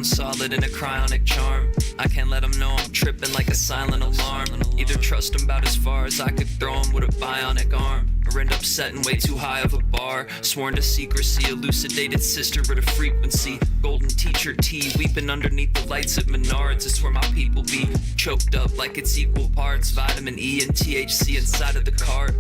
solid in a cryonic charm. I can't let them know I'm tripping like a silent alarm. Either trust him about as far as I could throw him with a bionic arm, or end up setting way too high of a bar. Sworn to secrecy, elucidated sister at a frequency. Golden teacher T, weeping underneath the lights at Menards. It's where my people be, choked up like it's equal parts vitamin E and THC inside of the cart.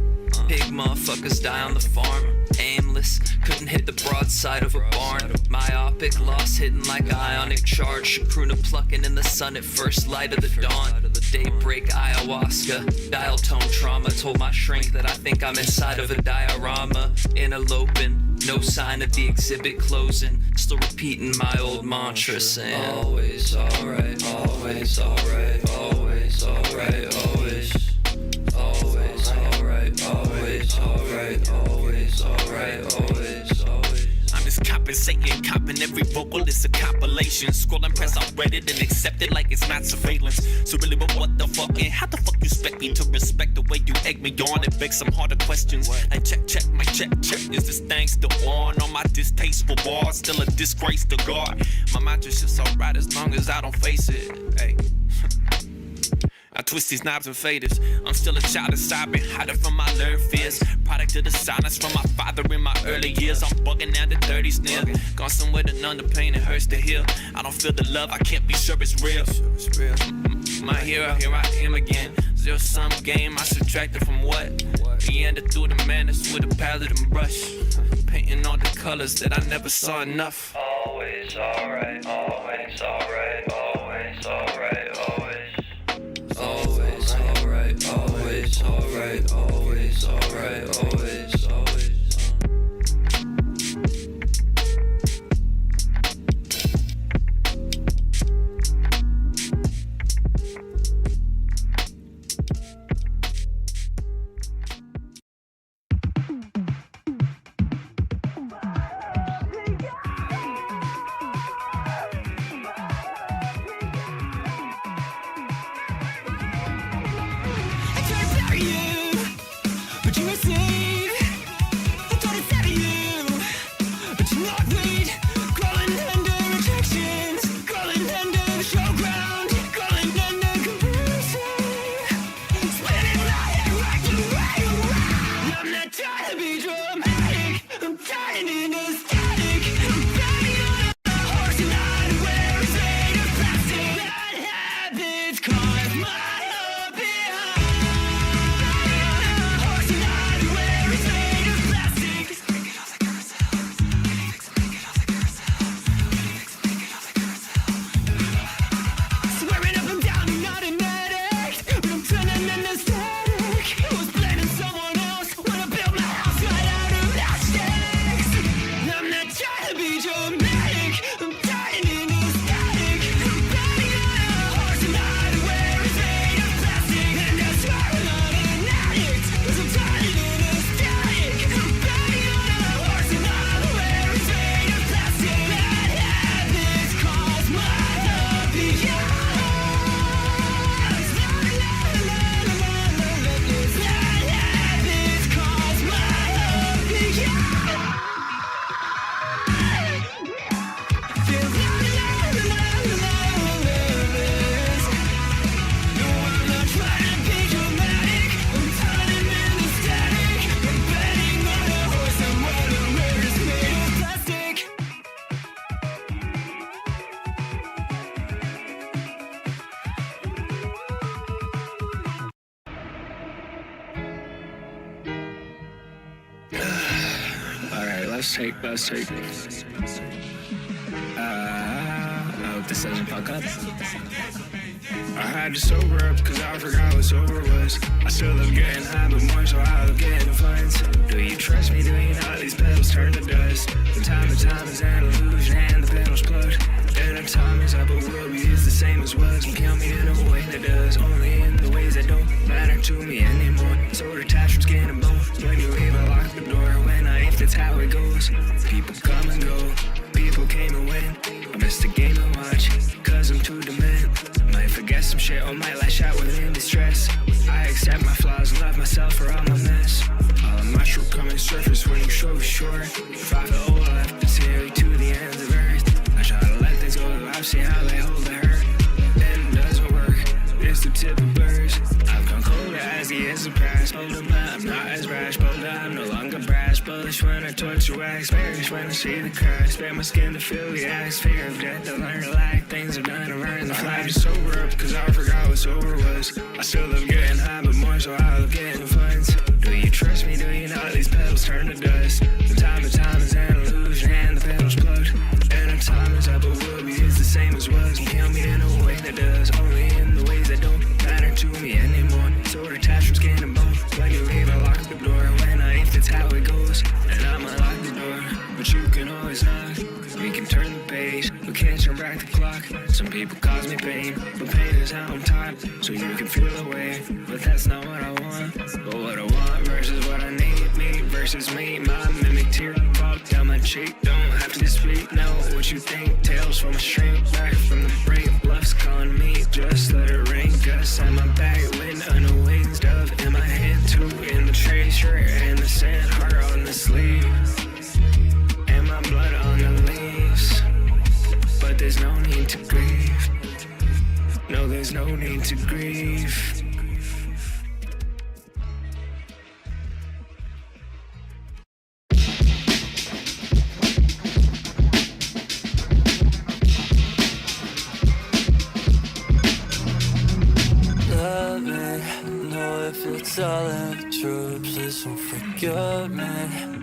Pig motherfuckers die on the farm. Aimless, couldn't hit the broadside of a barn. Myopic, lost hidden like ionic charge. Shakruna plucking in the sun at first light of the dawn. Daybreak ayahuasca, dial tone trauma. Told my shrink that I think I'm inside of a diorama. Interloping, no sign of the exhibit closing. Still repeating my old mantra saying always alright, always alright, always alright, always. Always alright, always alright, always alright, always, always. I'm just compensating, copping every vocal, it's a compilation. Scroll and press, I'll read it and accept it like it's not surveillance. So really, but what the fuck, and how the fuck you expect me to respect the way you egg me on and beg some harder questions? Like check, my check, is this thing still on? On my distasteful bars, still a disgrace to God. My mind just alright as long as I don't face it, hey. I twist these knobs and faders. I'm still a child inside, been hiding from my learned fears. Product of the silence from my father in my early years. I'm bugging now the 30s near. Gone somewhere to numb the pain, it hurts to heal. I don't feel the love, I can't be sure it's real. My hero, here I am again. Zero sum game, I subtracted from what? Meander through the madness with a palette and brush. Painting all the colors that I never saw enough. Always alright, always alright, always alright, always. Always alright, always alright, always alright, always, always. Let's take. I hope this doesn't fuck up. I had to sober up cause I forgot what sober was. I still love getting high, but more so I love getting funds. Do you trust me? Do you know these pedals turn to dust? From time to time is an illusion and the pedals plugged. Then our time is up, but will be is the same as was. You count me in a way that does, only in the ways that don't matter to me anymore. So detached from skin and bone. When you leave, I lock the door. When I if that's how it goes. People come and go, people came and went. I missed the game and watch, cause I'm too dement. Might forget some shit or might lash out within distress. I accept my flaws, love myself for all my mess. All of my shortcomings surface when you show short. If I feel old, I'll have to tear you to the ends of earth. I try to let things go. I've seen how they hold her, and it doesn't work. It's the tip of birds. I've gone colder as the years have passed. Bolder, but I'm not as rash. Bolder, I'm no longer brash. Bullish when I torture wax. Bearish when I see the crash. Spare my skin to feel the ice. Fear of death, I learn to lack. Things I've done to earn the flag. To sober up, cause I forgot what sober was. I still love getting high, but more so I love getting funds. Do you trust me? Do you know these petals turn to dust? From time to time is an illusion, and the petals plugged. And the time is up, but will be it's the same as was. You kill me in a way that does, only in the ways that don't matter to me anymore. So detached from skin and bone. When you leave, I lock the door. When I if that's how it goes, and I'ma lock the door. But you can always knock. We can turn the page, we can't turn back the clock. Some people cause me pain, but pain is how I'm taught. So you can feel the way, but that's not what I want. But what I want versus what I need. Me versus me, my mimic tear fall down my cheek. Don't have to speak, know what you think. Tales from a shrink, back from the break. Bluffs calling me, just let it ring. Gusts on my back, wind on the wings. Dove in my hand, two in the tree. Shirt in the sand, heart on the sleeve. And my blood on the leaves. But there's no need to grieve. No, there's no need to grieve. Let me know if you're telling the truth. Please don't forget me,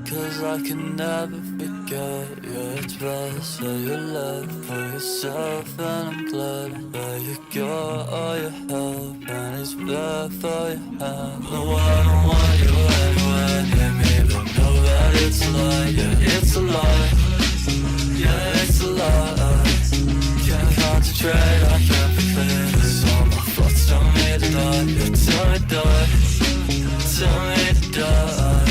cause I can never forget you. It's best that you left for yourself, and I'm glad that you got all your help, and it's there for your hand. No, I don't want you anywhere near me, but know that it's a lie, yeah, it's a lie. Yeah, it's a lie. Can't concentrate, I can't be clear. Cause all my thoughts tell me to die. Yeah, tell me to die. Tell me to die.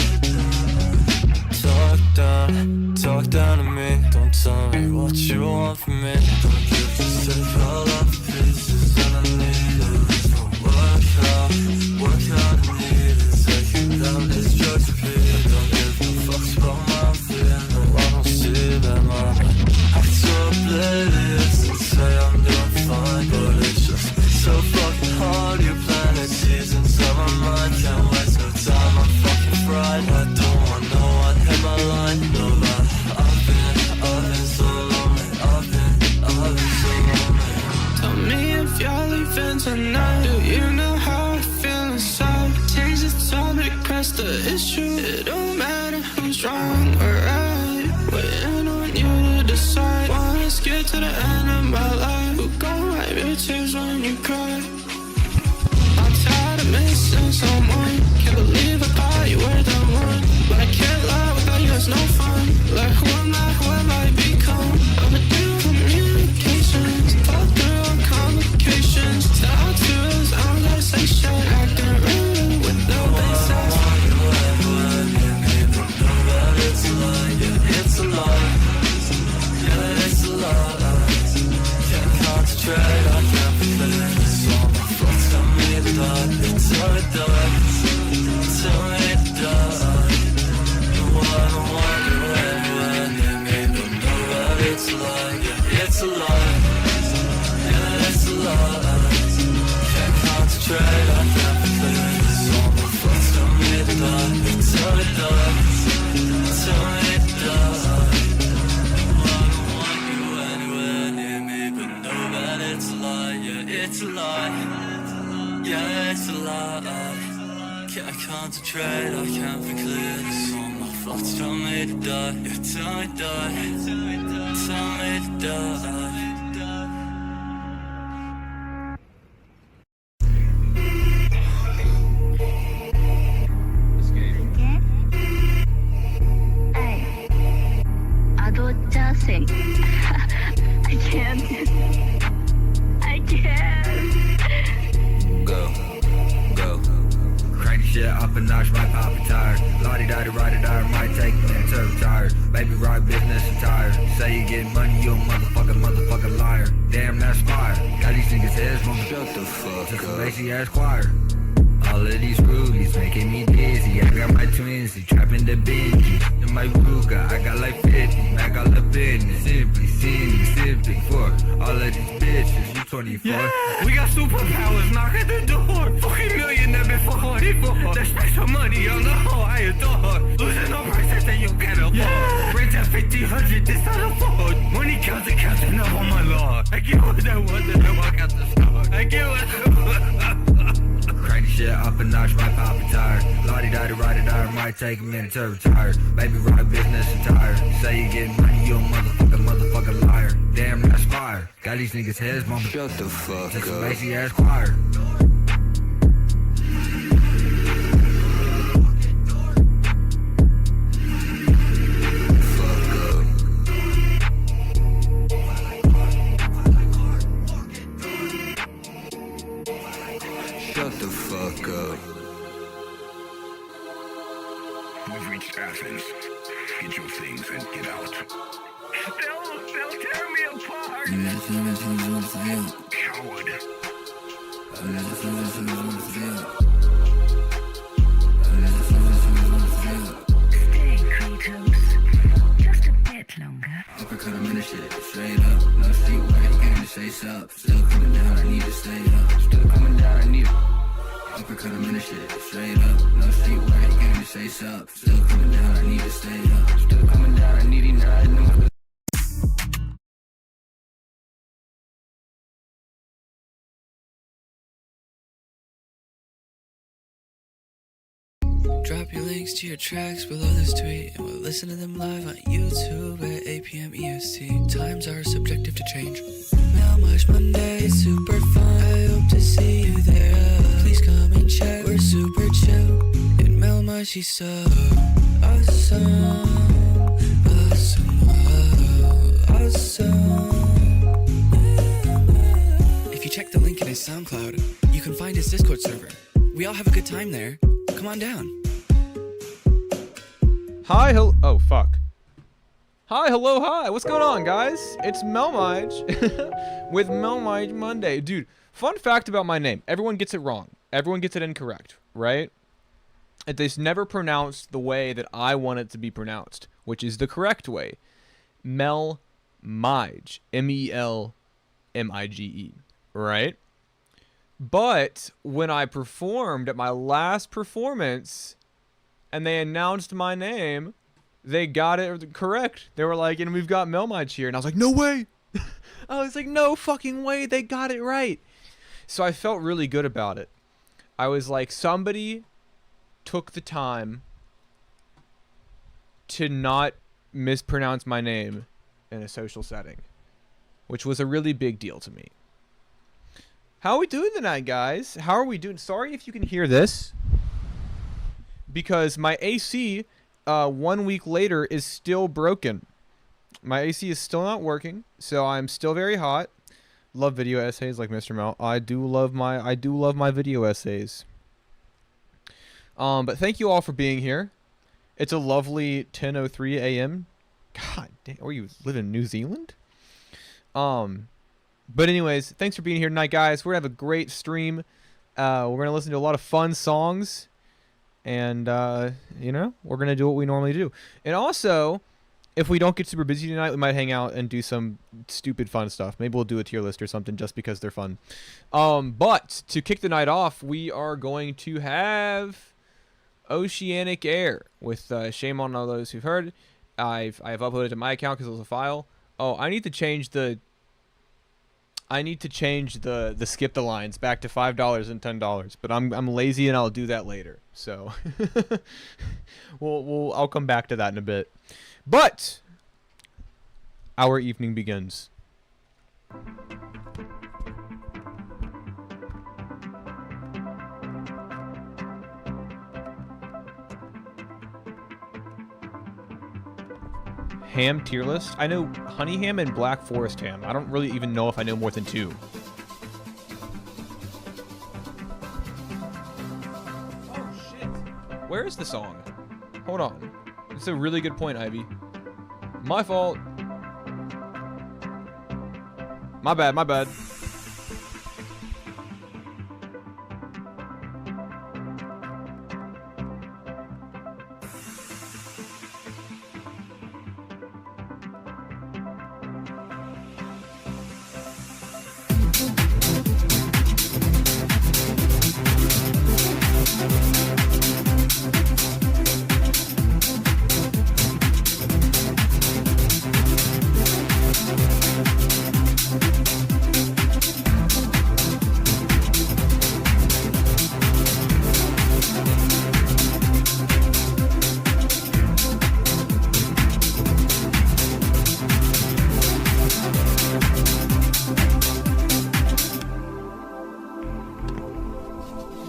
Talk down to me. Don't tell me what you want from me. Don't give just take all off pieces, and I need it. So work out the need it. Take you down this drugs repeat. Don't give no fucks about my fear. No, I don't see them. I'm so oblivious and say I'm doing fine, but it's just so fucking hard. You planted seasons on my mind. Can't waste no time, I'm fucking fried. I don't want no one hit my line. No, that I've been so lonely. I've been so lonely. Tell me if you're leaving tonight. Do you know how I feel inside? Change the topic, press the issue. It don't matter who's wrong or right. Waiting on you to decide. Wanna skip to the end of my life. Who gon' wipe your tears when you cry? I'm tired of missing someone. Can't believe I thought you were the one, but I can't lie, without you it's no fun. Like who am I, who have I become? I'm a new communications. Fall through all complications. Tattoos, I don't gotta say shit. I can run with no basis. It's a lie, yeah, it's a lie. Yeah, it's a lie. Can't concentrate, I can't be clear. So my thoughts tell me to die. Tell me to die. Tell me to die. No, I don't want you anywhere near me, but know that it's a lie. Yeah, it's a lie. Yeah, it's a lie. Can't concentrate, I can't be clear. So my thoughts tell me to die. Tell me to die. Tell me to die. I don't want you anywhere near me, but know that it's a lie. Yeah, it's a lie. Yeah, it's a lie. Can't concentrate, I can't be clear. So my thoughts tell me to die. Yeah, tell me to die. Tell me to die. I can't. Go. Crank the shit up and notch, might pop a tire. Lottie-dottie, ride-a-die, might take me into retire. Baby rock business entire. Say you get money, you a motherfucking liar. Damn, that's fire. Got these niggas heads from shut the fuck up. Just a lazy ass choir. All of these rubies making me dizzy. I got my twinsy trapping the Benji. In my Ruga, I got like 50. I got the business. Simply, simply for all of these bitches. You 24. Yeah, we got superpowers. Knock at the door. Fucking millionaire before 44. There's special money on the whole. I adore. Losing no prices that you can't afford. Yeah. Rent at 50, this not afford. Money counts and counting up on my law. I get what I want and I walk out the store. I get what I want. Crank the shit up a notch, my pop a tire. Lottie-dottie, ride-a-die, might take a minute to retire. Baby, rock business attire. Say you get money, you a motherfucker liar. Damn, that's fire. Got these niggas heads, mama. Shut the fuck Just up. a lazy ass choir. Shut the fuck up. We've reached Athens. Get your things and get out. They'll tear me apart. Coward. Stay, Kratos. Just a bit longer. Uppercut him in the shit, straight up. No street work, game to chase up. Still coming down, I need to stay up. Still coming down, I need it. Uppercut him in the shit, straight up. No street work, game to chase up. Still coming down, I need to stay up. Still coming down, I need it. Now I know. Drop your links to your tracks below this tweet, and we'll listen to them live on YouTube at 8 p.m. EST. Times are subjective to change. Melmige Monday, super fun. I hope to see you there. Please come and chat. We're super chill. And Melmige, she's so awesome. Awesome. Oh, awesome. If you check the link in his SoundCloud, you can find his Discord server. We all have a good time there. Come on down. Hi, hello. Oh, fuck. Hi, hello, hi. What's going on, guys? It's Melmige with Melmige Monday. Dude, fun fact about my name. Everyone gets it wrong. Everyone gets it incorrect, right? It's never pronounced the way that I want it to be pronounced, which is the correct way. Melmige. M-E-L-M-I-G-E, right? But when I performed at my last performance and they announced my name, they got it correct. They were like, and we've got Melmige here. And I was like, no way. I was like, no fucking way. They got it right. So I felt really good about it. I was like, somebody took the time to not mispronounce my name in a social setting, which was a really big deal to me. How are we doing tonight, guys? How are we doing? Sorry if you can hear this, because my AC 1 week later is still broken. My AC is still not working, so I'm still very hot. Love video essays like Mr. Mel. I do love my video essays. But thank you all for being here. It's a lovely 10:03 a.m. God damn, or you live in New Zealand? But anyways, thanks for being here tonight, guys. We're gonna have a great stream. We're gonna listen to a lot of fun songs, and you know, we're gonna do what we normally do. And also, if we don't get super busy tonight, we might hang out and do some stupid fun stuff. Maybe we'll do a tier list or something just because they're fun. But to kick the night off, we are going to have Oceanic Air with Shame on All Those Who've Heard. I have uploaded to my account because it was a file. Oh, I need to change the skip the lines back to $5 and $10, but I'm lazy and I'll do that later. So I'll come back to that in a bit. But our evening begins. Ham tier list? I know honey ham and black forest ham. I don't really even know if I know more than two. Oh shit. Where is the song? Hold on. It's a really good point, Ivy. My fault. My bad.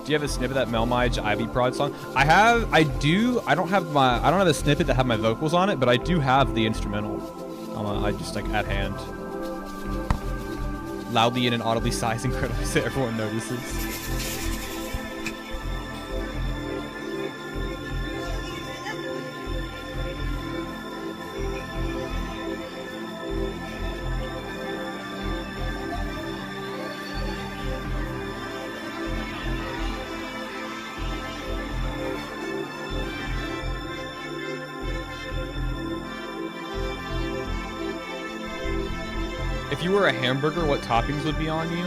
Do you have a snippet of that melmige Ivy Prod song? I don't have a snippet that have my vocals on it, but I do have the instrumental. I just like at hand. Loudly and audibly sighs incredibly so everyone notices. If you were a hamburger, what toppings would be on you?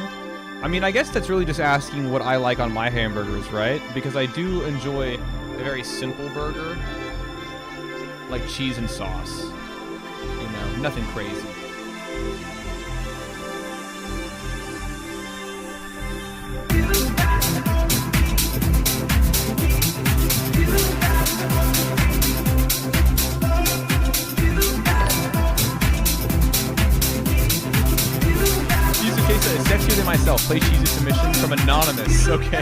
I mean, I guess that's really just asking what I like on my hamburgers, right? Because I do enjoy a very simple burger, like cheese and sauce. You know, nothing crazy. Sexier than myself. Play cheesy submission from Anonymous. Okay.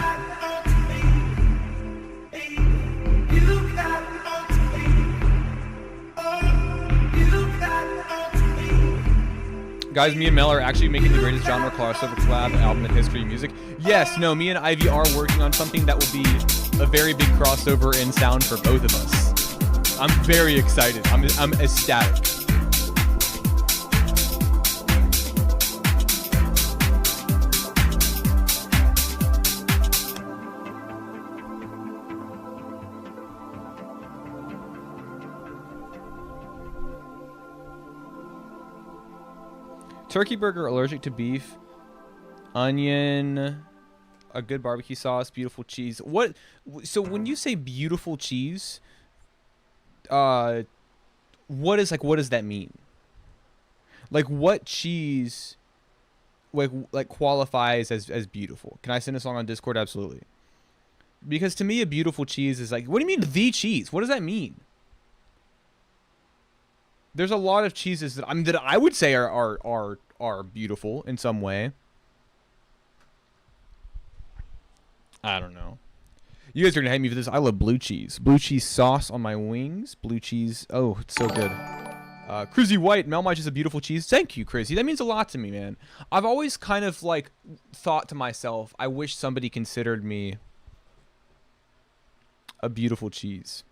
Guys, me and Mel are actually making the greatest genre crossover collab album in history of music. Yes, no, me and Ivy are working on something that will be a very big crossover in sound for both of us. I'm very excited. I'm ecstatic. Turkey burger, allergic to beef, onion, a good barbecue sauce, beautiful cheese. What? So when you say beautiful cheese, what does that mean? Like what cheese, like qualifies as beautiful? Can I send a song on Discord? Absolutely. Because to me, a beautiful cheese is like, what do you mean the cheese? What does that mean? There's a lot of cheeses that I would say are beautiful in some way. I don't know. You guys are gonna hate me for this. I love blue cheese. Blue cheese sauce on my wings. Blue cheese. Oh, it's so good. Crizzy White, melmige is a beautiful cheese. Thank you, Crizzy. That means a lot to me, man. I've always kind of like thought to myself, I wish somebody considered me a beautiful cheese.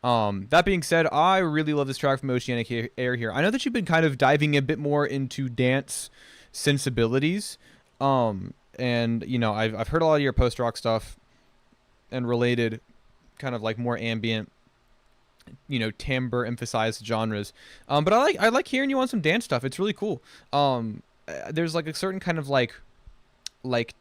That being said, I really love this track from Oceanic Air here. I know that you've been kind of diving a bit more into dance sensibilities. And, you know, I've heard a lot of your post-rock stuff and related kind of like more ambient, you know, timbre-emphasized genres. But I like hearing you on some dance stuff. It's really cool. There's like a certain kind of like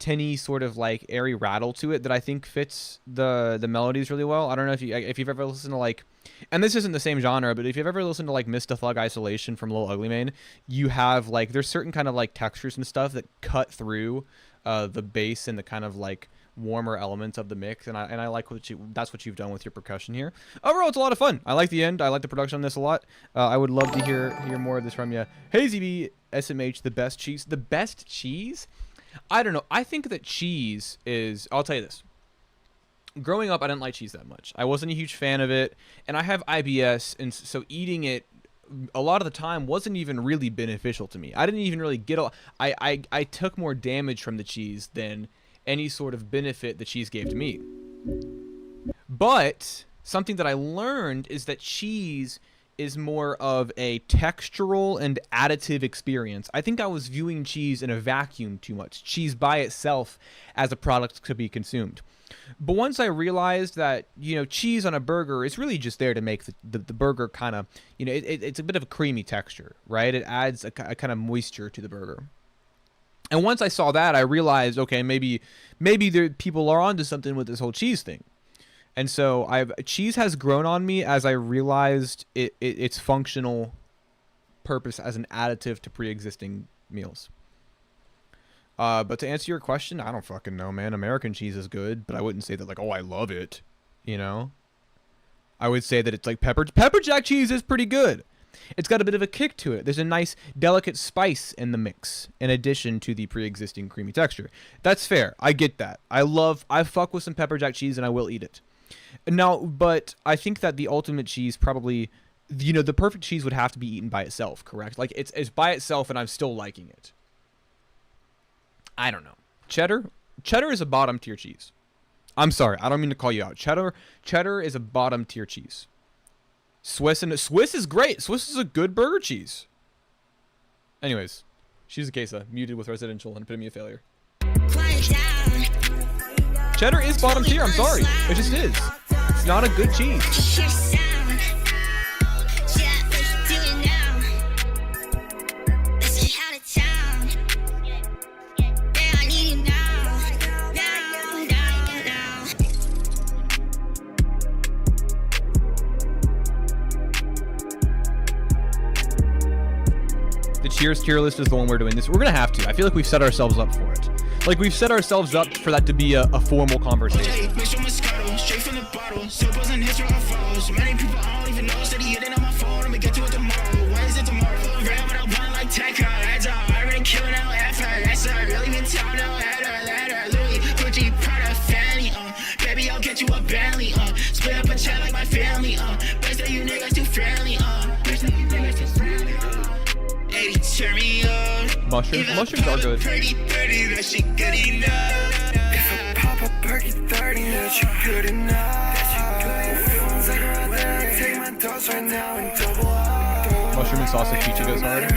tinny sort of like airy rattle to it that I think fits the melodies really well. I don't know if you've ever listened to like, and this isn't the same genre, but if you've ever listened to like Mr. Thug Isolation from Lil Ugly Mane, you have like there's certain kind of like textures and stuff that cut through the bass and the kind of like warmer elements of the mix, and I like that's what you've done with your percussion here. Overall, it's a lot of fun. I like the end. I like the production on this a lot. I would love to hear more of this from you. Hazy B SMH, the best cheese. The best cheese? I don't know. I think that cheese is... I'll tell you this. Growing up, I didn't like cheese that much. I wasn't a huge fan of it, and I have IBS, and so eating it a lot of the time wasn't even really beneficial to me. I didn't even really get... I took more damage from the cheese than any sort of benefit the cheese gave to me. But something that I learned is that cheese is more of a textural and additive experience. I think I was viewing cheese in a vacuum too much. Cheese by itself as a product to be consumed. But once I realized that, you know, cheese on a burger is really just there to make the burger kind of, you know, it's a bit of a creamy texture, right? It adds a kind of moisture to the burger. And once I saw that, I realized, okay, maybe people are onto something with this whole cheese thing. And so cheese has grown on me as I realized its functional purpose as an additive to pre-existing meals. But to answer your question, I don't fucking know, man. American cheese is good, but I wouldn't say that like, oh, I love it. You know, I would say that it's like pepper jack cheese is pretty good. It's got a bit of a kick to it. There's a nice, delicate spice in the mix, in addition to the pre-existing creamy texture. That's fair. I get that. I fuck with some pepper jack cheese, and I will eat it. Now, but I think that the ultimate cheese probably, the perfect cheese would have to be eaten by itself, correct? Like, it's by itself, and I'm still liking it. I don't know. Cheddar is a bottom tier cheese. I'm sorry, I don't mean to call you out. Cheddar is a bottom tier cheese. Swiss is great. Swiss is a good burger cheese. Anyways, she's a Queso, muted with residential and epitome of failure. Cheddar is bottom tier. I'm sorry, it just is. It's not a good cheese. Cheers tier list is the one we're doing this. We're gonna have to. I feel like we've set ourselves up for it. Like we've set ourselves up for that to be a formal conversation. Straight from the bottle, still buzzing hits where I follows. Many people I don't even know, steady hitting on my phone. I'ma get to it tomorrow. When is it tomorrow? Ran but I'm blind like Tekka. That's all. I already killing out after. That's all. Really been town now. Ladder. Louis, Gucci, Prada, Fanny. Baby, I'll get you a Bentley. Split up a chat like my family. Best that you niggas too friendly. Best that you niggas too friendly. Turn me up. Mushrooms are good. Pretty 30, that shit good enough. If I pop a perky 30, that you good enough. Take my dose right now and double up. Mushroom and sausage pizza goes hard.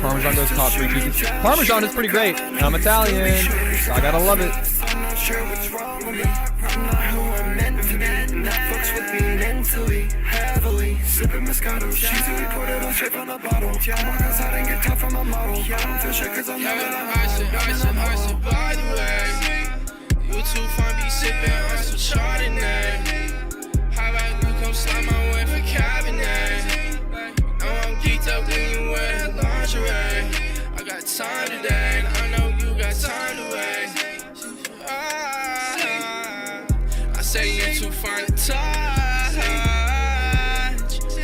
Parmesan goes top 3 cheeses. Parmesan is pretty great. I'm Italian, so I gotta love it. I'm not sure what's wrong with me. I'm not who I'm meant to be. And that fucks with me mentally, heavily. Sipping Moscato, she's who we put it on straight from the bottle. I'm outside and get tough from a model. I don't feel shit cause I'm never Arson, by the way. You too fun, be sipping on some Chardonnay. How about you come slide my way for Cabernet? Know I'm geeked up when you wear that lingerie. I got time today, and I know you got time to waste. I say you're too fine to touch.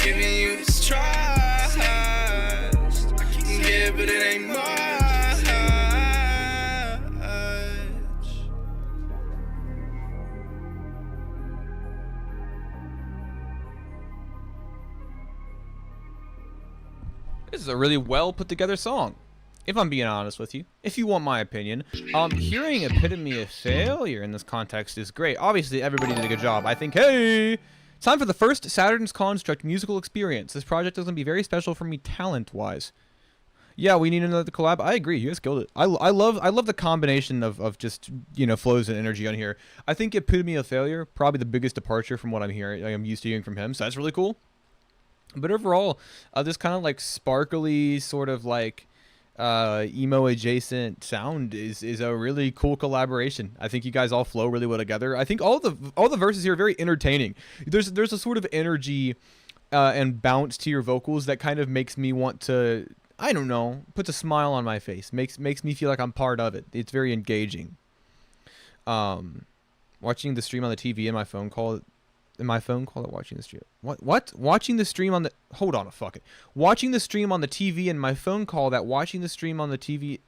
Giving you this trust. I can get it, but it ain't much. This is a really well put together song, if I'm being honest with you. If you want my opinion, hearing epitome of failure in this context is great. Obviously, everybody did a good job. I think, hey, time for the first Saturn's Construct musical experience. This project is going to be very special for me talent-wise. Yeah, we need another collab. I agree. You guys killed it. I love the combination of just, flows and energy on here. I think epitome of failure, probably the biggest departure from what I'm hearing. I'm used to hearing from him, so that's really cool. But overall, this kind of like sparkly sort of like emo adjacent sound is a really cool collaboration. I think you guys all flow really well together. I think all the verses here are very entertaining. There's a sort of energy and bounce to your vocals that kind of makes me want to, I don't know, puts a smile on my face. Makes me feel like I'm part of it. It's very engaging. Watching the stream on the TV and my phone call. Watching the stream. What? Watching the stream on the... Hold on a fucking... Watching the stream on the TV and my phone call that watching the stream on the TV...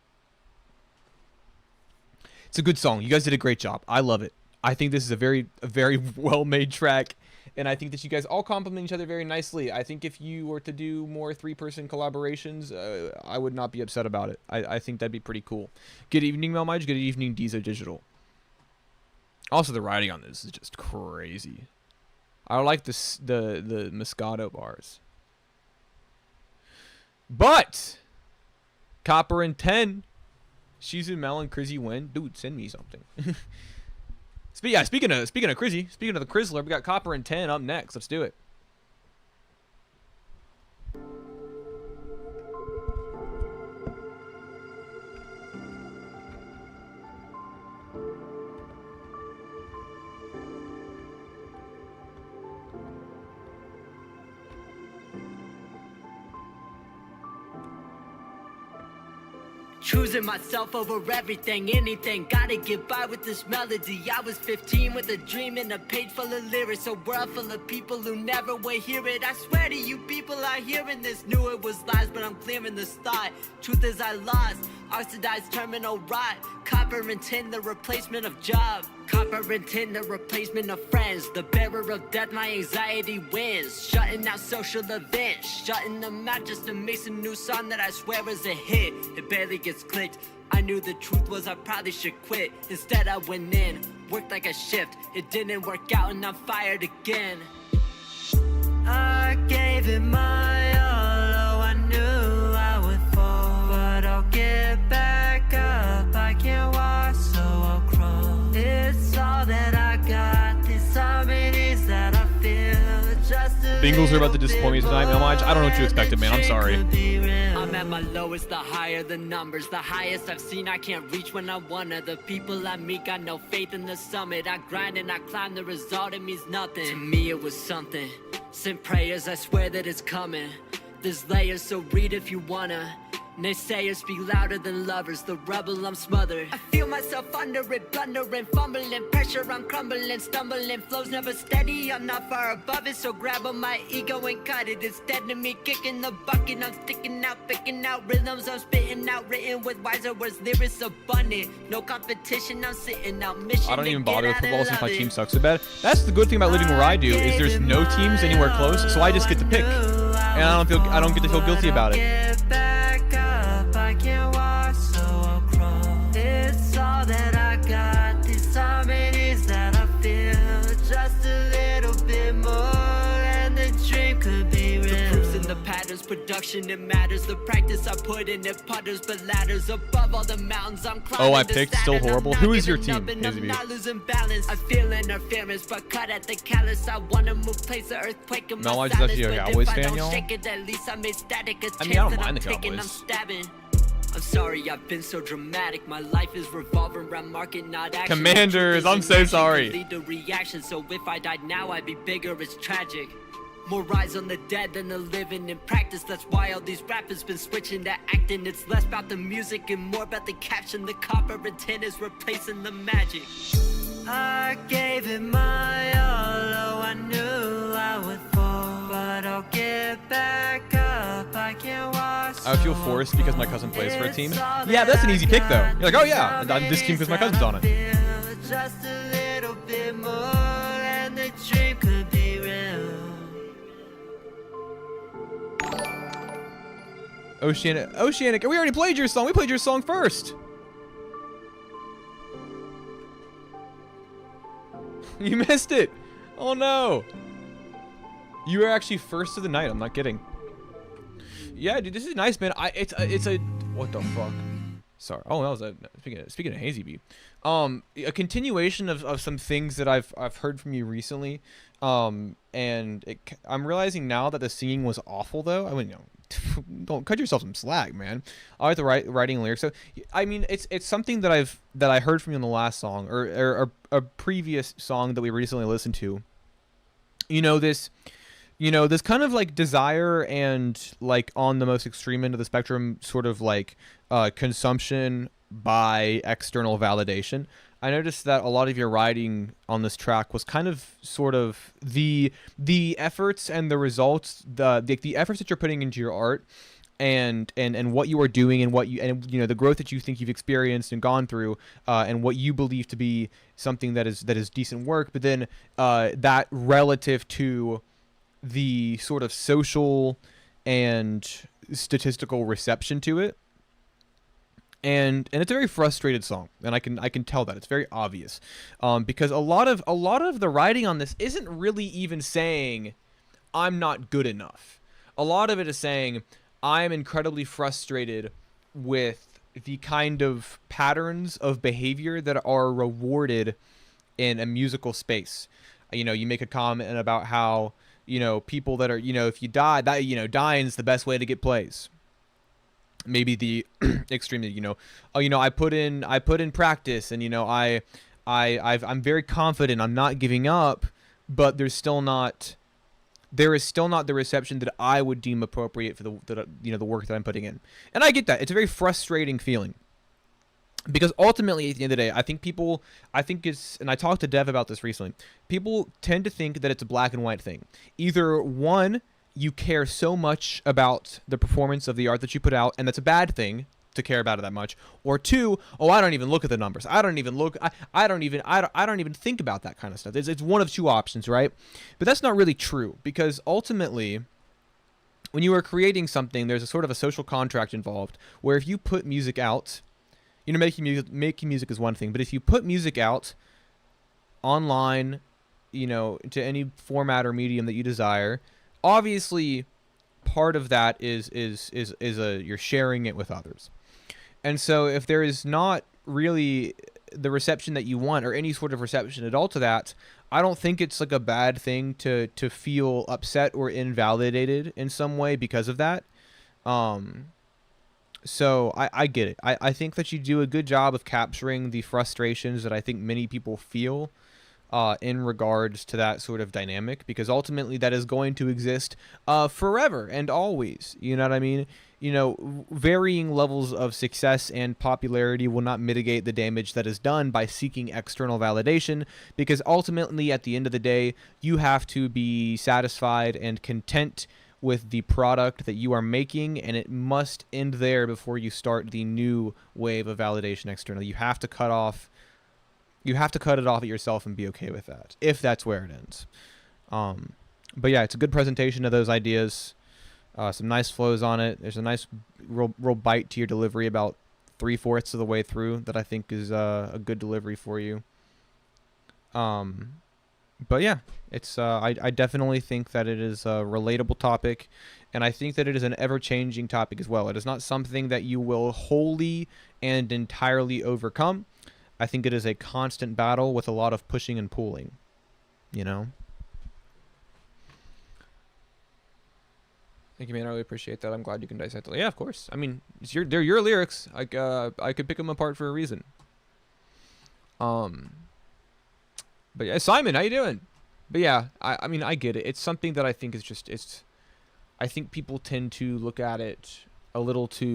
It's a good song. You guys did a great job. I love it. I think this is a very well-made track. And I think that you guys all complement each other very nicely. I think if you were to do more 3-person collaborations, I would not be upset about it. I think that'd be pretty cool. Good evening, melmige. Good evening, Diesel Digital. Also, the writing on this is just crazy. I like the Moscato bars. But Copper and 10. Shizu, Mel, and Crizzy win. Dude, send me something. Speaking of Crizzy, speaking of the Crizzler, we got Copper and 10 up next. Let's do it. Choosing myself over everything, anything. Gotta get by with this melody. I was 15 with a dream and a page full of lyrics. A world full of people who never will hear it. I swear to you, people are hearing this. Knew it was lies, but I'm clearing the thought. Truth is I lost. Oxidized terminal rot. Copper and tin, the replacement of job. Copper and tin, the replacement of friends. The bearer of death, my anxiety wins. Shutting out social events. Shutting them out just to make some new song that I swear is a hit. It barely gets clicked. I knew the truth was I probably should quit. Instead I went in, worked like a shift. It didn't work out and I'm fired again. I gave it my all, oh I knew I would fall. But I'll get back up, I can't walk so I'll crawl. It's all that I got, these harmonies that I feel. Just a Bengals are about to disappoint me tonight, Melmige. I don't know what you expected, man. I'm sorry. I'm at my lowest, the higher the numbers. The highest I've seen, I can't reach when I wanna. The people I meet got no faith in the summit. I grind and I climb, the result it means nothing. To me it was something. Send prayers, I swear that it's coming. There's layers, so read if you wanna. Naysayers speak louder than lovers. The rebel, I'm smothered. I feel myself under it, blundering, fumbling. Pressure, I'm crumbling, stumbling. Flow's never steady, I'm not far above it. So grab on my ego and cut it. It's dead to me, kicking the bucket. I'm sticking out, picking out rhythms. I'm spitting out, written with wiser words. Lyrics abundant. No competition, I'm sitting out. Mission I don't even to get bother with out and football since my love team it. sucks so bad. That's the good thing about living where I do is there's no teams anywhere close, so I just get to pick, and I don't get to feel guilty about it. I can't walk, so I'll crawl. It's all that I got, these harmonies that I feel. Just a little bit more, and the dream could be real. The proofs in the patterns, production, it matters. The practice I put in, it putters, but ladders above all the mountains I'm climbing. Oh, I picked still horrible. Who is your team? I'm not losing balance. I feel interference, but cut at the callus. I wanna move place, an earthquake in my Melmige is silence. actually a But Cowboys if I fan, don't y'all? shake it, at least I made static. A I chance mean, I don't that mind I'm the taking, I'm Cowboys. stabbing. I'm sorry, I've been so dramatic. My life is revolving around market, not action. Commanders, I'm so sorry. Lead to reaction, so if I died now, I'd be bigger. It's tragic. More rise on the dead than the living in practice. That's why all these rappers been switching to acting. It's less about the music and more about the caption. The copper and tin is replacing the magic. I gave it my all, oh I knew I would fall. But I'll get back up, I can't walk so I feel forced because my cousin plays for a team. Yeah, that's an easy pick though. You're like, oh yeah, this team because my cousin's on it. Just a little bit more, and the dream could be real. Oceanic, we already played your song. We played your song first. You missed it. Oh no. You were actually first of the night. I'm not kidding. Yeah, dude, this is nice, man. It's a what the fuck? Sorry. Oh, that was a speaking of Hazy Bee. A continuation of some things that I've heard from you recently. And I'm realizing now that the singing was awful though. I mean, don't cut yourself some slack, man. I like the writing lyrics. So I mean, it's something that I heard from you in the last song or a previous song that we recently listened to. This kind of like desire and like on the most extreme end of the spectrum, sort of like consumption by external validation. I noticed that a lot of your writing on this track was kind of sort of the efforts and the results, the efforts that you're putting into your art and what you are doing and the growth that you think you've experienced and gone through and what you believe to be something that is decent work, but then that relative to the sort of social and statistical reception to it. And it's a very frustrated song, and I can tell that. It's very obvious, because a lot of the writing on this isn't really even saying I'm not good enough. A lot of it is saying I'm incredibly frustrated with the kind of patterns of behavior that are rewarded in a musical space. You make a comment about how people that are if you die, that dying is the best way to get plays. Maybe the extremely, I put in practice, and I'm very confident I'm not giving up, but there's still not there is still not the reception that I would deem appropriate for the work that I'm putting in. And I get that. It's a very frustrating feeling. Because ultimately, at the end of the day, and I talked to Dev about this recently, people tend to think that it's a black and white thing. Either one, you care so much about the performance of the art that you put out, and that's a bad thing to care about it that much. Or two, I don't even look at the numbers. I don't even think about that kind of stuff. It's one of two options, right? But that's not really true, because ultimately, when you are creating something, there's a sort of a social contract involved, where if you put music out, making music is one thing, but if you put music out online, to any format or medium that you desire, obviously part of that is you're sharing it with others. And so if there is not really the reception that you want, or any sort of reception at all to that, I don't think it's like a bad thing to feel upset or invalidated in some way because of that. So I get it. I think that you do a good job of capturing the frustrations that I think many people feel in regards to that sort of dynamic, because ultimately that is going to exist forever and always. You know what I mean? Varying levels of success and popularity will not mitigate the damage that is done by seeking external validation, because ultimately at the end of the day, you have to be satisfied and content with the product that you are making, and it must end there before you start the new wave of validation externally. You have to cut it off at yourself and be okay with that, if that's where it ends. But yeah, it's a good presentation of those ideas. Some nice flows on it. There's a nice real bite to your delivery about 3/4 of the way through that I think is a good delivery for you. But yeah, it's I definitely think that it is a relatable topic, and I think that it is an ever-changing topic as well. It is not something that you will wholly and entirely overcome. I think it is a constant battle with a lot of pushing and pulling, Thank you, man. I really appreciate that. I'm glad you can dissect it. Yeah, of course. I mean, they're your lyrics. I could pick them apart for a reason. But yeah, Simon, how you doing? But yeah, I mean, I get it. It's something that I think is I think people tend to look at it a little too...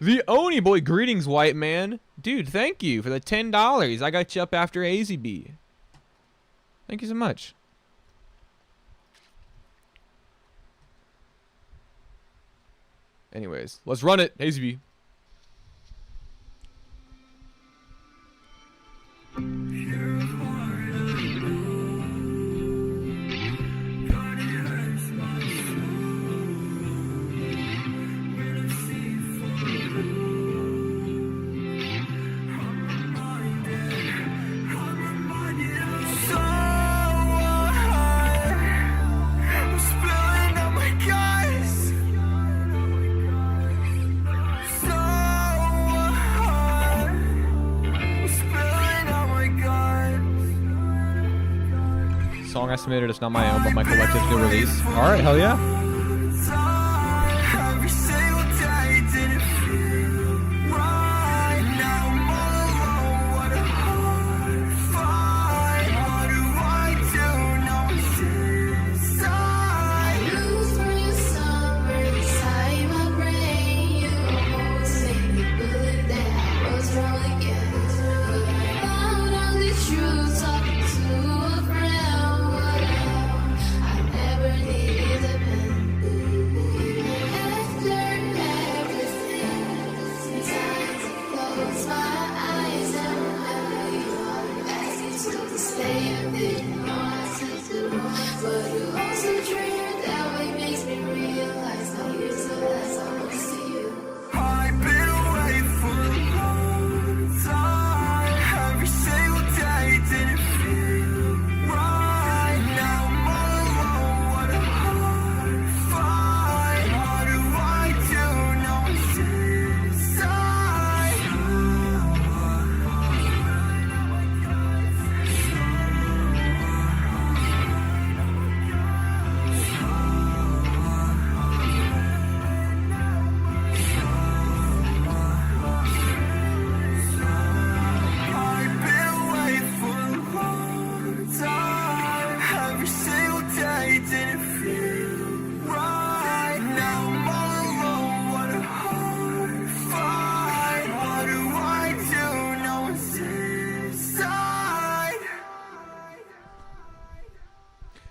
The Oni boy, greetings, white man. Dude, thank you for the $10. I got you up after AZB. Thank you so much. Anyways, let's run it, AZB. Song estimated, it's not my own, but my collective's new release. Alright, hell yeah.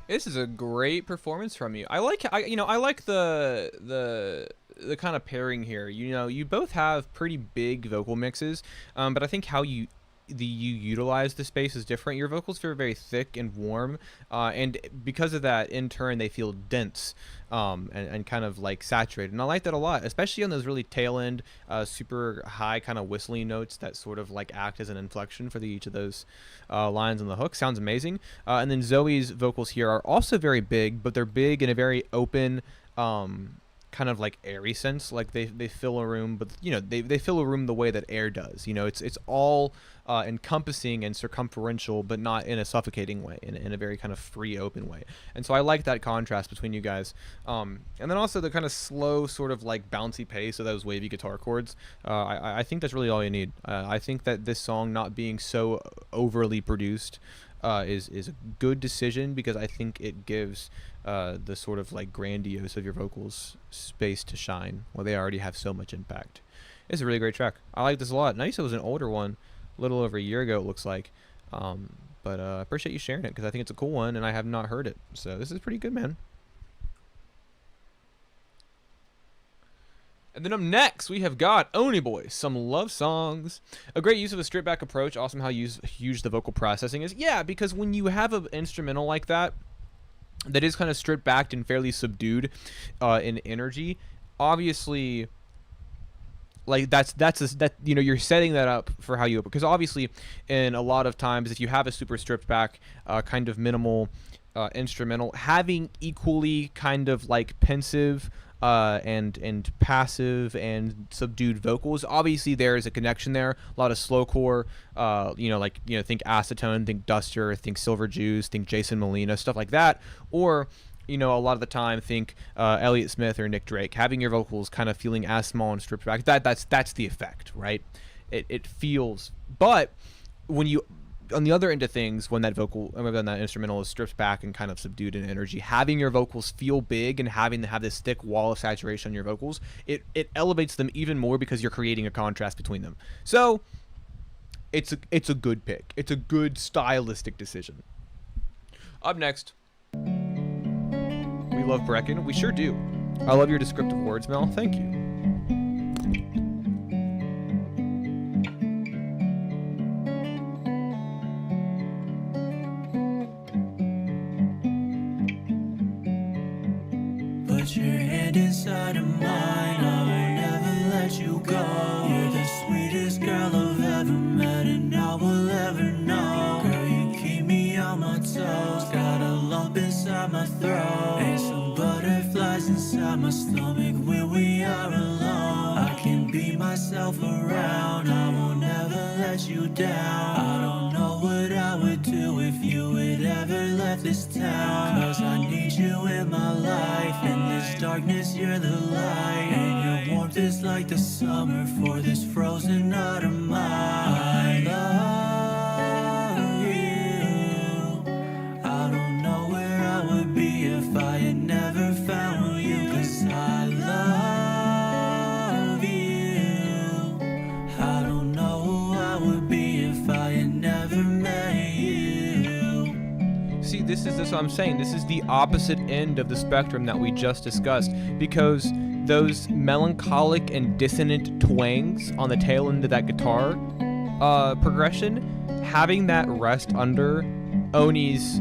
This is a great performance from you. I like I like the kind of pairing here. You know, you both have pretty big vocal mixes, but I think how you utilize the space is different. Your vocals feel very thick and warm, and because of that, in turn, they feel dense, and kind of like saturated. And I like that a lot, especially on those really tail end, super high kind of whistling notes that sort of like act as an inflection for each of those lines on the hook. Sounds amazing. And then Zoe's vocals here are also very big, but they're big in a very open, kind of like airy sense. Like they fill a room, but you know, they fill a room the way that air does. You know, it's all encompassing and circumferential, but not in a suffocating way, in a very kind of free, open way. And so I like that contrast between you guys. And then also the kind of slow, sort of like bouncy pace of those wavy guitar chords. I think that's really all you need. I think that this song not being so overly produced is a good decision, because I think it gives the sort of like grandiose of your vocals space to shine while they already have so much impact. It's a really great track. I like this a lot. Nice, it was an older one, a little over a year ago it looks like, but I appreciate you sharing it, because I think it's a cool one and I have not heard it, so this is pretty good, man. And then up next, we have got Oni Boy, Some Love Songs. A great use of a stripped back approach. Awesome how huge the vocal processing is. Yeah, because when you have an instrumental like that is kind of stripped back and fairly subdued in energy, obviously, like that you know, you're setting that up for how you, because obviously in a lot of times if you have a super stripped back kind of minimal instrumental, having equally kind of like pensive and passive and subdued vocals, obviously there is a connection there. A lot of slowcore, you know, like, you know, think Acetone, think Duster, think Silver Jews, think Jason Molina, stuff like that. Or, you know, a lot of the time think Elliott Smith or Nick Drake, having your vocals kind of feeling as small and stripped back. That's the effect, right? It feels, but when you, on the other end of things, when that instrumental is stripped back and kind of subdued in energy, having your vocals feel big and having to have this thick wall of saturation on your vocals, it elevates them even more, because you're creating a contrast between them. So it's a good pick. It's a good stylistic decision. Up next, we love Brecken. We sure do. I love your descriptive words, Mel. Thank you. Put your hand inside of mine, I will never let you go. You're the sweetest girl I've ever met, and I will ever know. Girl, you keep me on my toes, got a lump inside my throat, and some butterflies inside my stomach when we are alone. I can be myself around, I will never let you down. I don't know what I would do if you had ever left this town, 'cause I need you in my life. In this darkness you're the light, and your warmth is like the summer for this frozen heart of mine. I love you. I don't know where I would be if I had never found you, 'cause I love you. I don't know who I would be if I had never met you. See, this is what I'm saying. This is the opposite end of the spectrum that we just discussed, because those melancholic and dissonant twangs on the tail end of that guitar progression, having that rest under Oni's,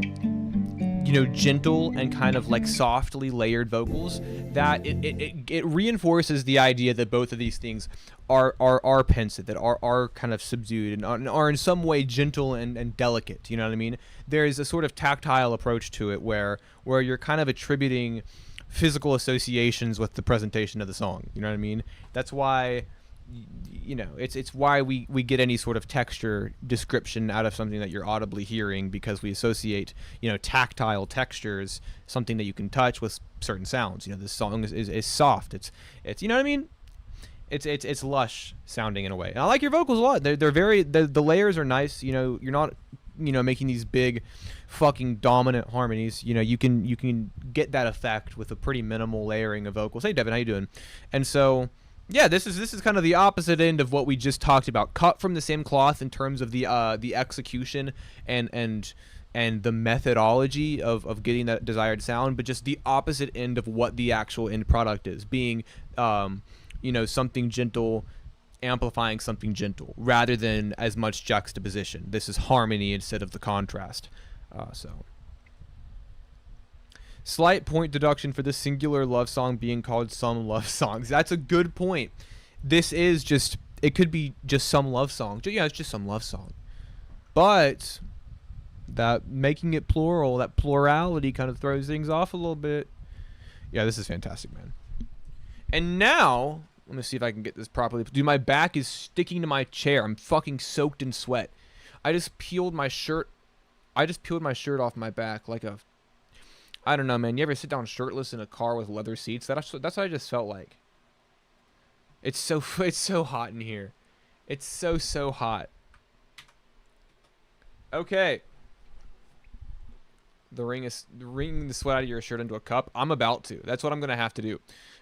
you know, gentle and kind of like softly layered vocals, that it reinforces the idea that both of these things are pensive, that are kind of subdued, and are in some way gentle and delicate. You know what I mean? There's a sort of tactile approach to it where you're kind of attributing physical associations with the presentation of the song. You know what I mean? That's why, you know, it's why we get any sort of texture description out of something that you're audibly hearing, because we associate, you know, tactile textures, something that you can touch, with certain sounds. You know, this song is soft. It's you know what I mean? It's lush sounding in a way. And I like your vocals a lot. They're very, the layers are nice. You know, you're not, you know, making these big fucking dominant harmonies. You know, you can get that effect with a pretty minimal layering of vocals. Hey Devin, how you doing? And so Yeah, this is kind of the opposite end of what we just talked about. Cut from the same cloth in terms of the execution and the methodology of getting that desired sound, but just the opposite end of what the actual end product is, being something gentle amplifying something gentle rather than as much juxtaposition. This is harmony instead of the contrast. Slight point deduction for this singular love song being called Some Love Songs. That's a good point. This is just, it could be just some love song. Yeah, it's just some love song. But that making it plural, that plurality kind of throws things off a little bit. Yeah, this is fantastic, man. And now, let me see if I can get this properly. Dude, my back is sticking to my chair. I'm fucking soaked in sweat. I just peeled my shirt off my back like a... I don't know, man. You ever sit down shirtless in a car with leather seats? That's what I just felt like. It's so hot in here. It's so hot. Okay. Wringing the sweat out of your shirt into a cup. I'm about to. That's what I'm gonna have to do.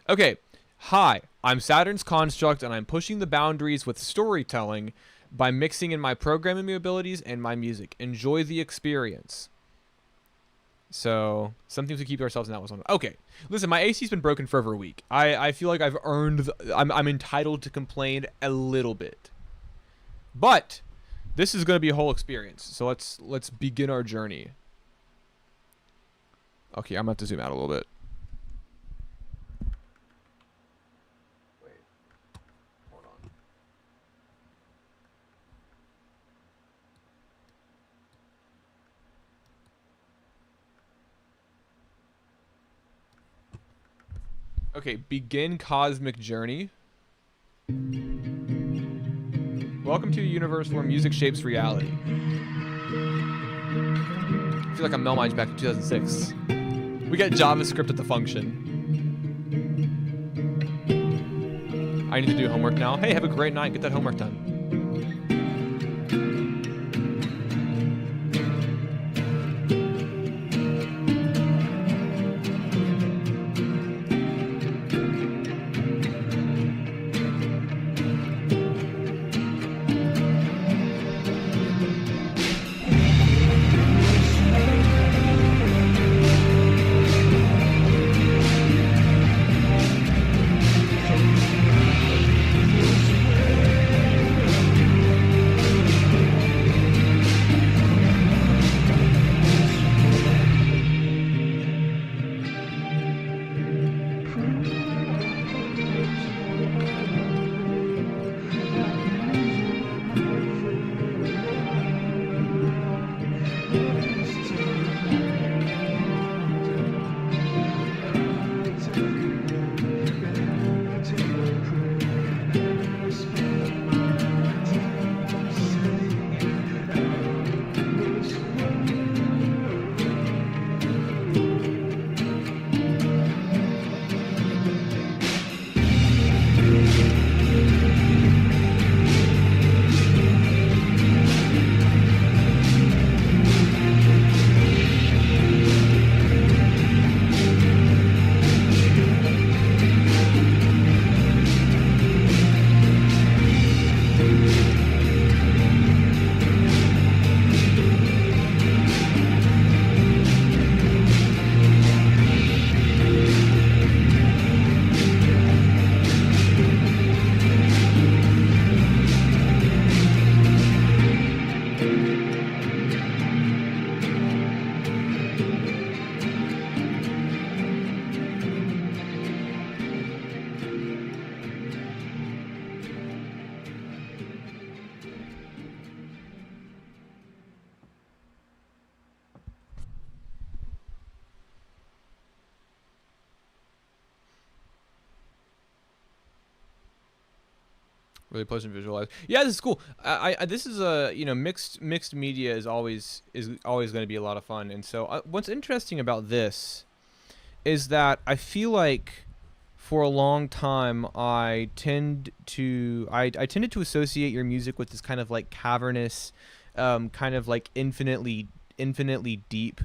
Okay. Hi, I'm Saturn's Construct, and I'm pushing the boundaries with storytelling by mixing in my programming abilities and my music. Enjoy the experience. So, something to keep ourselves in that was on. Okay, listen, my AC's been broken for over a week. I feel like I've earned... I'm entitled to complain a little bit. But, this is going to be a whole experience. So, let's begin our journey. Okay, I'm going to have to zoom out a little bit. Okay, begin cosmic journey. Welcome to a universe where music shapes reality. I feel like I'm melmige back in 2006. We got JavaScript at the function. I need to do homework now. Hey, have a great night. Get that homework done. Really pleasant to visualize. Yeah, this is cool. This is a mixed media is always going to be a lot of fun. And so what's interesting about this is that I feel like for a long time I tended to associate your music with this kind of like cavernous, kind of like infinitely deep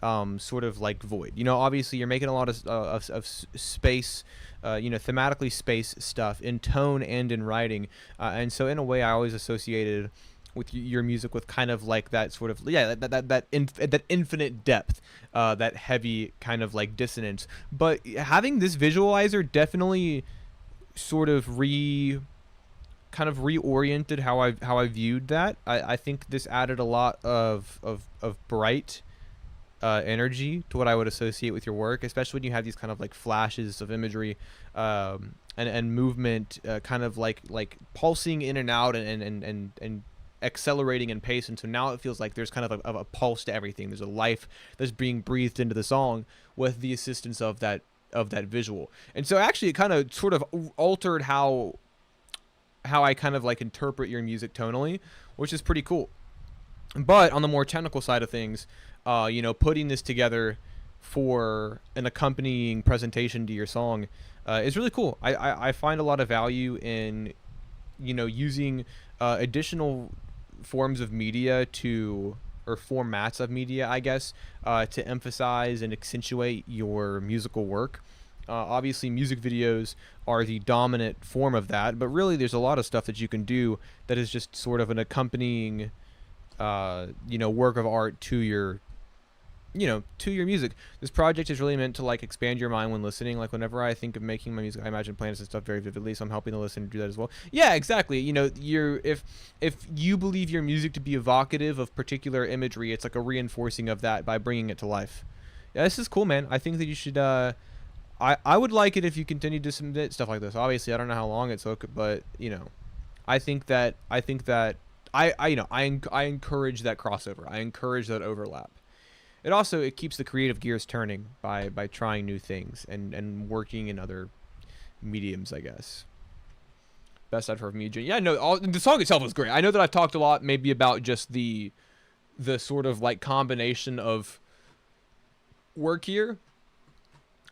sort of like void. You know, obviously you're making a lot of space, you know, thematically space stuff in tone and in writing, and so in a way I always associated with your music with kind of like that sort of, yeah, that infinite depth, that heavy kind of like dissonance. But having this visualizer definitely sort of reoriented how I viewed that. I think this added a lot of bright energy to what I would associate with your work, especially when you have these kind of like flashes of imagery, and movement, kind of like pulsing in and out, and accelerating in pace. And so now it feels like there's kind of a pulse to everything. There's a life that's being breathed into the song with the assistance of that visual. And so actually it kind of sort of altered how I kind of like interpret your music tonally, which is pretty cool. But on the more technical side of things, you know, putting this together for an accompanying presentation to your song is really cool. I find a lot of value in, you know, using additional forms of media or formats of media, I guess, to emphasize and accentuate your musical work. Obviously, music videos are the dominant form of that, but really there's a lot of stuff that you can do that is just sort of an accompanying, you know, work of art to your music. This project is really meant to like expand your mind when listening. Like whenever I think of making my music, I imagine planets and stuff very vividly, so I'm helping the listener do that as well. Yeah, exactly. You know, if you believe your music to be evocative of particular imagery, it's like a reinforcing of that by bringing it to life. Yeah, this is cool, man. I think that you should, I would like it if you continued to submit stuff like this. Obviously, I don't know how long it took, but you know, I think that I encourage that crossover. I encourage that overlap. It keeps the creative gears turning by trying new things and working in other mediums, I guess. Best I've heard from you, Jane. Yeah, no, the song itself was great. I know that I've talked a lot maybe about just the sort of like combination of work here,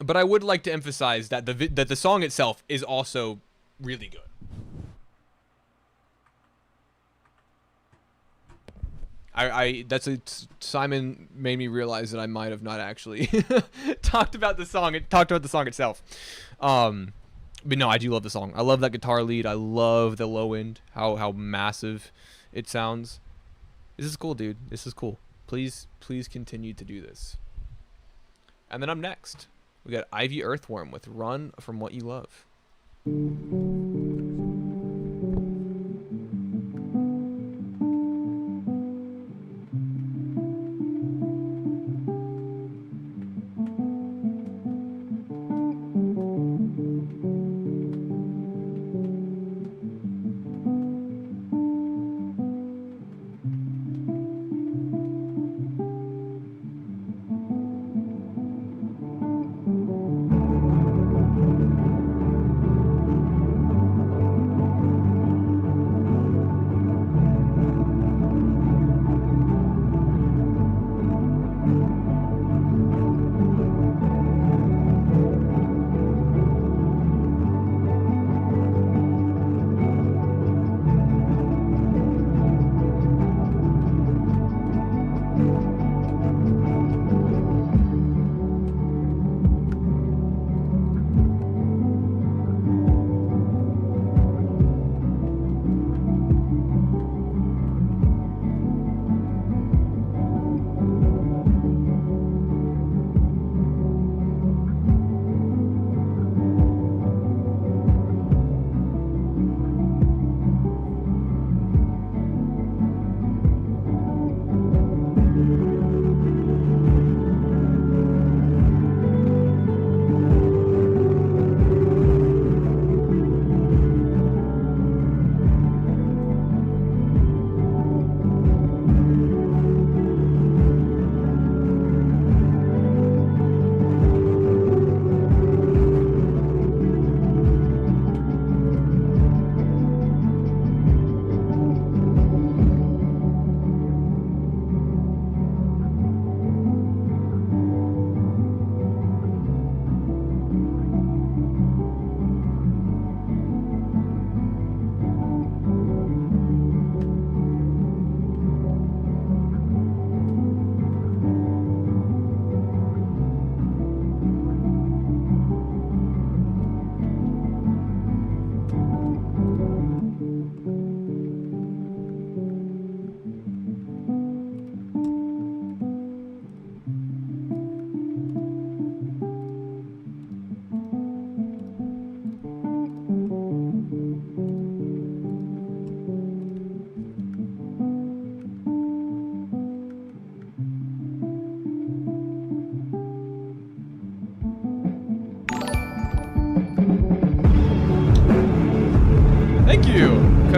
but I would like to emphasize that the song itself is also really good. Simon made me realize that I might have not actually talked about the song itself. But no, I do love the song. I love that guitar lead. I love the low end, how massive it sounds. This is cool, dude. This is cool. Please continue to do this. And then up next, we got Ivy Earthworm with Run From What You Love.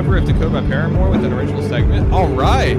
cover of Dakota by Paramore with an original segment. All right.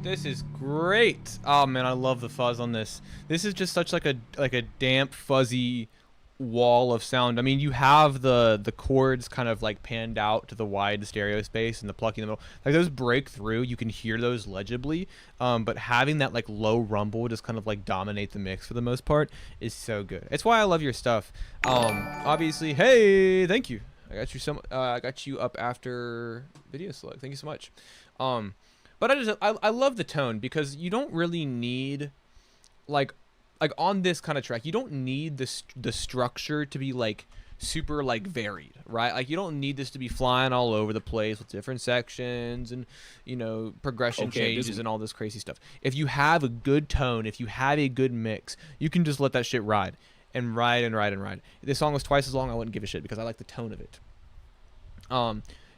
This is great. Oh man, I love the fuzz on this. This is just such like a damp, fuzzy wall of sound. I mean, you have the chords kind of like panned out to the wide stereo space and the plucking in the middle. Like those break through, you can hear those legibly. But having that like low rumble just kind of like dominate the mix for the most part is so good. It's why I love your stuff. Obviously, hey, thank you. I got you up after Video Slug. Thank you so much. But I love the tone because you don't really need like on this kind of track, you don't need the structure to be like super like varied, right? Like you don't need this to be flying all over the place with different sections and, you know, progression changes and all this crazy stuff. If you have a good tone, if you have a good mix, you can just let that shit ride and ride and ride and ride. If this song was twice as long, I wouldn't give a shit because I like the tone of it.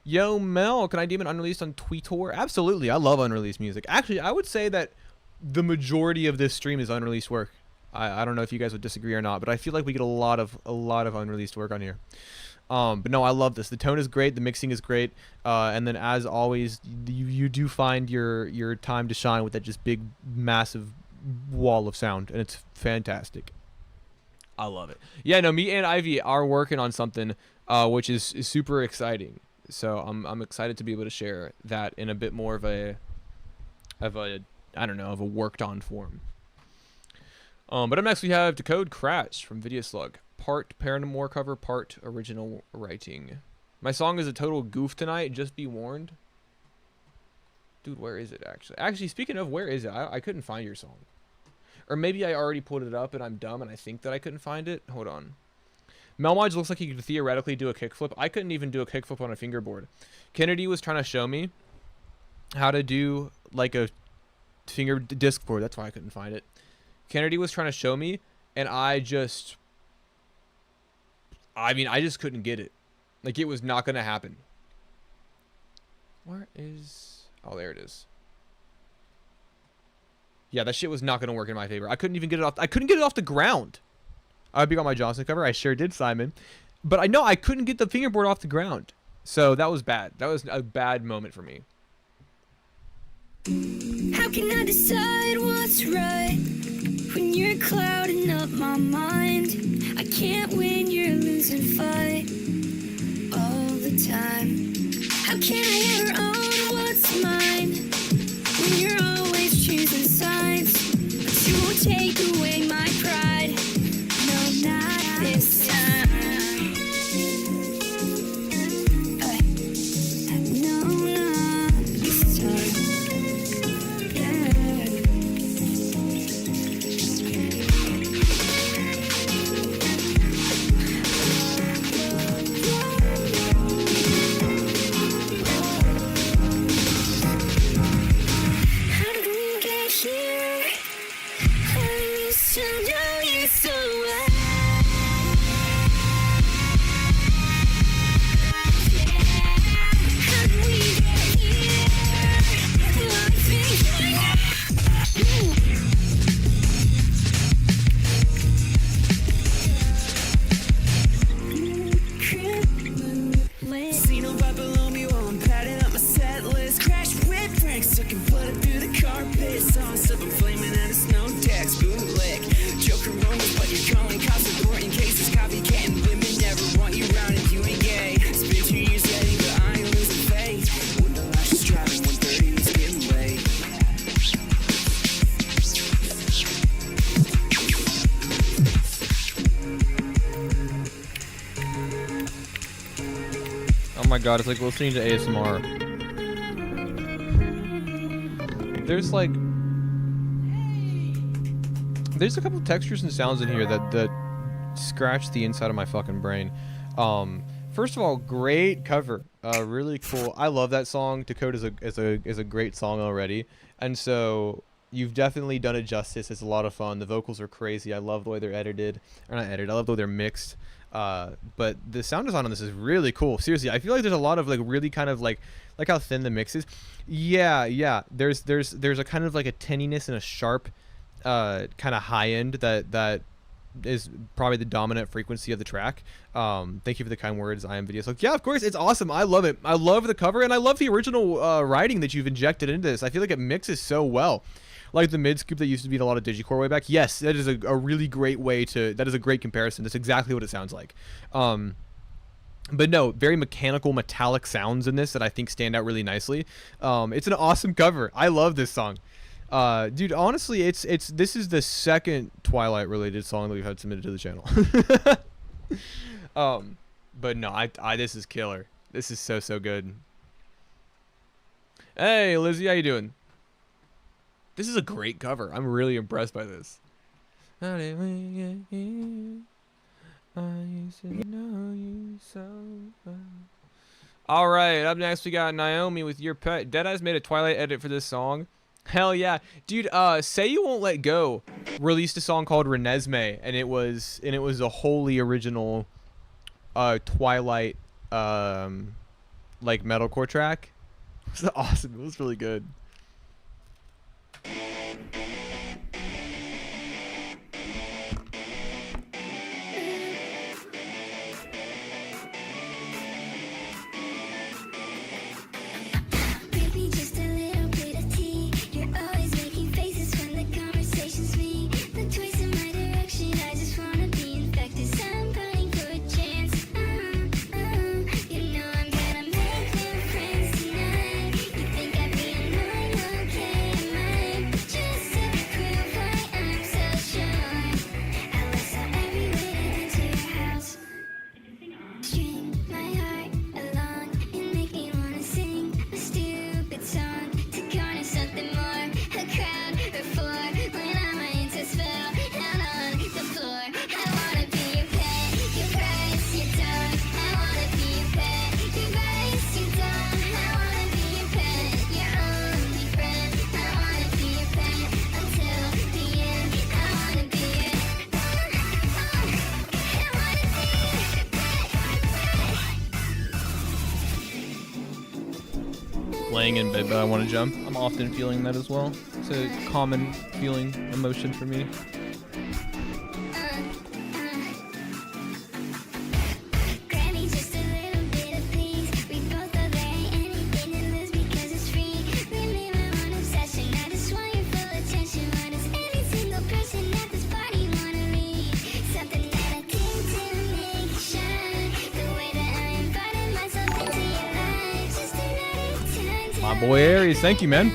Yo, Mel, can I deem it unreleased on Twitter? Absolutely. I love unreleased music. Actually, I would say that the majority of this stream is unreleased work. I don't know if you guys would disagree or not, but I feel like we get a lot of unreleased work on here. But no, I love this. The tone is great. The mixing is great. And then as always, you do find your time to shine with that just big, massive wall of sound. And it's fantastic. I love it. Yeah, no, me and Ivy are working on something, which is super exciting. So I'm excited to be able to share that in a bit more of a I don't know, of a worked on form. But up next we have Decode Crash from Video Slug. Part Paramore cover, part original writing. My song is a total goof tonight, just be warned. Dude, where is it actually? Actually, speaking of, where is it? I couldn't find your song. Or maybe I already pulled it up and I'm dumb and I think that I couldn't find it. Hold on. Melmige looks like he could theoretically do a kickflip. I couldn't even do a kickflip on a fingerboard. Kennedy was trying to show me how to do like a finger disc board. That's why I couldn't find it. Kennedy was trying to show me, and I just couldn't get it. Like, it was not going to happen. Where is... Oh, there it is. Yeah, that shit was not going to work in my favor. I couldn't even get it off... I couldn't get it off the ground. I would be on my Johnson cover. I sure did, Simon. But I know I couldn't get the fingerboard off the ground. So that was bad. That was a bad moment for me. How can I decide what's right when you're clouding up my mind? I can't win, you're losing fight all the time. How can I ever own what's mine when you're always choosing sides? But you won't take away my pride. No, not this time. No, not this time. How did we get here? I used to my god, it's like listening to ASMR. There's a couple textures and sounds in here that scratch the inside of my fucking brain. First of all, great cover. Really cool. I love that song. Dakota is a great song already, and so you've definitely done it justice. It's a lot of fun. The vocals are crazy. I love the way they're edited, or not edited. I love the way they're mixed. But the sound design on this is really cool. Seriously, I feel like there's a lot of like really kind of like how thin the mix is. Yeah. There's a kind of like a tinniness and a sharp, kind of high end that is probably the dominant frequency of the track. Thank you for the kind words. I am video. So yeah, of course, it's awesome. I love it. I love the cover, and I love the original writing that you've injected into this. I feel like it mixes so well. Like the mid scoop that used to be in a lot of digicore way back. Yes, that is a really great way to. That is a great comparison. That's exactly what it sounds like. But no, very mechanical, metallic sounds in this that I think stand out really nicely. It's an awesome cover. I love this song. Dude, honestly, this is the second Twilight related song that we've had submitted to the channel. But no, I this is killer. This is so good. Hey, Lizzie, how you doing? This is a great cover. I'm really impressed by this. How did we get here? I used to know you so well. All right, up next we got Naomi with Your Pet. Deadeye's made a Twilight edit for this song. Hell yeah, dude. Say You Won't Let Go released a song called Renesmee, and it was a wholly original Twilight like metalcore track. It was awesome. It was really good. Laying in bed, but I want to jump. I'm often feeling that as well. It's a common feeling, emotion for me. My boy Aries, thank you, man.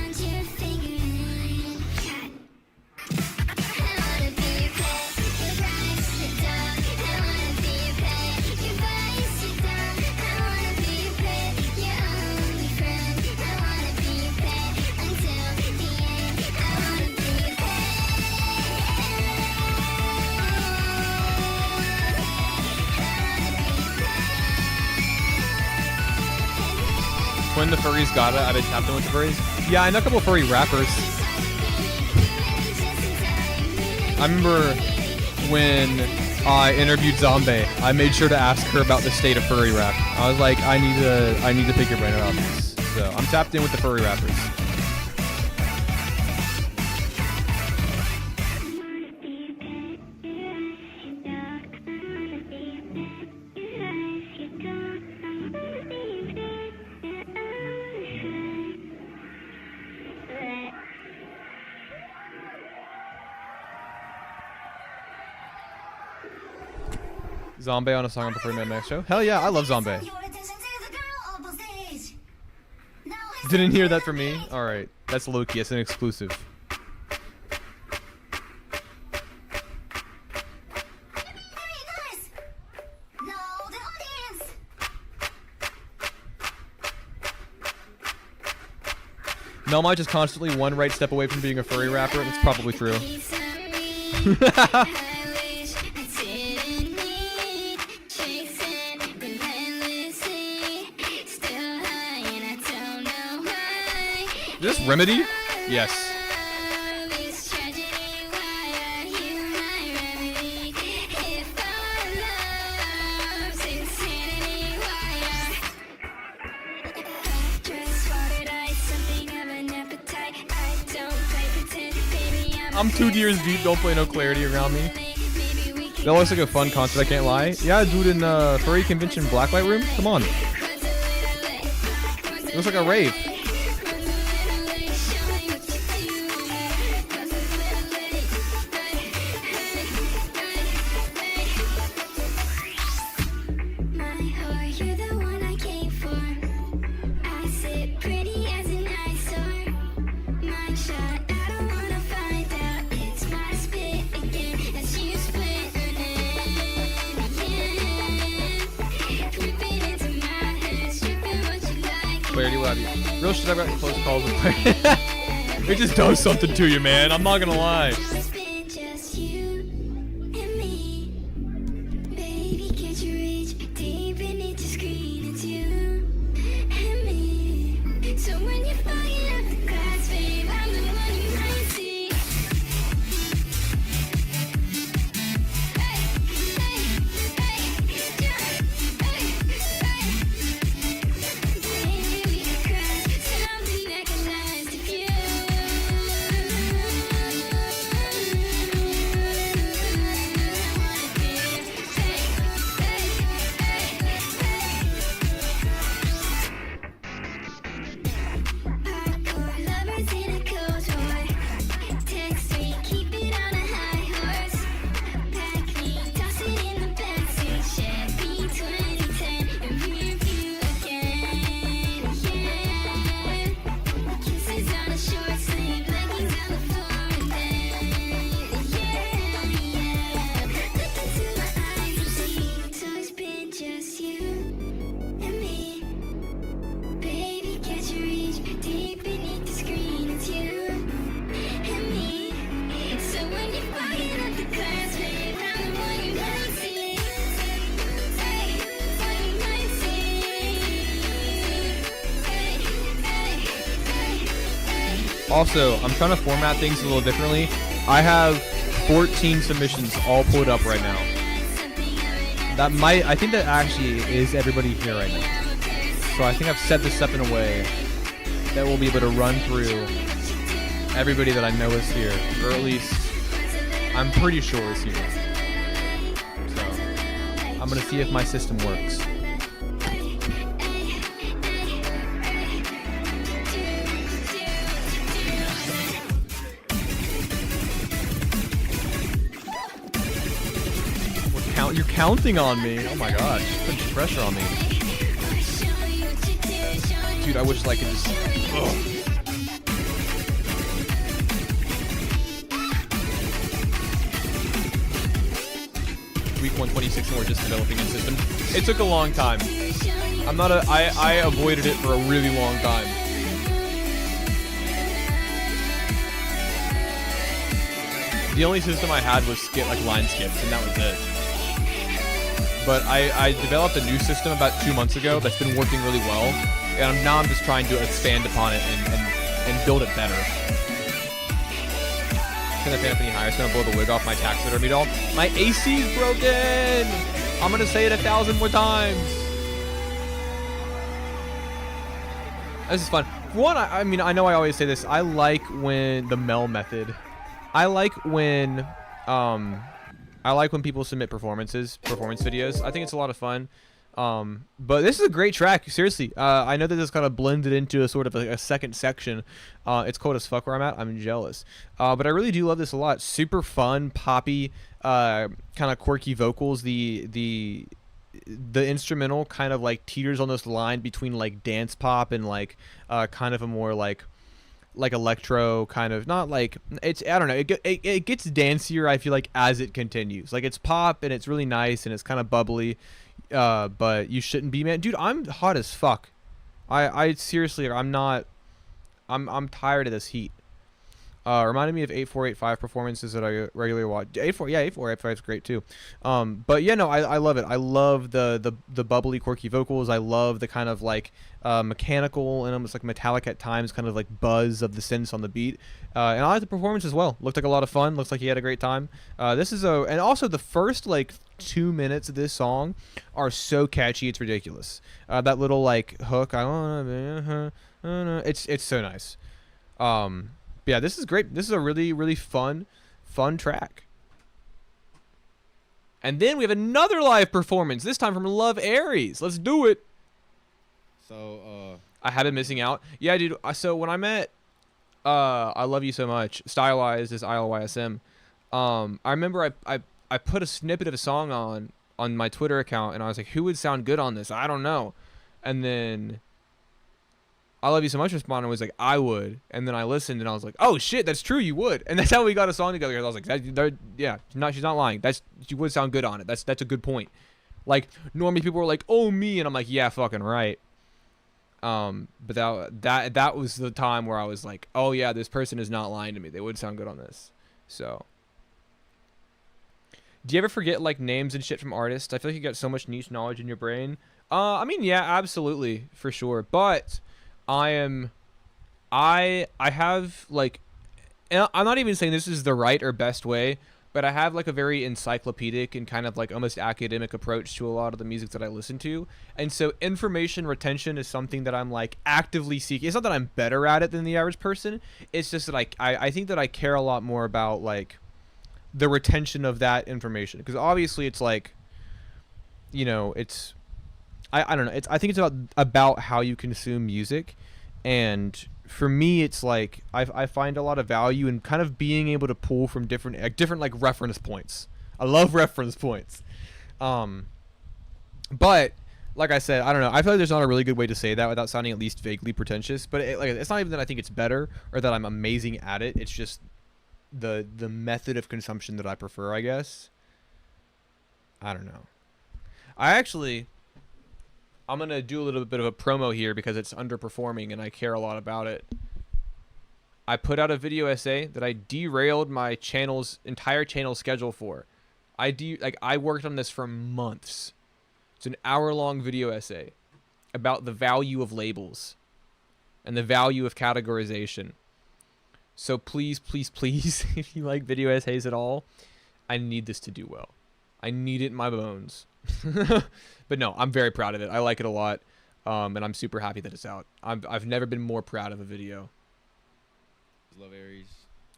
When the furries got it, I've been tapped in with the furries. Yeah, I know a couple of furry rappers. I remember when I interviewed Zombie, I made sure to ask her about the state of furry rap. I was like, I need to pick your brain about this. So I'm tapped in with the furry rappers. Zombie on a song on Preferred Man Max Show. Hell yeah, I love Zombie. Didn't hear that from me? Alright, that's low-key, it's an exclusive. Melmige is constantly one right step away from being a furry rapper, and it's probably true. Is this Remedy? Yes. I'm 2 years deep, don't play no clarity around me. That looks like a fun concert, I can't lie. Yeah, dude, in Furry Convention Blacklight Room? Come on. It looks like a rave. Clarity will have you. Real shit, I've gotten close calls with Clarity. It just does something to you, man. I'm not gonna lie. Also, I'm trying to format things a little differently. I have 14 submissions all pulled up right now. I think that actually is everybody here right now. So I think I've set this up in a way that we'll be able to run through everybody that I know is here, or at least I'm pretty sure is here. So I'm gonna see if my system works. You're counting on me. Oh my gosh, put pressure on me. Dude, I wish I could just... Ugh. Week 126 and we're just developing a system. It took a long time. I avoided it for a really long time. The only system I had was line skips, and that was it. But I developed a new system about 2 months ago that's been working really well, and now I'm just trying to expand upon it and build it better. Can the fan up any higher? It's gonna blow the wig off my taxidermy doll. My AC's broken! I'm gonna say it 1,000 more times. This is fun. For one, I mean, I know I always say this. I like when the Mel method. I like when people submit performance videos. I think it's a lot of fun. But this is a great track, seriously. I know that this kind of blended into a sort of a second section. It's cold as fuck where I'm at. I'm jealous. But I really do love this a lot. Super fun, poppy, kind of quirky vocals. The instrumental kind of like teeters on this line between like dance pop and like kind of a more like electro kind of, not like, it's, I don't know, it gets dancier, I feel like, as it continues. Like, it's pop and it's really nice and it's kind of bubbly, but you shouldn't be, man. Dude, I'm hot as fuck. I seriously, I'm not I'm tired of this heat. Reminded me of 8485 performances that I regularly watch. 8485 is great too. But yeah, no, I love it. I love the bubbly, quirky vocals. I love the kind of like mechanical and almost like metallic at times, kind of like buzz of the synths on the beat. And I like the performance as well. Looked like a lot of fun. Looks like he had a great time. And also the first like 2 minutes of this song are so catchy, it's ridiculous. That little like hook, I wanna be, it's so nice. Yeah, this is great. This is a really, really fun track. And then we have another live performance, this time from Love Aries. Let's do it. So, I have been missing out. Yeah, dude. So when I met I Love You So Much, stylized as ILYSM, I remember I put a snippet of a song on my Twitter account, and I was like, who would sound good on this? I don't know. And then I Love You So Much responded and was like, I would. And then I listened and I was like, oh shit, that's true, you would. And that's how we got a song together. I was like, yeah, she's not lying. She would sound good on it. That's a good point. Like normally people were like, oh me, and I'm like, yeah, fucking right. But that was the time where I was like, oh yeah, this person is not lying to me. They would sound good on this. So do you ever forget like names and shit from artists? I feel like you got so much niche knowledge in your brain. I mean, yeah, absolutely, for sure. But I have like, and I'm not even saying this is the right or best way, but I have like a very encyclopedic and kind of like almost academic approach to a lot of the music that I listen to. And so information retention is something that I'm like actively seeking. It's not that I'm better at it than the average person. It's just that I think that I care a lot more about like the retention of that information. Because obviously it's like, you know, it's, I don't know. I think it's about how you consume music, and for me, it's like I find a lot of value in kind of being able to pull from different like reference points. I love reference points, but like I said, I don't know. I feel like there's not a really good way to say that without sounding at least vaguely pretentious. But it's not even that I think it's better or that I'm amazing at it. It's just the method of consumption that I prefer, I guess. I don't know. I'm going to do a little bit of a promo here because it's underperforming and I care a lot about it. I put out a video essay that I derailed my entire channel schedule for. I worked on this for months. It's an hour-long video essay about the value of labels and the value of categorization. So please, please, please, if you like video essays at all, I need this to do well. I need it in my bones. But no, I'm very proud of it. I like it a lot, and I'm super happy that it's out. I've never been more proud of a video. Love Aries.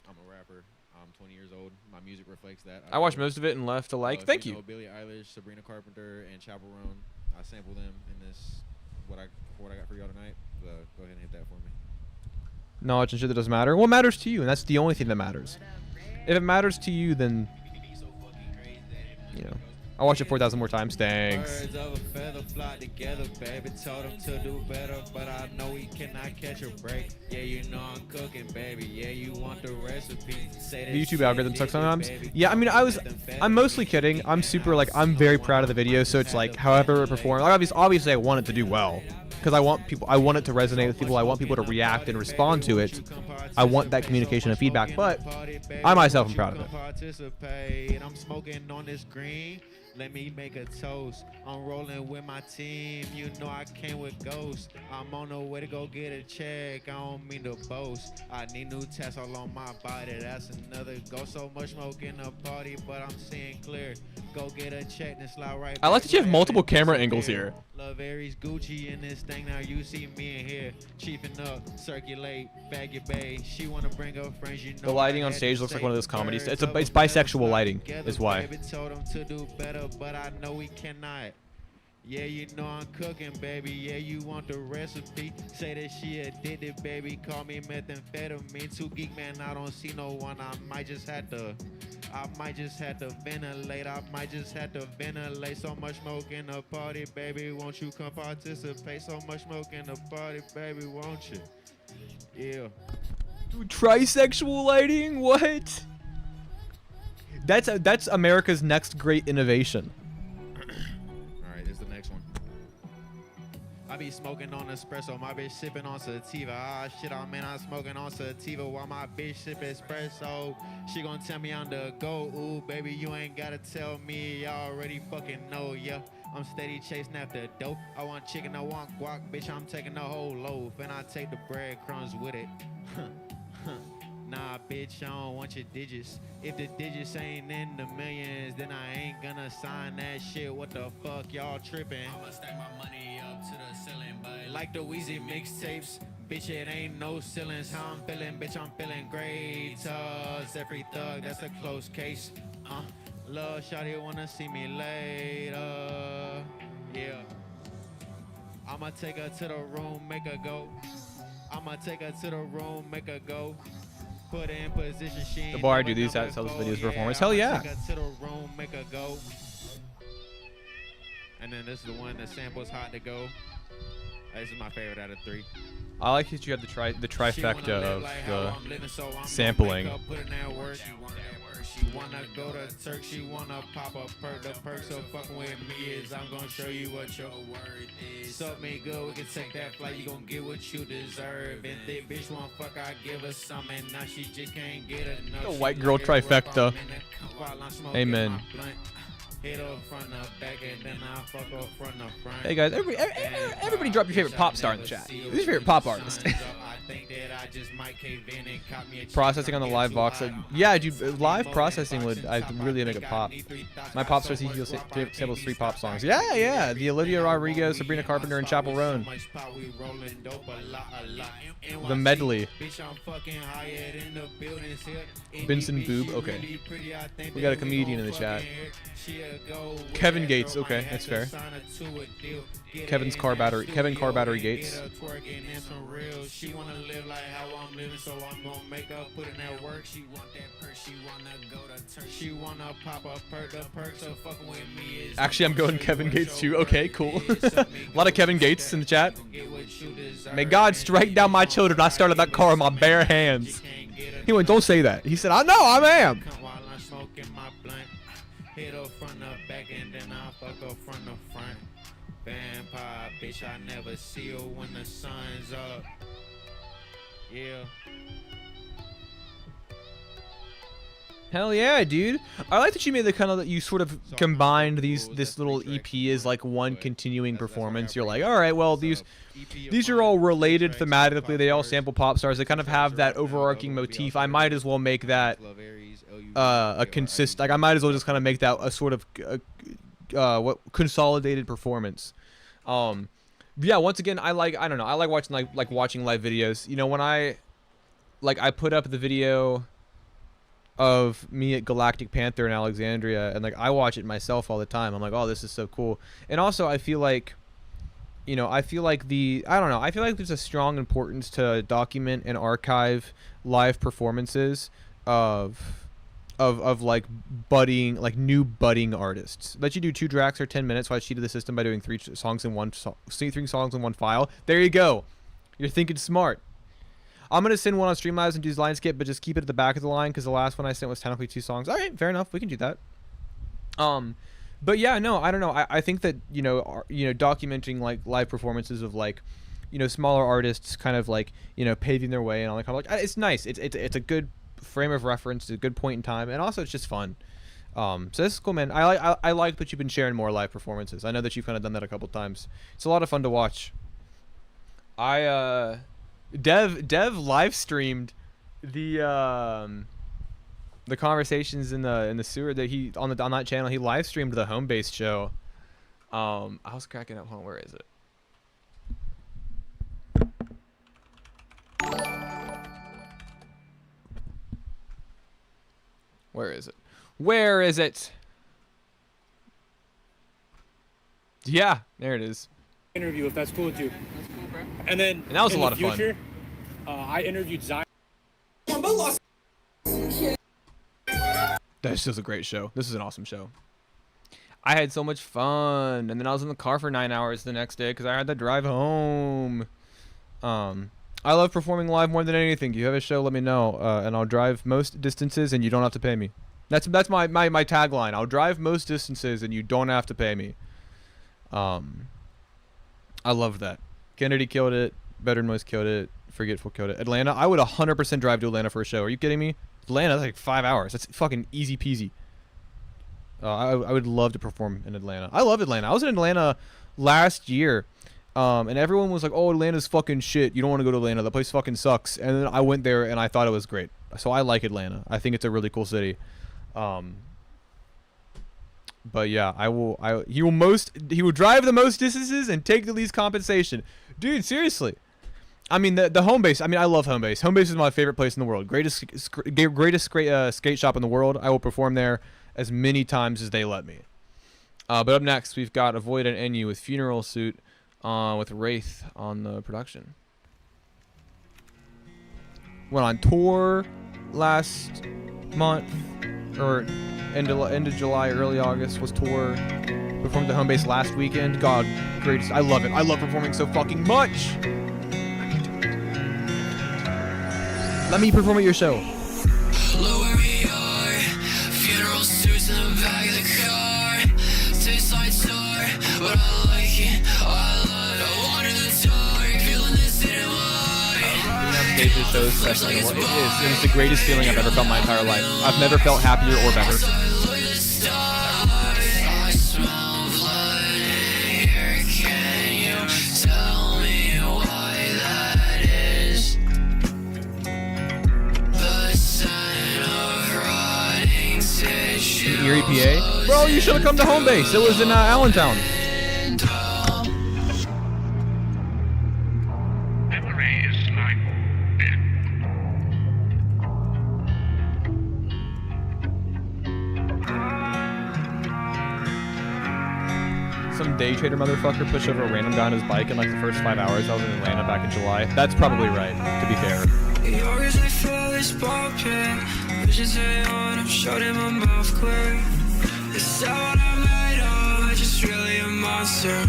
I'm a rapper. I'm 20 years old. My music reflects that. I watched most of it and left a like. Thank you. Billie Eilish, Sabrina Carpenter, and Chappell Roan. I sampled them in this what I got for y'all tonight. Go ahead and hit that for me. Knowledge and shit that doesn't matter. What matters to you, and that's the only thing that matters. If it matters to you, then you know. I watched it 4,000 more times. Thanks. Birds of a feather flock together, baby. Told him to do better, but I know he cannot catch a break. Yeah, you know I'm cooking, baby. Yeah, you want the recipe. The YouTube algorithm sucks sometimes. Yeah, I mean, I'm mostly kidding. I'm very proud of the video, so it's like, however it performs. Obviously, I want it to do well. Because I want it to resonate with people. I want people to react and respond to it. I want that communication and feedback, but I myself am proud of it. I'm smoking on this green. Let me make a toast. I'm rolling with my team. You know I came with ghosts. I'm on the way to go get a check. I don't mean to boast. I need new tests all on my body. That's another go. So much smoke in the party, but I'm seeing clear. Go get a check and slide right. I like that you have multiple camera angles here. Love Aries, Gucci in this thing. Now you see me in here. Chiefing up, circulate, bag your bay. She wanna bring her friends. You know the lighting on stage looks like one of those comedies. It's bisexual lighting, is why. Told him to do better, but I know we cannot. Yeah, you know I'm cooking, baby. Yeah, you want the recipe. Say that she addicted, baby. Call me methamphetamine. Too geek, man. I don't see no one. I might just have to ventilate. I might just have to ventilate. So much smoke in the party, baby. Won't you come participate? So much smoke in the party, baby. Won't you? Yeah. Dude, trisexual lighting? What? That's America's next great innovation. Alright, here's the next one. I be smoking on espresso, my bitch sipping on sativa. Ah, shit, I'm smoking on sativa while my bitch sip espresso. She gon' tell me I'm the GOAT. Ooh, baby, you ain't gotta tell me. I already fucking know, yeah. I'm steady chasing after dope. I want chicken, I want guac, bitch, I'm taking the whole loaf. And I take the breadcrumbs with it. Nah, bitch, I don't want your digits. If the digits ain't in the millions, then I ain't gonna sign that shit. What the fuck, y'all tripping? I'ma stack my money up to the ceiling, but like the Weezy mixtapes, bitch, it ain't no ceilings. How I'm feeling, bitch, I'm feeling great. Every thug, that's a close case. Love, shawty wanna see me later. Yeah. I'ma take her to the room, make her go. I'ma take her to the room, make her go. Put her in position, she ain't The bar I never do these gonna at sells go. videos Yeah, performance. Hell I'ma yeah. take her to the room, make her go. And then this is the one that samples hot to go. This is my favorite out of 3. I like that you have the trifecta of the sampling. She wanna go to Turk, she wanna pop a perk. The perks of fucking with me is I'm gonna show you what your worth is. Suck me good, we can take that flight, you gon' get what you deserve. If that bitch want fuck, I give her some, and now she just can't get enough. The white girl trifecta. Amen. Hit her front to back and then I fuck her front to front. Hey guys, everybody drop your favorite pop star in the chat. Who's your favorite pop artist? Processing on the live box. Yeah, dude, live processing would really make a pop. My pop star samples 3 pop songs. Yeah. The Olivia Rodrigo, Sabrina Carpenter, and Chapel Roan. The medley. Benson Boob. Okay. We got a comedian in the chat. Kevin Gates. Okay, that's fair. Kevin Car Battery Gates. She wanna live like how I'm living, so I'm gonna make her put in that work. She want that perk, she wanna go to Turk. She wanna pop a perk, the perks of fucking with me is. Actually, I'm going Kevin Gates too. Okay, cool. A lot of Kevin Gates in the chat. May God strike down my children. I started that car with my bare hands. He went, don't say that. He said, I know, I am. Hit her front to back and then I fuck her front to front. Vampire bitch, I never see her when the sun's up. Yeah. Hell yeah, dude. I like that you made the kind of that you sort of combined this little EP as like one continuing performance. You're like, all right, well these are all related thematically. They all sample pop stars. They kind of have that overarching motif. I might as well make that a consist. Like I might as well just kind of make that a sort of what consolidated performance. Yeah. Once again, I don't know. I like watching live videos. You know, when I put up the video of me at Galactic Panther in Alexandria, and like I watch it myself all the time. I'm like, oh, this is so cool. And also I feel like, you know, I feel like there's a strong importance to document and archive live performances of like budding, like new budding artists. Let you do 2 tracks or 10 minutes. So I cheated the system by doing 3 songs in one file. There you go. You're thinking smart. I'm going to send one on Streamlabs and do line skip, but just keep it at the back of the line because the last one I sent was technically 2 songs. All right, fair enough. We can do that. But yeah, no, I don't know. I think that, you know, documenting like live performances of like, you know, smaller artists kind of like, you know, paving their way and all that kind of like, it's nice. It's a good frame of reference. It's a good point in time. And also it's just fun. So this is cool, man. I like that you've been sharing more live performances. I know that you've kind of done that a couple times. It's a lot of fun to watch. Dev live streamed the conversations in the sewer that he on that channel. He live streamed the home base show. I was cracking up. Hold on, where is it? Where is it? Where is it? Yeah, there it is. Interview if that's cool with you. And then that was a lot of fun. I interviewed Zion. That's just a great show. This is an awesome show. I had so much fun, and then I was in the car for 9 hours the next day because I had to drive home. I love performing live more than anything. Do you have a show? Let me know, and I'll drive most distances, and you don't have to pay me. That's my tagline. I'll drive most distances, and you don't have to pay me. I love that. Kennedy killed it. Better Noise killed it. Forgetful killed it. Atlanta, I would 100% drive to Atlanta for a show. Are you kidding me? Atlanta, that's like 5 hours. That's fucking easy peasy. I would love to perform in Atlanta. I love Atlanta. I was in Atlanta last year, and everyone was like, "Oh, Atlanta's fucking shit. You don't want to go to Atlanta. That place fucking sucks." And then I went there, and I thought it was great. So I like Atlanta. I think it's a really cool city. But yeah, he will drive the most distances and take the least compensation. Dude, seriously. I mean, the home base. I mean, I love home base. Home base is my favorite place in the world. Greatest skate shop in the world. I will perform there as many times as they let me. But up next, we've got Avoid and NU with Funeral Suit with Wraith on the production. Went on tour last month, or end of July, early August was tour. Performed the home base last weekend. God, greatest. I love it. I love performing so fucking much. Let me perform at your show. Look where we are, funeral suits in the back of the car. Tastes like tar, but I like it. I love it. I wander the dark, feeling this in my Being on stage is so special. It is. It is the greatest feeling I've ever felt in my entire life. I've never felt happier or better. Erie, PA? Bro, you should have come to home base. It was in Allentown. Some day trader motherfucker pushed over a random guy on his bike in like the first 5 hours. I was in Atlanta back in July. That's probably right, to be fair. Visions on, I'm shutting my mouth clear. It's not what I'm made of, I just really a monster.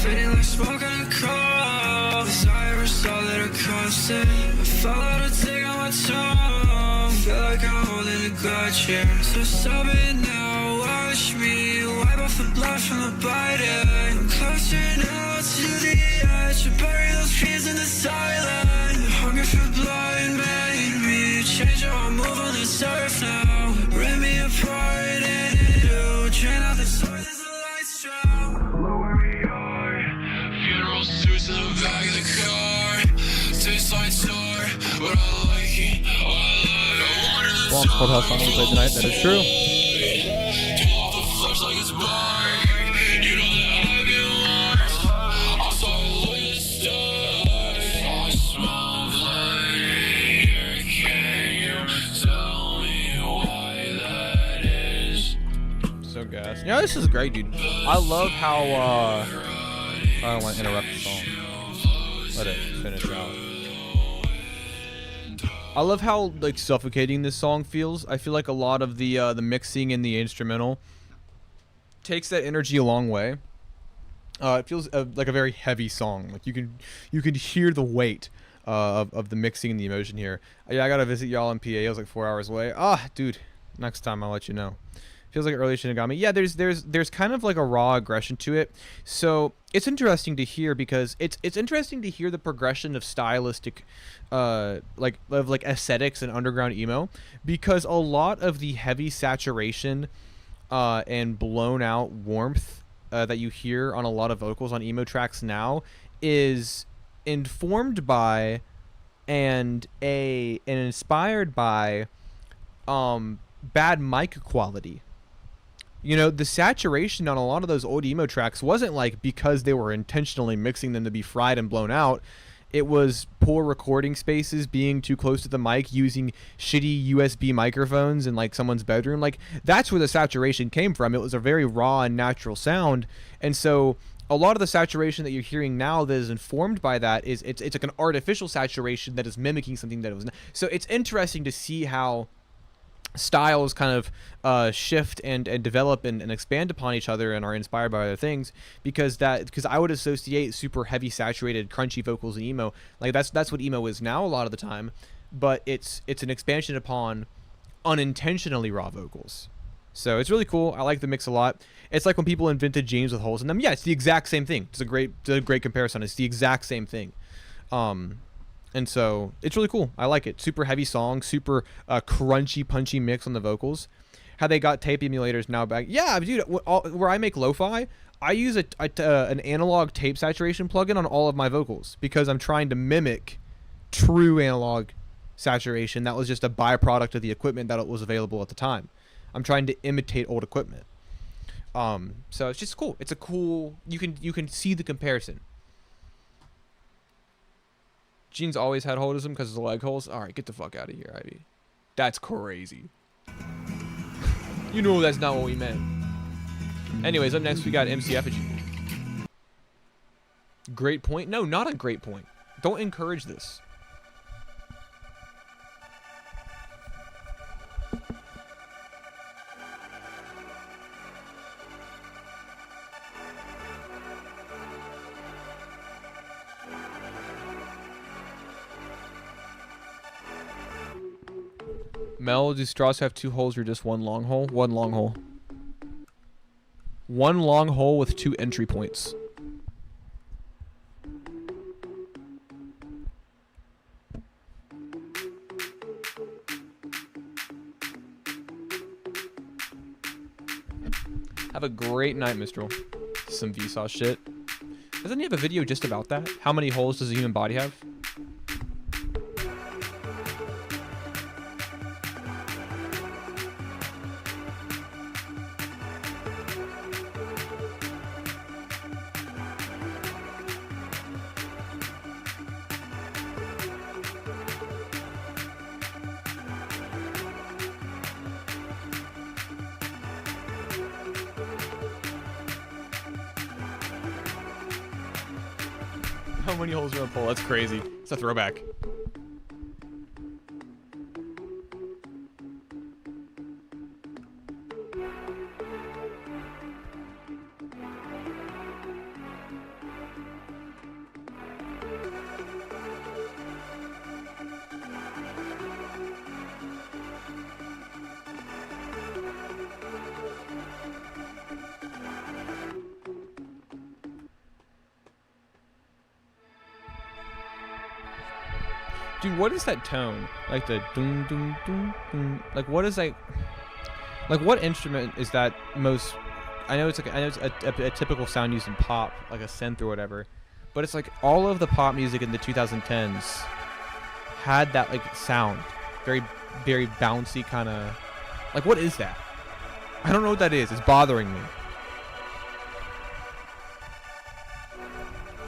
Fading like smoke on a car. Desire is all that are constant. I follow the take on my tongue. Feel like I'm holding a grudge here. So stop it now, watch me wipe off the blood from the biting. I'm closer now to the edge. I bury those dreams in the silence. The hunger for blood made me change how I move on this earth now. Rip me apart and do. Drain out the source as the lights drown. Look where we are. Funeral suits in the back of the car. Tastes like tar, but I like it. I love it. Swamp Clubhouse song we played tonight. That is true. Yeah, this is great, dude. I love how, I don't want to interrupt the song. Let it finish out. I love how, like, suffocating this song feels. I feel like a lot of the mixing and the instrumental takes that energy a long way. It feels like a very heavy song. Like, you can hear the weight of the mixing and the emotion here. Yeah, I gotta visit y'all in PA. I was like 4 hours away. Dude, next time I'll let you know. Feels like early Shinigami. Yeah, there's kind of like a raw aggression to it. So it's interesting to hear because it's interesting to hear the progression of stylistic, like aesthetics and underground emo, because a lot of the heavy saturation, and blown out warmth, that you hear on a lot of vocals on emo tracks now is informed by and inspired by, bad mic quality. You know, the saturation on a lot of those old emo tracks wasn't like because they were intentionally mixing them to be fried and blown out. It was poor recording spaces, being too close to the mic, using shitty USB microphones in like someone's bedroom. Like, that's where the saturation came from. It was a very raw and natural sound. And so a lot of the saturation that you're hearing now that is informed by that is it's like an artificial saturation that is mimicking something that it was not. So it's interesting to see how styles kind of shift and develop and expand upon each other and are inspired by other things, because I would associate super heavy saturated crunchy vocals in emo, like that's what emo is now a lot of the time, but it's an expansion upon unintentionally raw vocals. So it's really cool. I like the mix a lot. It's like when people invented jeans with holes in them. Yeah, it's the exact same thing. It's a great comparison. It's the exact same thing. And so it's really cool. I like it. Super heavy song, super crunchy, punchy mix on the vocals. How they got tape emulators now back. Yeah, dude, where I make lo-fi, I use an analog tape saturation plugin on all of my vocals because I'm trying to mimic true analog saturation. That was just a byproduct of the equipment that was available at the time. I'm trying to imitate old equipment. So it's just cool. It's a cool, you can see the comparison. Jeans always had holism because of the leg holes. All right, get the fuck out of here, Ivy. That's crazy. You know that's not what we meant. Anyways, up next we got MC Effigy. Great point? No, not a great point. Don't encourage this. Mel, do straws have 2 holes or just 1 long hole? 1 long hole. 1 long hole with 2 entry points. Have a great night, Mistral. Some Vsauce shit. Doesn't he have a video just about that? How many holes does a human body have? How many holes are in a pole? That's crazy. It's a throwback. Dude, what is that tone? Like the doom doom doom doom. Like what is that? Like what instrument is that most? I know it's a typical sound used in pop, like a synth or whatever. But it's like all of the pop music in the 2010s had that like sound, very bouncy kind of. Like what is that? I don't know what that is. It's bothering me.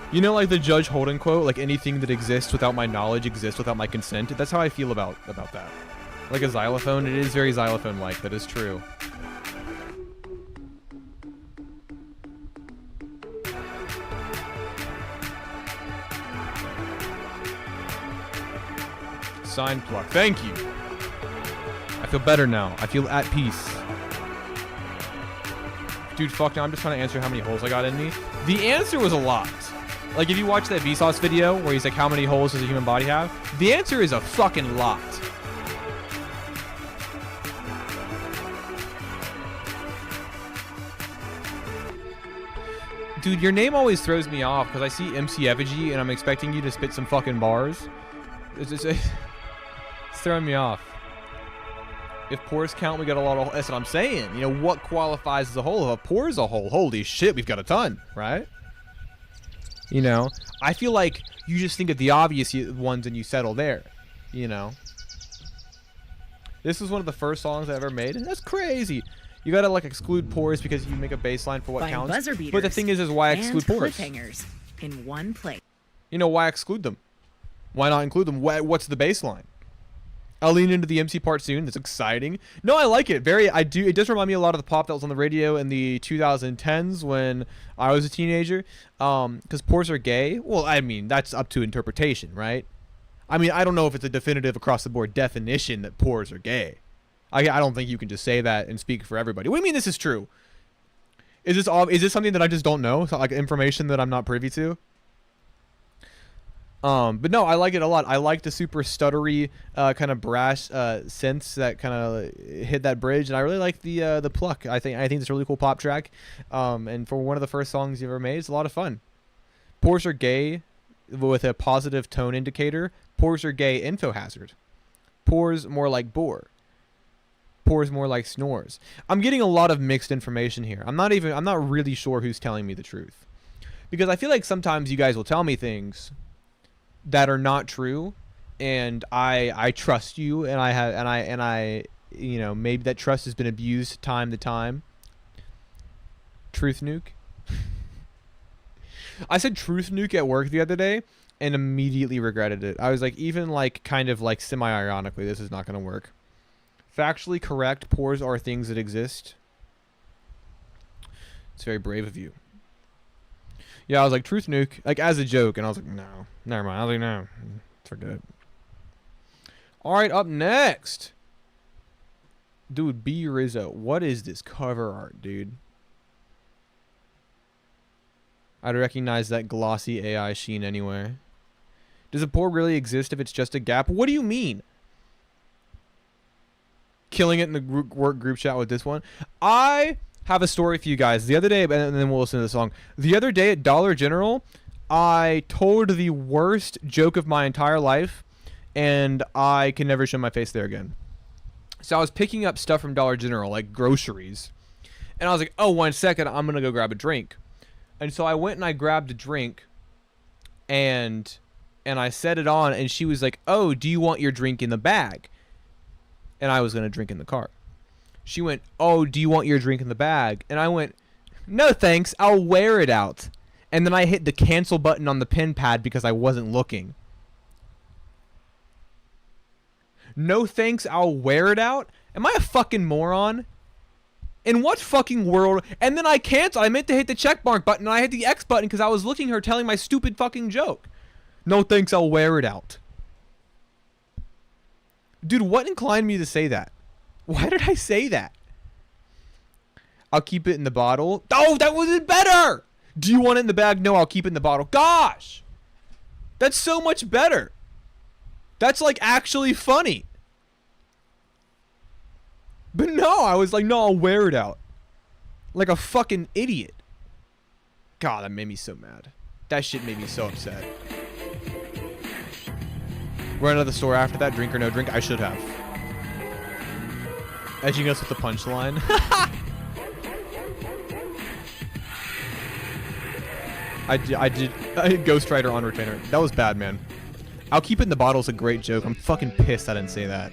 You know, like the Judge Holden quote, like anything that exists without my knowledge exists without my consent. That's how I feel about that. Like a xylophone, it is very xylophone-like. That is true. Sign pluck. Thank you. I feel better now. I feel at peace. Dude, fuck now. I'm just trying to answer how many holes I got in me. The answer was a lot. Like, if you watch that Vsauce video where he's like, how many holes does a human body have? The answer is a fucking lot. Dude, your name always throws me off because I see MC Effigy and I'm expecting you to spit some fucking bars. It's throwing me off. If pores count, we got a lot of... That's what I'm saying. You know, what qualifies as a hole? If a pore is a hole, holy shit, we've got a ton, right? You know, I feel like you just think of the obvious ones and you settle there, you know. This was one of the first songs I ever made. That's crazy. You gotta like exclude pores because you make a baseline for what Find counts. buzzer beaters But the thing is why exclude and pores? cliffhangers in one place. You know, why exclude them? Why not include them? What's the baseline? I'll lean into the MC part soon. That's exciting. No, I like it. It does remind me a lot of the pop that was on the radio in the 2010s when I was a teenager. Because pores are gay. Well, I mean, that's up to interpretation, right? I mean, I don't know if it's a definitive across-the-board definition that pores are gay. I don't think you can just say that and speak for everybody. What do you mean this is true? Is this something that I just don't know? Is that like information that I'm not privy to? But no, I like it a lot. I like the super stuttery kind of brass synths that kind of hit that bridge, and I really like the pluck. I think it's a really cool pop track. And for one of the first songs you ever made, it's a lot of fun. Pores are gay with a positive tone indicator. Pores are gay info hazard. Pores more like bore. Pores more like snores. I'm getting a lot of mixed information here. I'm not really sure who's telling me the truth, because I feel like sometimes you guys will tell me things that are not true, and I trust you, and I you know, maybe that trust has been abused time to time. Truth nuke. I said truth nuke at work the other day and immediately regretted it. I was like, even like kind of like semi-ironically, this is not going to work. Factually correct, pores are things that exist. It's very brave of you. Yeah, I was like, truth nuke, like as a joke, and I was like, no, never mind. I was like, no, forget it. All right, up next. Dude, B Rizzo. What is this cover art, dude? I'd recognize that glossy AI sheen anywhere. Does a pore really exist if it's just a gap? What do you mean? Killing it in the work group chat with this one. I have a story for you guys. The other day, and then we'll listen to the song. The other day at Dollar General, I told the worst joke of my entire life, and I can never show my face there again. So I was picking up stuff from Dollar General, like groceries, and I was like, oh, 1 second, I'm going to go grab a drink. And so I went and I grabbed a drink, and I set it on, and she was like, oh, do you want your drink in the bag? And I was going to drink in the car. She went, oh, do you want your drink in the bag? And I went, no thanks, I'll wear it out. And then I hit the cancel button on the pen pad because I wasn't looking. No thanks, I'll wear it out? Am I a fucking moron? In what fucking world? And then I canceled. I meant to hit the check mark button, and I hit the X button because I was looking at her telling my stupid fucking joke. No thanks, I'll wear it out. Dude, what inclined me to say that? Why did I say that? I'll keep it in the bottle. Oh, that wasn't better! Do you want it in the bag? No, I'll keep it in the bottle. Gosh! That's so much better. That's like actually funny. But no, I was like, no, I'll wear it out. Like a fucking idiot. God, that made me so mad. That shit made me so upset. Run out of the store after that, drink or no drink. I should have. Edging us with the punchline. I did Ghost Rider on retainer. That was bad, man. I'll keep it in the bottle is a great joke. I'm fucking pissed I didn't say that.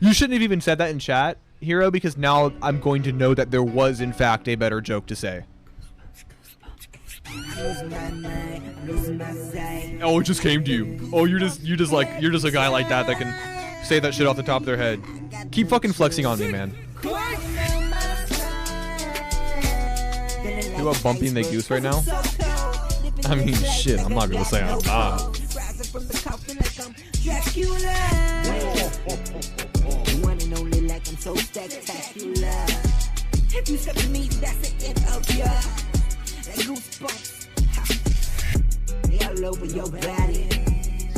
You shouldn't have even said that in chat, Hero, because now I'm going to know that there was in fact a better joke to say. Oh, it just came to you. Oh, you're just a guy like that can say that shit off the top of their head. Keep fucking flexing on me, man. You about bumping the goose right now? I mean, shit, I'm not gonna say I'm not. If you step to me, that's the end of ya. Like goosebumps, all over your body,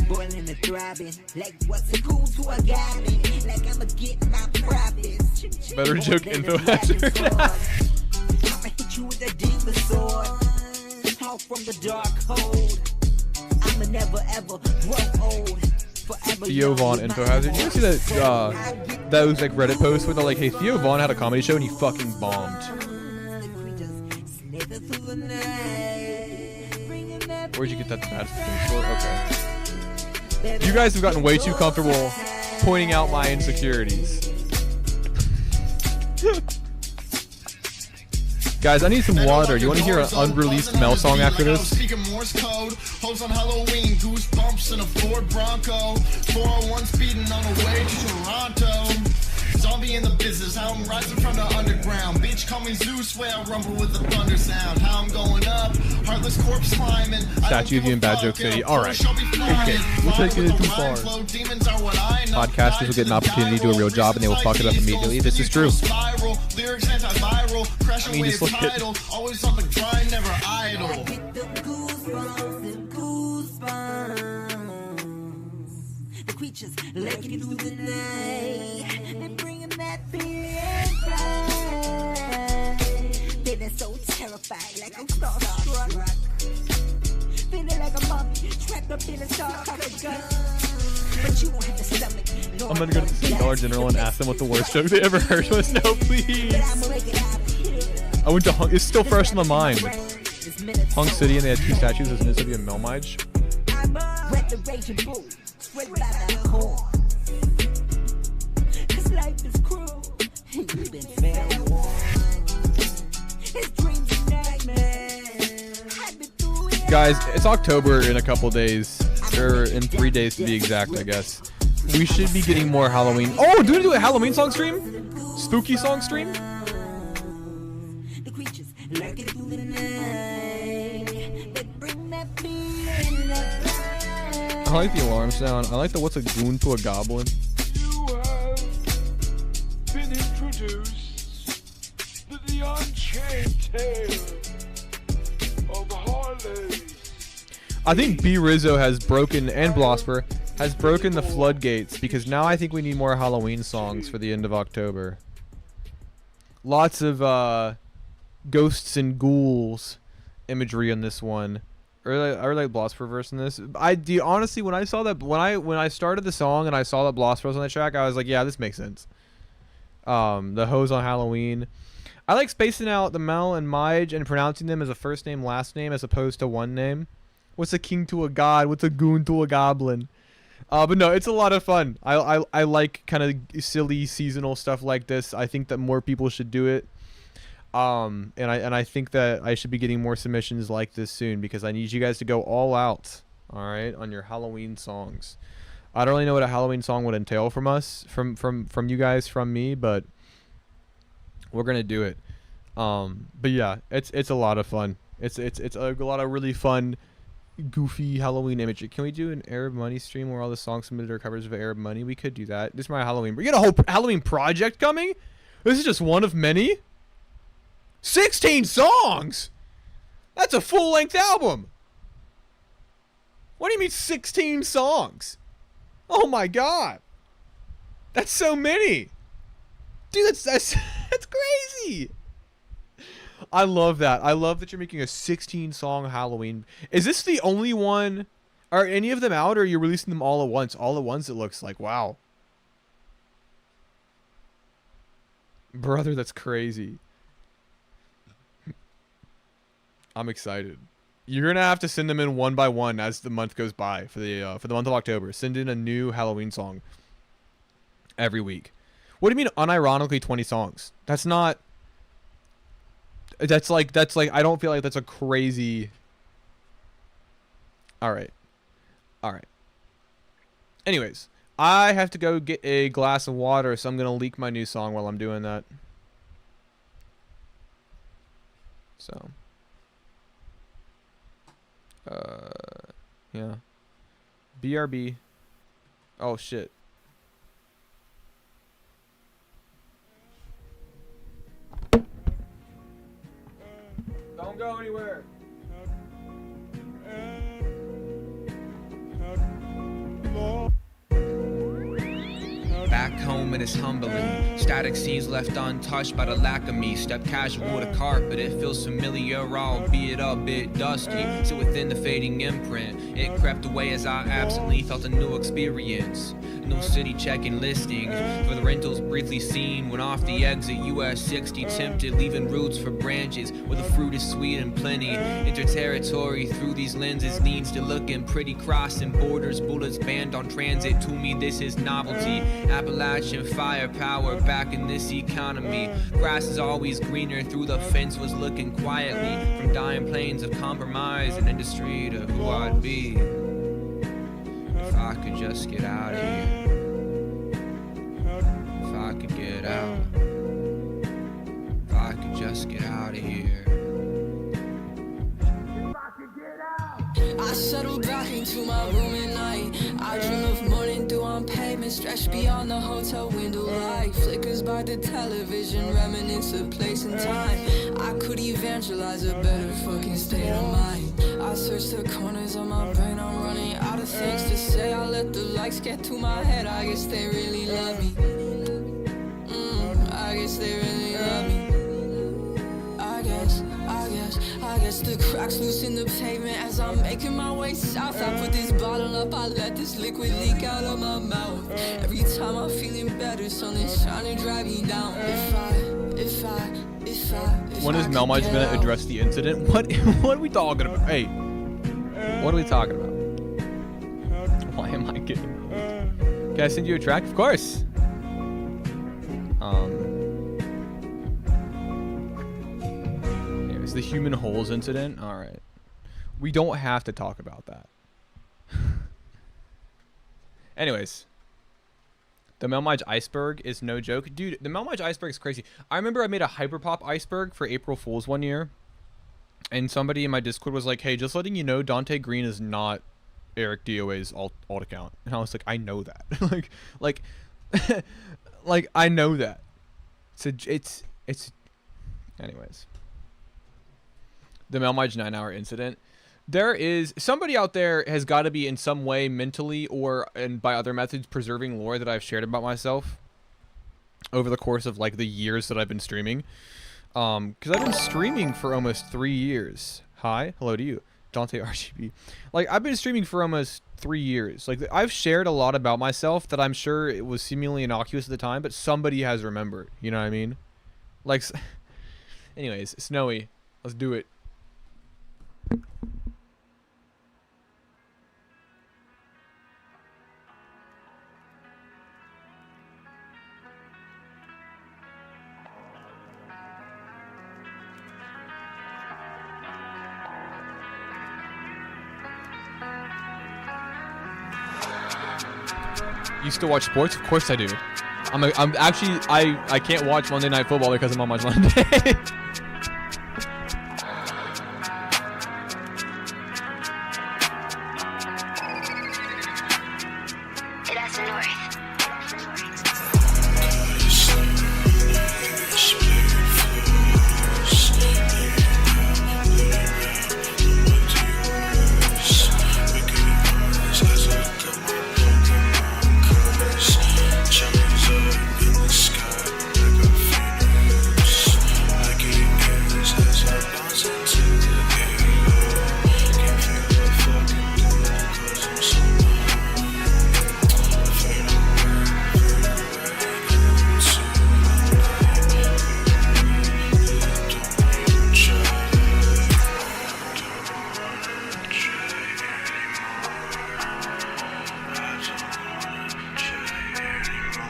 boiling and throbbing. Like what's the goose who I got me? Like I'ma get my profits. Better joke info hazard. I'ma hit you with a demon sword. Talk from the dark hold. I'ma never ever grow old. Theo Vaughn info hazard. You see that those like Reddit posts where they're like, hey, Theo Vaughn had a comedy show and he fucking bombed. Where'd you get that bad for? Okay. You guys have gotten way too comfortable pointing out my insecurities. Guys, I need some water. You want to hear an unreleased Mel song after this? Speaking Morse code, hoes on Halloween, goosebumps in a Ford Bronco, 401 speeding on the way to Toronto. Zombie in the business, how I'm rising from the underground. Bitch, call me Zeus, way I rumble with the thunder sound. How I'm going up, heartless corpse climbing. Statue of you in Bad Joke City. Alright. Okay, we're taking it too far. Podcasters will get an opportunity to do a real job and they will fuck it up immediately. This is true. I mean, just look at... Always on the grind, never idle. creatures lurking through the night and bringing that feeling back. Feeling so terrified, like I'm starstruck. Feeling like a mummy, trapped up in a sarcophagus. But you don't have the stomach. I'm gonna go to the Dollar General and ask them what the worst joke they ever heard was. No, please. I went to Hunk. It's still fresh in the mind. Hunk City, and they had 2 statues as Mississippi and Melmige. Let the raging bull straight by that horn. 'Cause life is cruel, and you've been fair warned. His dreams and nightmares. I've been through it. Guys, it's October in a couple days, or in 3 days to be exact, I guess. We should be getting more Halloween. Oh, do we do a Halloween song stream? Spooky song stream? The creatures lurking through the night. They bring that feeling back. I like the alarm sound. I like the what's a goon to a goblin. You have been introduced to the unchained tale of Harley. I think B Rizzo has broken, and Blosper has broken the floodgates, because now I think we need more Halloween songs for the end of October. Lots of ghosts and ghouls imagery on this one. I really like Blosper verse in this. Honestly, when I saw that, when I started the song and I saw that Blosper was on the track, I was like, yeah, this makes sense. The hose on Halloween. I like spacing out the Mel and Mige and pronouncing them as a first name, last name, as opposed to one name. What's a king to a god? What's a goon to a goblin? But no, it's a lot of fun. I like kind of silly seasonal stuff like this. I think that more people should do it. And I think that I should be getting more submissions like this soon, because I need you guys to go all out, all right, on your Halloween songs. I don't really know what a Halloween song would entail from us, from you guys, from me, but we're gonna do it. But yeah, it's a lot of fun. It's a lot of really fun, goofy Halloween imagery. Can we do an Arab Money stream where all the songs submitted are covers of Arab Money? We could do that. This is my Halloween. We got a whole Halloween project coming. This is just one of many. 16 songs. That's a full-length album. What do you mean 16 songs? Oh my god. That's so many. Dude, that's crazy. I love that. I love that you're making a 16-song Halloween. Is this the only one? Are any of them out, or are you releasing them all at once? All at once, it looks like. Wow. Brother, that's crazy. I'm excited. You're going to have to send them in one by one as the month goes by for the month of October. Send in a new Halloween song every week. What do you mean unironically 20 songs? That's like I don't feel like that's a crazy. All right. Anyways, I have to go get a glass of water, so I'm going to leak my new song while I'm doing that. So yeah. BRB. Oh shit. Don't go anywhere. Back home it is humbling. Static scenes left untouched by the lack of me. Step casual to carpet, it feels familiar, albeit a bit dusty. So within the fading imprint, it crept away as I absently felt a new experience. New city checking listings for the rentals briefly seen. When off the exit, US 60 tempted, leaving roots for branches where the fruit is sweet and plenty. Interterritory through these lenses needs to looking pretty, crossing borders, bullets banned on transit. To me, this is novelty. Appalachian firepower back in this economy. Grass is always greener, through the fence was looking quietly. From dying plains of compromise and industry to who I'd be if I could just get out of here. If I could get out. If I could just get out of here. I settle back into my room at night. I dream of morning dew on pavement, Stretched beyond the hotel window light, flickers by the television, reminisce of place and time. I could evangelize a better fucking state of mind. I search the corners of my brain, I'm running out of things to say. I let the lights get to my head, I guess they really love me. I guess they really love me. I guess the cracks loose in the pavement as I'm making my way south. I put this bottle up, I let this liquid leak out of my mouth. Every time I'm feeling better, something's trying to drag me down. When is Melmige gonna address the incident? What are we talking about? Hey, what are we talking about? Why am I getting? Can I send you a track? Of course. Anyways, the human holes incident. All right, we don't have to talk about that. Anyways. The melmige iceberg is no joke. Dude, the melmige iceberg is crazy. I remember I made a hyperpop iceberg for April Fool's one year. And somebody in my Discord was like, hey, just letting you know, Dante Green is not Eric DOA's alt account. And I was like, I know that. like, I know that. So it's, anyways. The melmige 9-hour incident. There is somebody out there has got to be in some way mentally or and by other methods preserving lore that I've shared about myself over the course of like the years that I've been streaming. Because I've been streaming for almost 3 years. Hi, hello to you, Dante RGB. Like I've been streaming for almost 3 years. Like I've shared a lot about myself that I'm sure it was seemingly innocuous at the time, but somebody has remembered. You know what I mean? Like, anyways, Snowy, let's do it. You still watch sports? Of course I do. I'm actually I can't watch Monday Night Football because I'm on my Monday.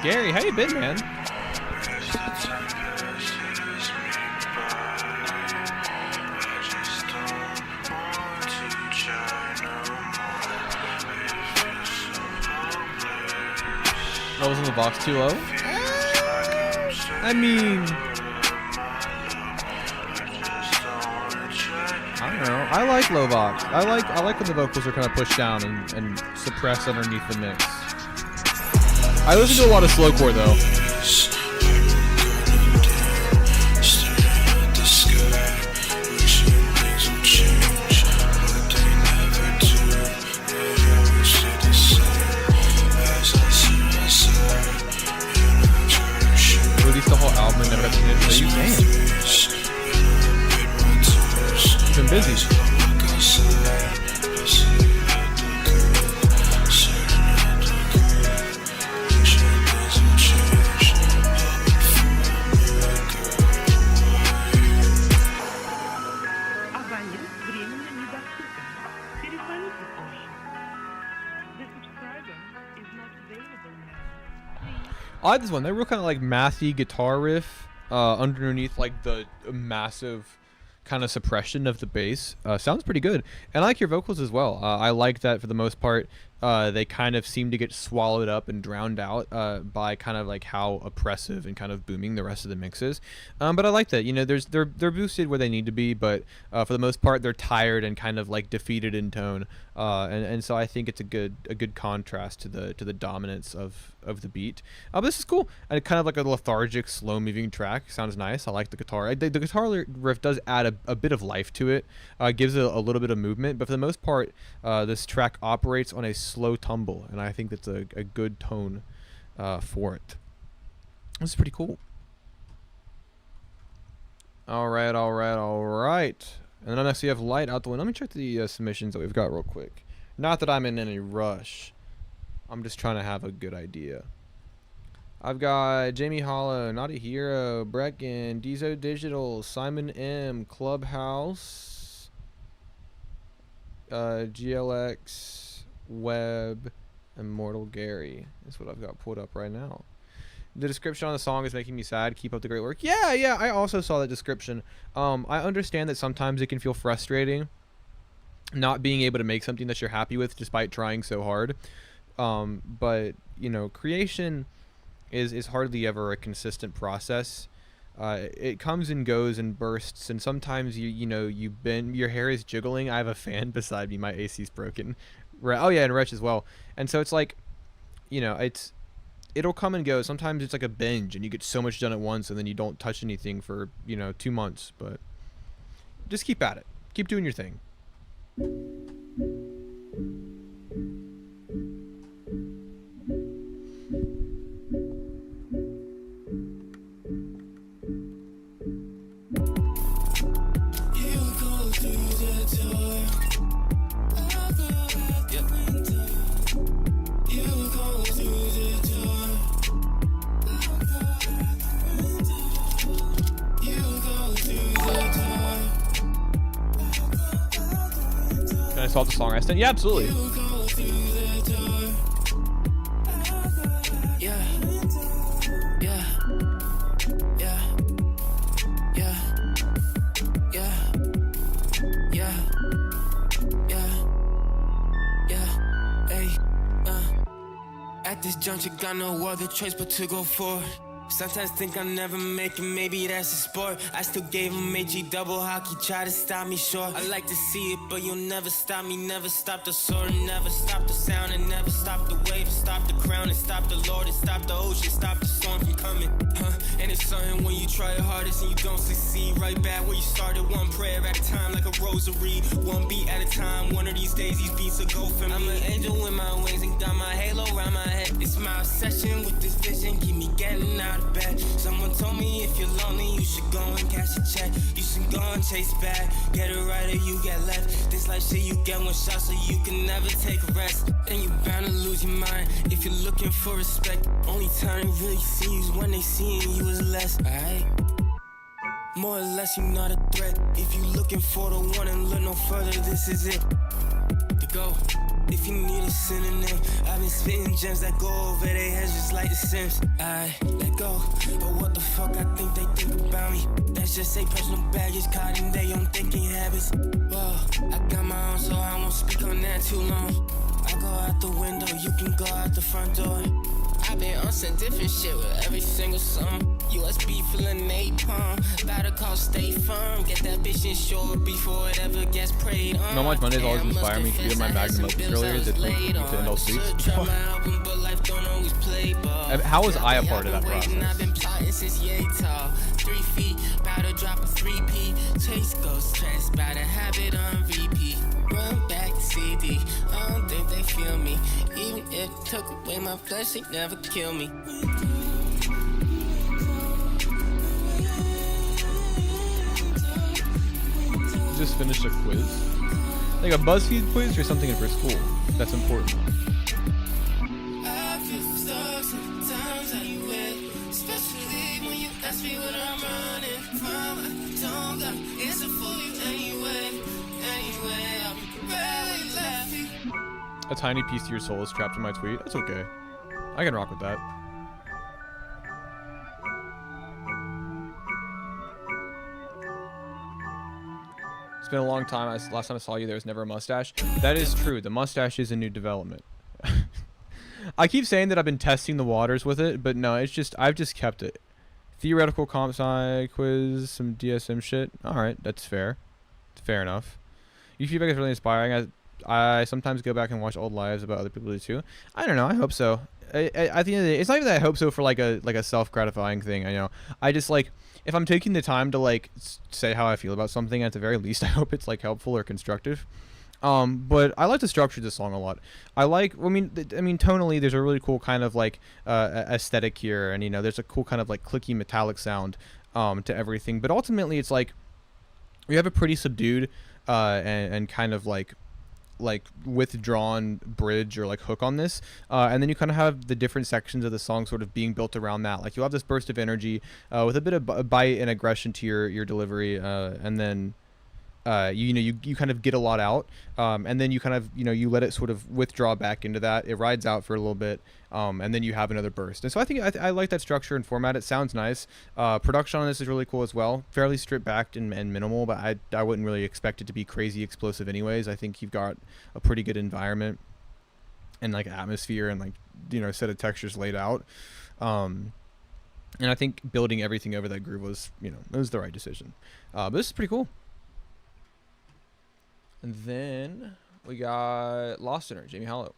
Gary, how you been, man? Levels in the box too low? I mean, I don't know. I like low vox. I like when the vocals are kind of pushed down and suppressed underneath the mix. I listen to a lot of slowcore though. Released the whole album and never got to finish it. You can. Been busy. I like this one. They're real kind of like mathy guitar riff underneath like the massive kind of suppression of the bass. Sounds pretty good. And I like your vocals as well. I like that for the most part. they kind of seem to get swallowed up and drowned out by kind of like how oppressive and kind of booming the rest of the mix is. But I like that, you know, they're boosted where they need to be, but for the most part they're tired and kind of like defeated in tone. And so I think it's a good contrast to the dominance of the beat. But this is cool. And kind of like a lethargic, slow moving track. Sounds nice. I like the guitar. The guitar riff does add a bit of life to it. Gives it a little bit of movement, but for the most part, this track operates on a slow tumble, and I think that's a good tone for it. This is pretty cool. All right. And then next we have Light out the window. Let me check the submissions that we've got real quick. Not that I'm in any rush. I'm just trying to have a good idea. I've got Jamie Hollow, Not a Hero, Brecken, Deezo Digital, Simon M, Clubhouse, GLX, Web, Immortal Gary. That's what I've got pulled up right now. The description on the song is making me sad. Keep up the great work. Yeah, I also saw that description. I understand that sometimes it can feel frustrating not being able to make something that you're happy with despite trying so hard. But, you know, creation is hardly ever a consistent process. It comes and goes in bursts, and sometimes your hair is jiggling. I have a fan beside me. My AC's broken. Oh yeah, and Wretch as well. And so it's like, you know, it'll come and go. Sometimes it's like a binge, and you get so much done at once, and then you don't touch anything for 2 months. But just keep at it. Keep doing your thing. Can I solve the song I sent? Yeah, absolutely. At this juncture, got no other choice but to go forward. Sometimes think I'll never make it, maybe that's a sport. I still gave him AG double hockey, try to stop me short. I like to see it, but you'll never stop me. Never stop the sword, and never stop the sound, and never stop the wave, stop the crown, and stop the Lord, and stop the ocean, stop the storm from coming. And it's something when you try your hardest and you don't succeed. Right back where you started, one prayer at a time, like a rosary, one beat at a time. One of these days, these beats will go for me. I'm an angel with my wings and got my halo around my head. It's my obsession with this vision, keep me getting out of bed. Someone told me if you're lonely, you should go and cash a check. You should go and chase back, get it right or you get left. This life shit, you get one shot, so you can never take a rest. And you bound to lose your mind if you're looking for respect. Only time they really see you is when they seeing you is less, alright? More or less, you're not a threat. If you looking for the one and look no further, this is it. To go. If you need a synonym, I've been spitting gems that go over their heads just like the Sims. I let go, but what the fuck I think they think about me? That's just a personal baggage caught in their own thinking habits. Well, I got my own, so I won't speak on that too long. I go out the window, you can go out the front door. I've been on some different shit with every single song. USB feeling napalm, better call stay firm. Get that bitch insured before it ever gets preyed on. Not much Mondays always inspire me to get my magnum opus earlier to end all sleeps. How was I a part of that process? I've been plotting since yay tall. 3 feet, about to drop a 3P. Chase ghost tracks, about to have it on repeat. Run back CD, I don't think they feel me. Even if it took away my flesh, they never kill me. Just finished a quiz. Like a BuzzFeed quiz or something for school. That's important. I feel stuck sometimes how you with, especially when you ask me what I'm running from. I don't got an answer for you anyway. I'll be barely laughing. A tiny piece of your soul is trapped in my tweet. That's okay. I can rock with that. It's been a long time. Last time I saw you, there was never a mustache. That is true. The mustache is a new development. I keep saying that I've been testing the waters with it, but no, it's just I've just kept it. Theoretical comp sci quiz, some DSM shit. All right, that's fair. Fair enough. Your feedback is really inspiring. I sometimes go back and watch old lives about other people too. I don't know. I hope so. At the end of the day, it's not even that I hope so for like a self-gratifying thing. I know. I just like if I'm taking the time to like say how I feel about something, at the very least, I hope it's like helpful or constructive. But I like to structure this song a lot. I mean, tonally, there's a really cool kind of like aesthetic here, and there's a cool kind of like clicky metallic sound to everything. But ultimately, it's like we have a pretty subdued and kind of like withdrawn bridge or like hook on this, and then you kind of have the different sections of the song sort of being built around that. Like you'll have this burst of energy with a bit of bite and aggression to your delivery, and then you kind of get a lot out, and then you kind of you let it sort of withdraw back into that. It rides out for a little bit, and then you have another burst. And so I think I like that structure and format. It sounds nice. Production on this is really cool as well. Fairly stripped back and minimal, but I wouldn't really expect it to be crazy explosive anyways. I think you've got a pretty good environment and like atmosphere and like set of textures laid out. And I think building everything over that groove was it was the right decision. But this is pretty cool. And then we got Lost Sinner, Jamie Hollow.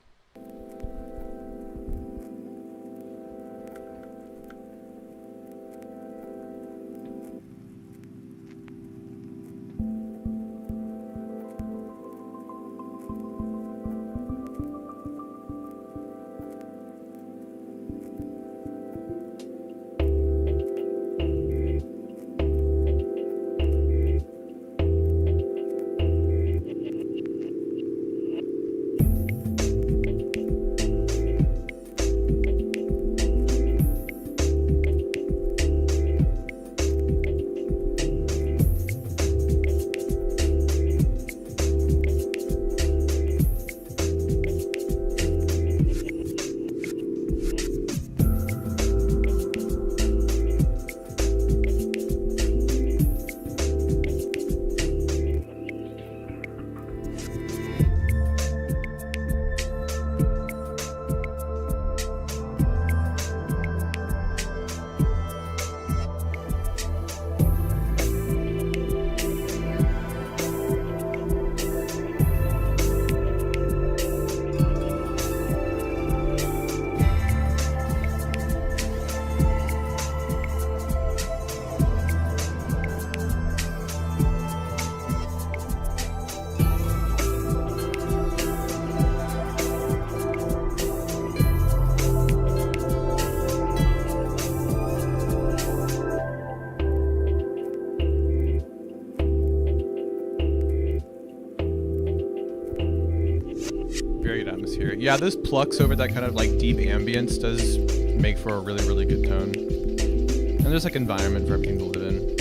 Yeah, those plucks over that kind of like deep ambience does make for a really, really good tone. And there's like environment for everything to live in.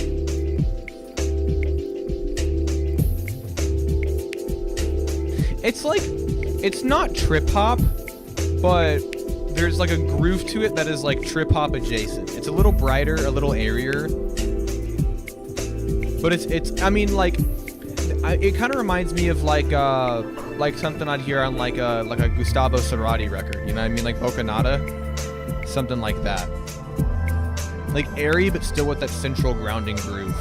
It's like, it's not trip hop, but there's like a groove to it that is like trip hop adjacent. It's a little brighter, a little airier. But it's I mean, like, it kind of reminds me of like something I'd hear on like a Gustavo Cerati record, you know what I mean? Like Bocanada, something like that. Like airy, but still with that central grounding groove.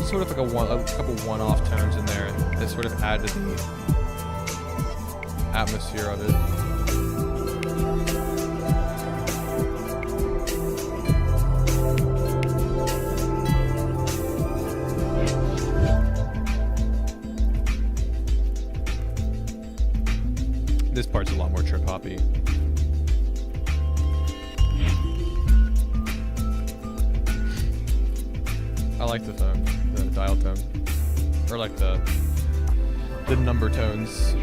Sort of like a couple one-off tones in there that sort of add to the atmosphere of it. This part's a lot more trip hoppy. I like the tone, the dial tone, or like the number tones.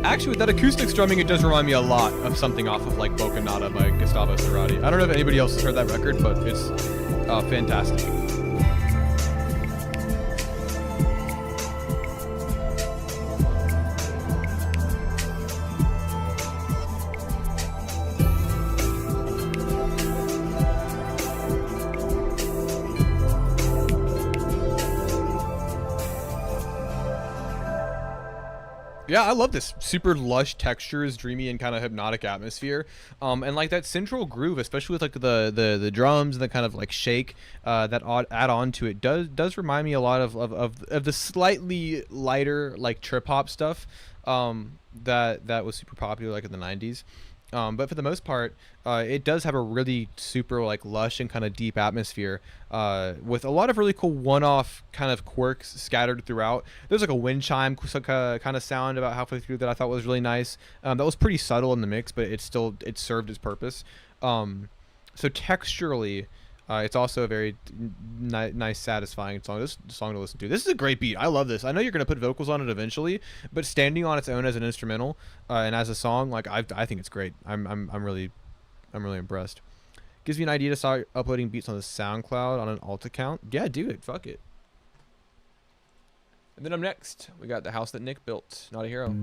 Actually, with that acoustic strumming, it does remind me a lot of something off of like Bocanada by Gustavo Cerati. I don't know if anybody else has heard that record, but it's fantastic. Yeah, I love this super lush textures, dreamy and kind of hypnotic atmosphere, and like that central groove, especially with like the drums and the kind of like shake that add on to it, does remind me a lot of the slightly lighter like trip hop stuff that was super popular like in the 90s. But for the most part, it does have a really super like lush and kind of deep atmosphere with a lot of really cool one-off kind of quirks scattered throughout. There's like a wind chime kind of sound about halfway through that I thought was really nice. That was pretty subtle in the mix, but it served its purpose. So texturally, it's also a very nice, satisfying song to listen to. This is a great beat. I love this. I know you're gonna put vocals on it eventually, but standing on its own as an instrumental and as a song, like I think it's great. I'm really impressed. Gives me an idea to start uploading beats on the SoundCloud on an alt account. Yeah, do it. Fuck it. And then up next, we got The House That Nick Built. Not a Hero.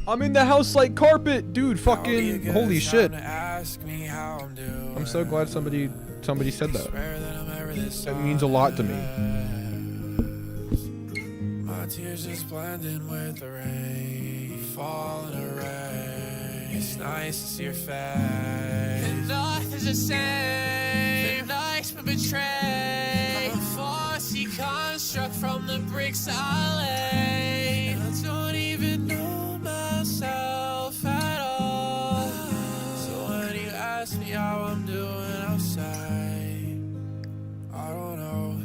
I'm in the house like carpet, dude. Fucking holy shit. I'm so glad somebody said that. That means a lot to me. My tears just blending with the rain, falling away. It's nice to see your face. And nothing's the same. Nice but betrayed. A fussy construct from the bricks I lay. And I don't even know myself at all. So when you ask me how I'm doing, I'll say I don't know.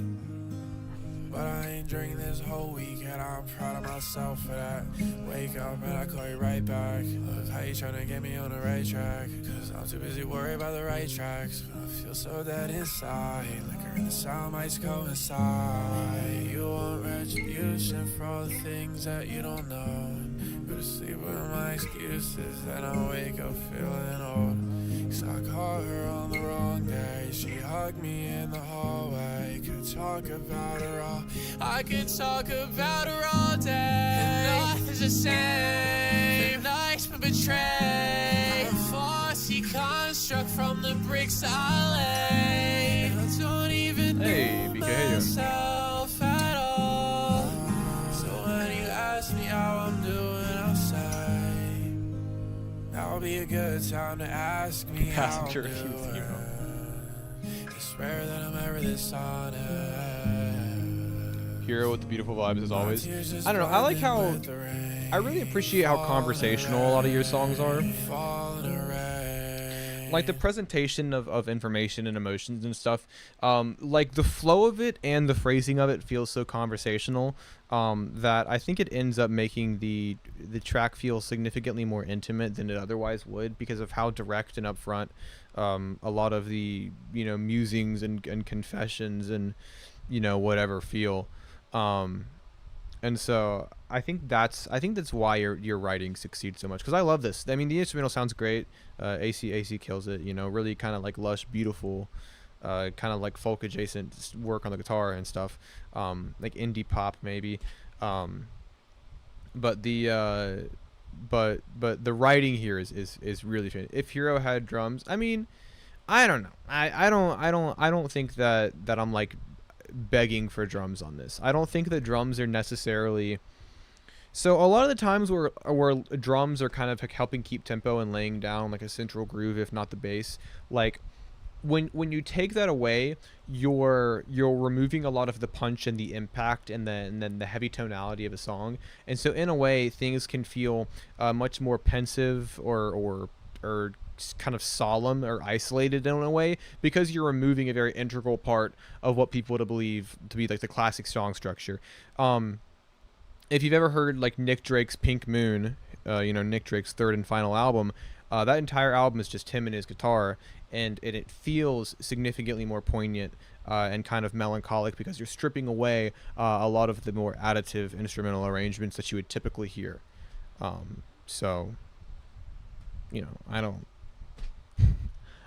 But I ain't drinking this whole week, and I'm proud of myself for that. Wake up and I call you right back. Look how you tryna get me on the right track, cause I'm too busy worried about the right tracks. But I feel so dead inside. Liquor and the sound might coincide. You want retribution for all the things that you don't know. Go to sleep with my excuses, then I wake up feeling old. Cause I caught her on the wrong day. She hugged me in the hallway. Could talk about her all. I could talk about her all day. And nothing's the same. Nice but betrayed. A fussy construct from the bricks I lay. And I don't even know myself at all. So when you ask me how I'm doing, I'll say that'll be a good time to ask me how I'm doing. It's rare that I'm ever this honest. Hero with the beautiful vibes as always. I don't know. I like how I really appreciate how conversational a lot of your songs are. Like the presentation of information and emotions and stuff. Like the flow of it and the phrasing of it feels so conversational that I think it ends up making the track feel significantly more intimate than it otherwise would, because of how direct and upfront a lot of the musings and confessions and whatever feel. And so I think that's why your writing succeeds so much, because I love this. I mean, the instrumental sounds great. AC kills it. Really kind of like lush, beautiful, kind of like folk adjacent work on the guitar and stuff, like indie pop maybe. But the writing here is really fantastic. If Hero had drums, I mean, I don't know. I don't think that I'm like begging for drums on this. I don't think that drums are necessarily. So a lot of the times where drums are kind of helping keep tempo and laying down like a central groove, if not the bass, like when you take that away, you're removing a lot of the punch and the impact and then the heavy tonality of a song. And so in a way, things can feel much more pensive or kind of solemn or isolated in a way, because you're removing a very integral part of what people would believe to be like the classic song structure. If you've ever heard like Nick Drake's Pink Moon, Nick Drake's third and final album, that entire album is just him and his guitar, and it feels significantly more poignant and kind of melancholic, because you're stripping away a lot of the more additive instrumental arrangements that you would typically hear. So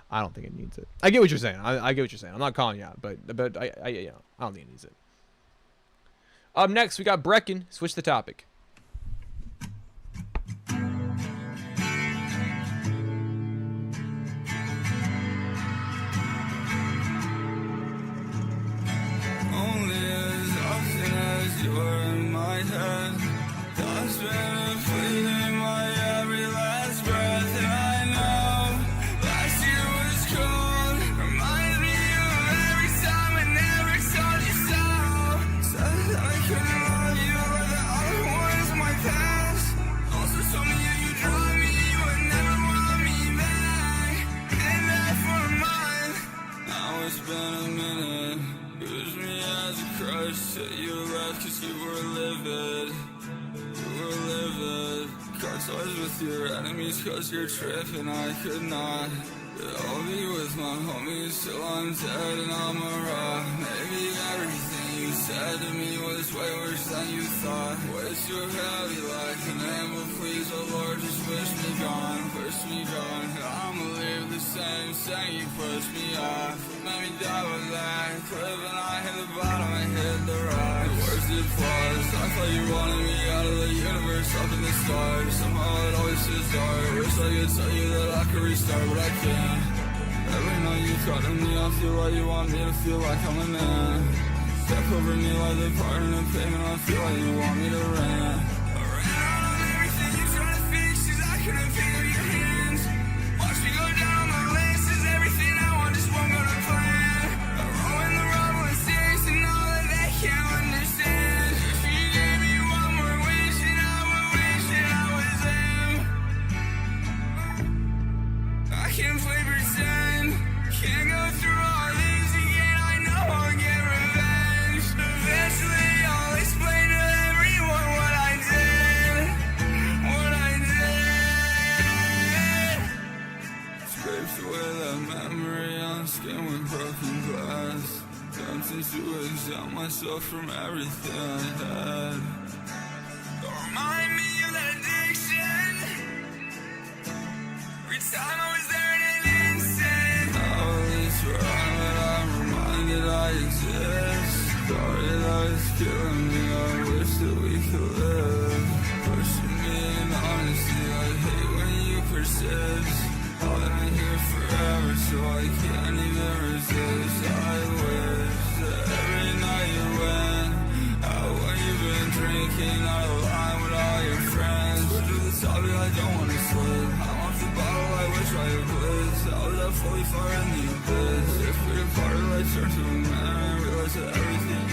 I don't think it needs it. I get what you're saying. I get what you're saying. I'm not calling you out, but I don't think it needs it. Up next, we got Brecken. Switch the topic. Only as often as you're in my head, thoughts been fleeting my every last breath. And I know last year was cold, reminds me of every time I never told you so. Said that I couldn't love you like the other ones in my past. Also told me if you drive me, you would never want me back. Did that for a month, now it's been a minute. Use me as a crush till you left cause you were livid. You were livid. Cut ties with your enemies cause you're tripping. I could not. I'll be with my homies till I'm dead and I'm a rock. Maybe everything you said to me was way worse than you thought. Way too heavy like an amber, please, oh Lord, just wish me gone, push me gone. I'ma leave the same, saying you pushed me off. Made me die with that clip and I hit the bottom, I hit the rock. The words it was, I thought you wanted me out of the universe, up in the stars. Somehow it always is dark. Wish I could tell you that I could restart, but I can't. Every night you talk to me, I feel like you want me to feel like I'm a man. Step over me like the part in the payment, I feel like you want me to rant. I ran out on everything you trying to fix, cause I couldn't pick up your hands. Watch me go down my list, is everything I want just won't go to plan. I roll in the rubble and sticks and all that they can't understand. If you gave me one more wish, and I would wish that I was them. I can't play pretend, can't go through all this again, I know I'll get revenge. Eventually I'll explain to everyone what I did, what I did. Scraped away that memory on skin with broken glass. Attempting to exempt myself from everything I had. Don't remind me of that addiction. Every time I was there in an instant. Now at least we're on it, I'm reminded I exist. Thought that was killing me, I wish that we could live. Pushing me in honesty, I hate when you persist. I've been here forever, so I can't even resist. I wish that every night you went out when you've been drinking, out of line with all your friends. But to the topic, I don't wanna slip. I'm off the bottle, I wish I had bliss. I was at fully far in the abyss. If we departed, I turned to a man, I realized that everything.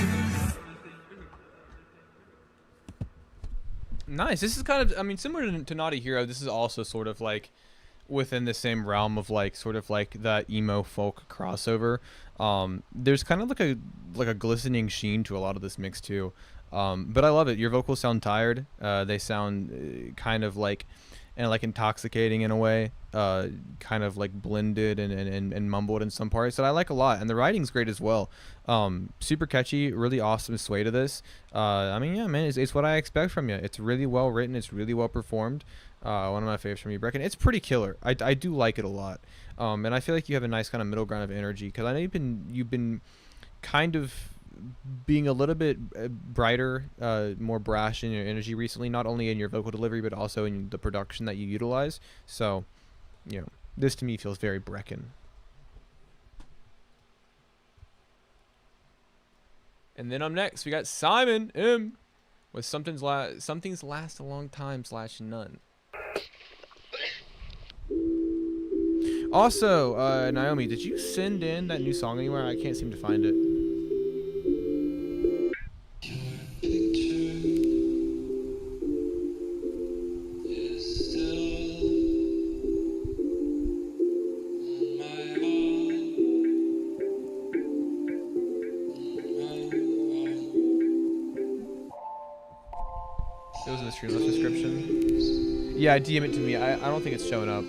Nice. This is kind of, I mean, similar to Naughty Hero. This is also sort of like within the same realm of like sort of like that emo folk crossover. There's kind of like a glistening sheen to a lot of this mix too. But I love it. Your vocals sound tired. They sound kind of like and like intoxicating in a way, kind of like blended and mumbled in some parts that I like a lot. And the writing's great as well. Super catchy, really awesome sway to this. I mean, yeah, man, it's what I expect from you. It's really well written. It's really well performed. One of my favorites from you, Brecken. It's pretty killer. I do like it a lot. And I feel like you have a nice kind of middle ground of energy, because I know you've been kind of being a little bit brighter, more brash in your energy recently, not only in your vocal delivery but also in the production that you utilize. So, you know, this to me feels very Brecken. And then up next we got Simon M with something's last a long time / none. Also, Naomi, did you send in that new song anywhere? I can't seem to find it. It was in the Streamlabs description. Yeah, DM it to me. I don't think it's showing up.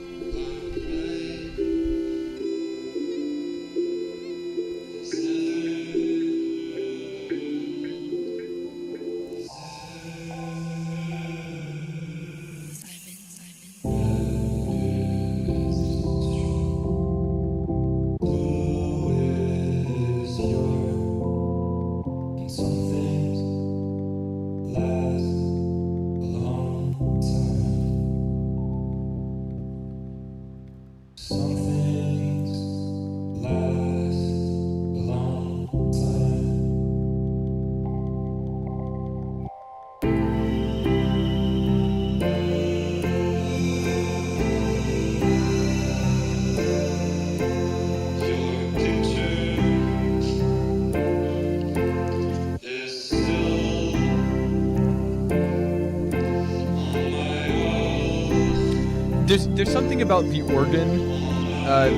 there's something about the organ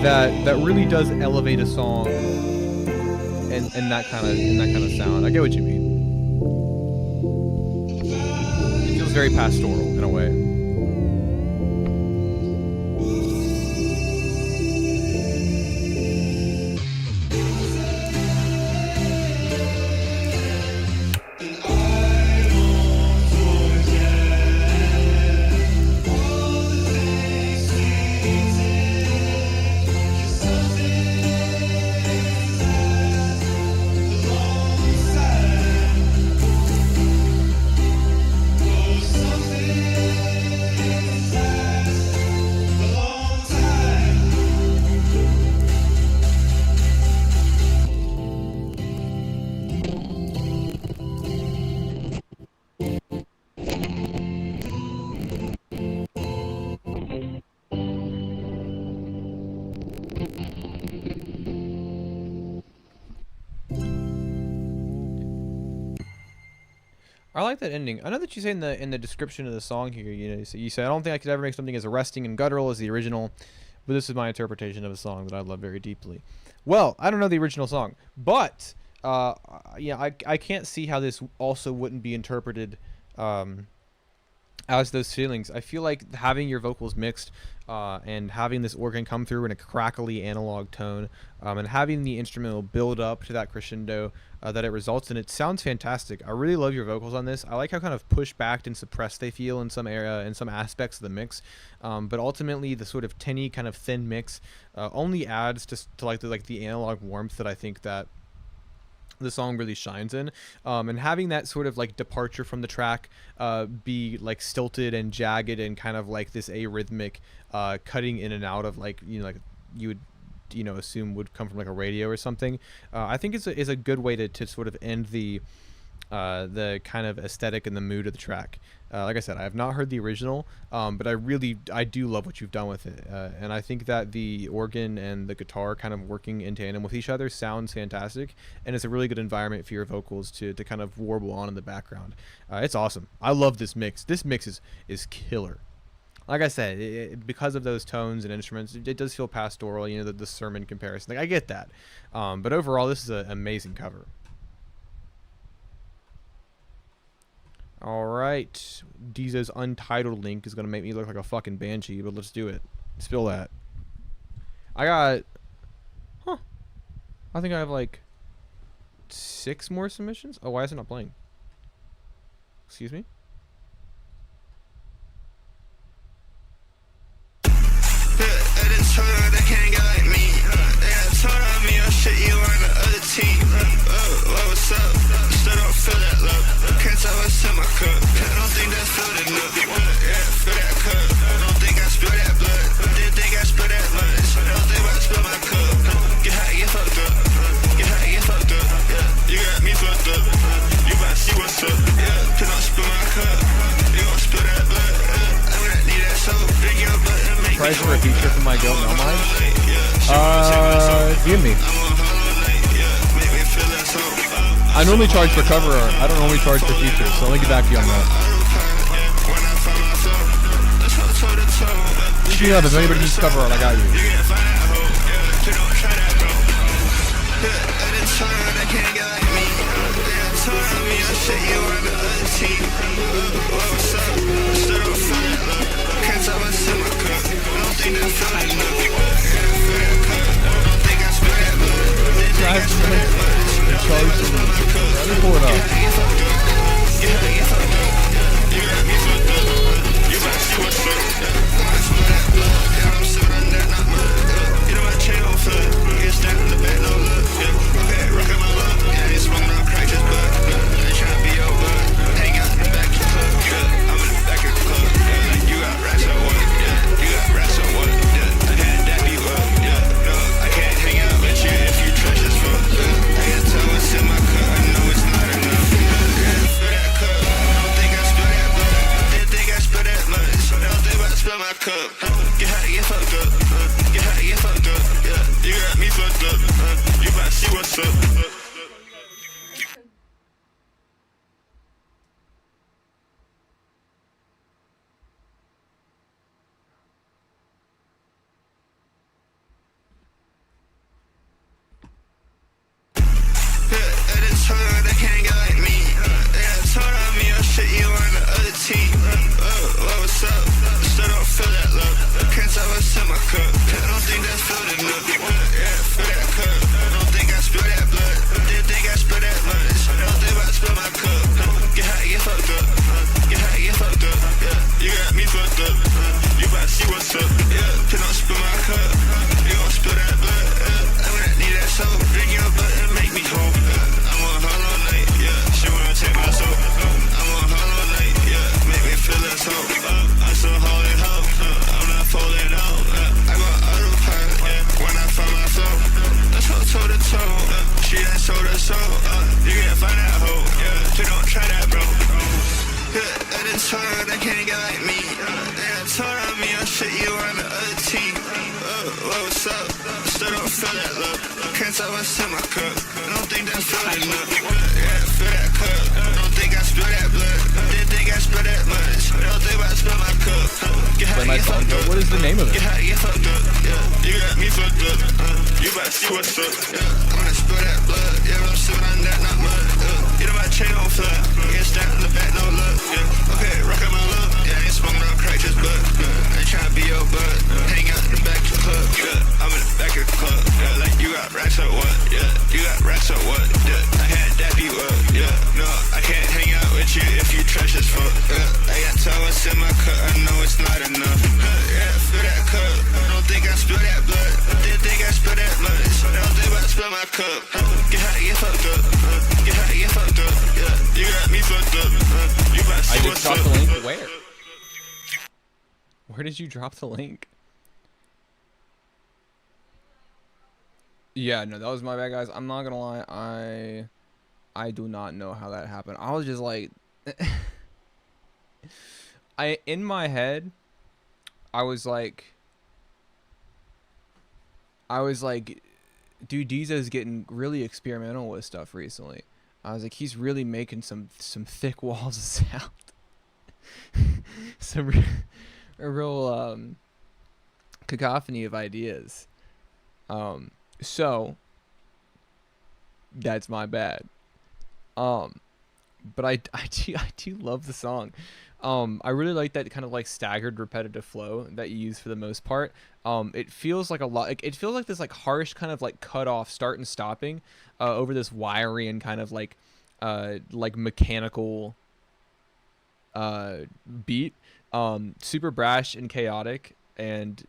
that really does elevate a song, and that kind of sound. I get what you mean. It feels very pastoral in a way. I like that ending. I know that you say in the description of the song here, you say I don't think I could ever make something as arresting and guttural as the original, but this is my interpretation of a song that I love very deeply. Well, I don't know the original song, but I can't see how this also wouldn't be interpreted as those feelings. I feel like having your vocals mixed and having this organ come through in a crackly analog tone and having the instrumental build up to that crescendo that it results in, it sounds fantastic. I really love your vocals on this. I like how kind of pushed back and suppressed they feel in some area, in some aspects of the mix, but ultimately the sort of tinny kind of thin mix only adds to like the analog warmth that I think that the song really shines in, and having that sort of like departure from the track be like stilted and jagged and kind of like this arrhythmic cutting in and out of like like you would assume would come from like a radio or something. I think is a good way to sort of end the kind of aesthetic and the mood of the track. Like I said, I have not heard the original, but I do love what you've done with it, and I think that the organ and the guitar kind of working in tandem with each other sounds fantastic, and it's a really good environment for your vocals to kind of warble on in the background. It's awesome. I love this mix. This mix is killer. Like I said, because of those tones and instruments, it does feel pastoral, the sermon comparison. Like, I get that, but overall, this is an amazing cover. All right, Deeza's Untitled link is gonna make me look like a fucking banshee, but let's do it. Spill that. I think I have like 6 more submissions. Oh, why is it not playing? Excuse me. They can't get like me. They told on me, oh shit, you on the other team. What's up? Still don't feel that love. Can't tell what's in my cup. I don't think that's filled enough. Yeah, fill that cup. I don't think I spill that blood. Didn't think I spill that much. I don't think I spill my cup. Get high, get fucked up. Get high, get fucked up. Yeah, you got me fucked up. You about to see what's up. Yeah, cause don't spill my cup. You gon' spill that blood. I might need that soap. Bring your butt and make Price for a feature from my girl Melmige? Give me. I normally charge for cover art. I don't normally charge for features, so let me get back to you on that. Speaking of, if anybody needs cover art, I got you. Let me pull it up. told her they can't get like me. They done told on me, oh shit, you on the other team. What's up? Still don't feel that love. Can't tell what's in my cup. Don't think that feel enough. Yeah, feel that cup. Don't think I spill that blood. Didn't think I spill that much. Don't think I spill my cup. Get high, get fucked up. What is the name of it? Get high, get fucked up. Yeah, you got me fucked up. You about to see what's up. Yeah, I'm gonna spill that blood. Yeah, I'm sipping on that, not mud. You know my chain on fly. Yeah, stand in the back, no luck. Yeah, okay, rock out my love. Yeah, I ain't smoking on crack, just bud. I ain't tryna be your bud. Hang out in the back of the club. Yeah, I'm in the back of the club. Yeah, like you got racks or what? Yeah, you got racks or what? Yeah, I can't dap you up. Yeah, no, I can't hang out with you if you trash as fuck. Yeah, I got tell what's in my cup. I know it's not enough. Yeah, fill that cup. Don't think I spill that blood. Didn't think I spill that much. Don't think I spill my cup. Get high, get fucked up. Get high, get fucked up. Yeah, you got me fucked up. You about to see what's up. I just dropped the link. Where? Where did you drop the link? Yeah, no, that was my bad, guys. I'm not gonna lie. I do not know how that happened. I was just like, in my head, I was like, dude, Deezo's getting really experimental with stuff recently. I was like, he's really making some thick walls of sound. A real cacophony of ideas. So that's my bad. But I do love the song. I really like that kind of like staggered repetitive flow that you use for the most part. It feels like a lot, it feels like this like harsh kind of like cut off start and stopping over this wiry and kind of like mechanical beat. Super brash and chaotic, and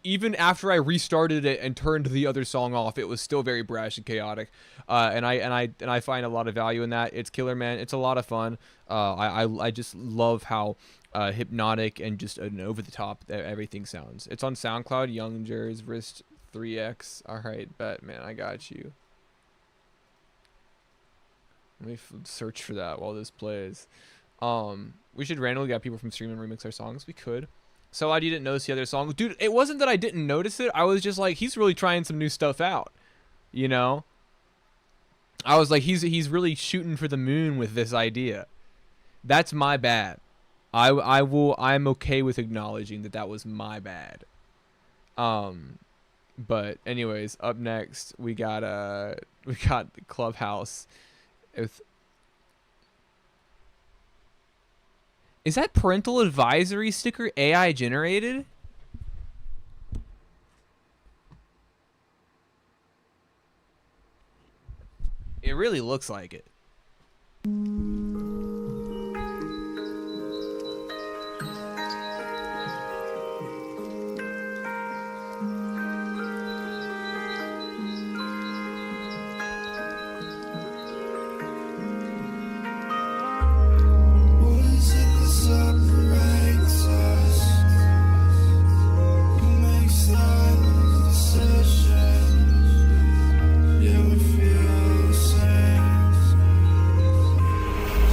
even after I restarted it and turned the other song off, it was still very brash and chaotic. And I find a lot of value in that. It's killer, man. It's a lot of fun. I just love how hypnotic and just an over the top everything sounds. It's on SoundCloud. Young Jers Wrist 3X. All right, bet, man. I got you. Let me search for that while this plays. We should randomly get people from stream and remix our songs. We could. So I didn't notice the other song. Dude, it wasn't that I didn't notice it. I was just like, he's really trying some new stuff out. You know? I was like, he's really shooting for the moon with this idea. That's my bad. I'm okay with acknowledging that was my bad. But anyways, up next we got Clubhouse with. Is that parental advisory sticker AI generated? It really looks like it.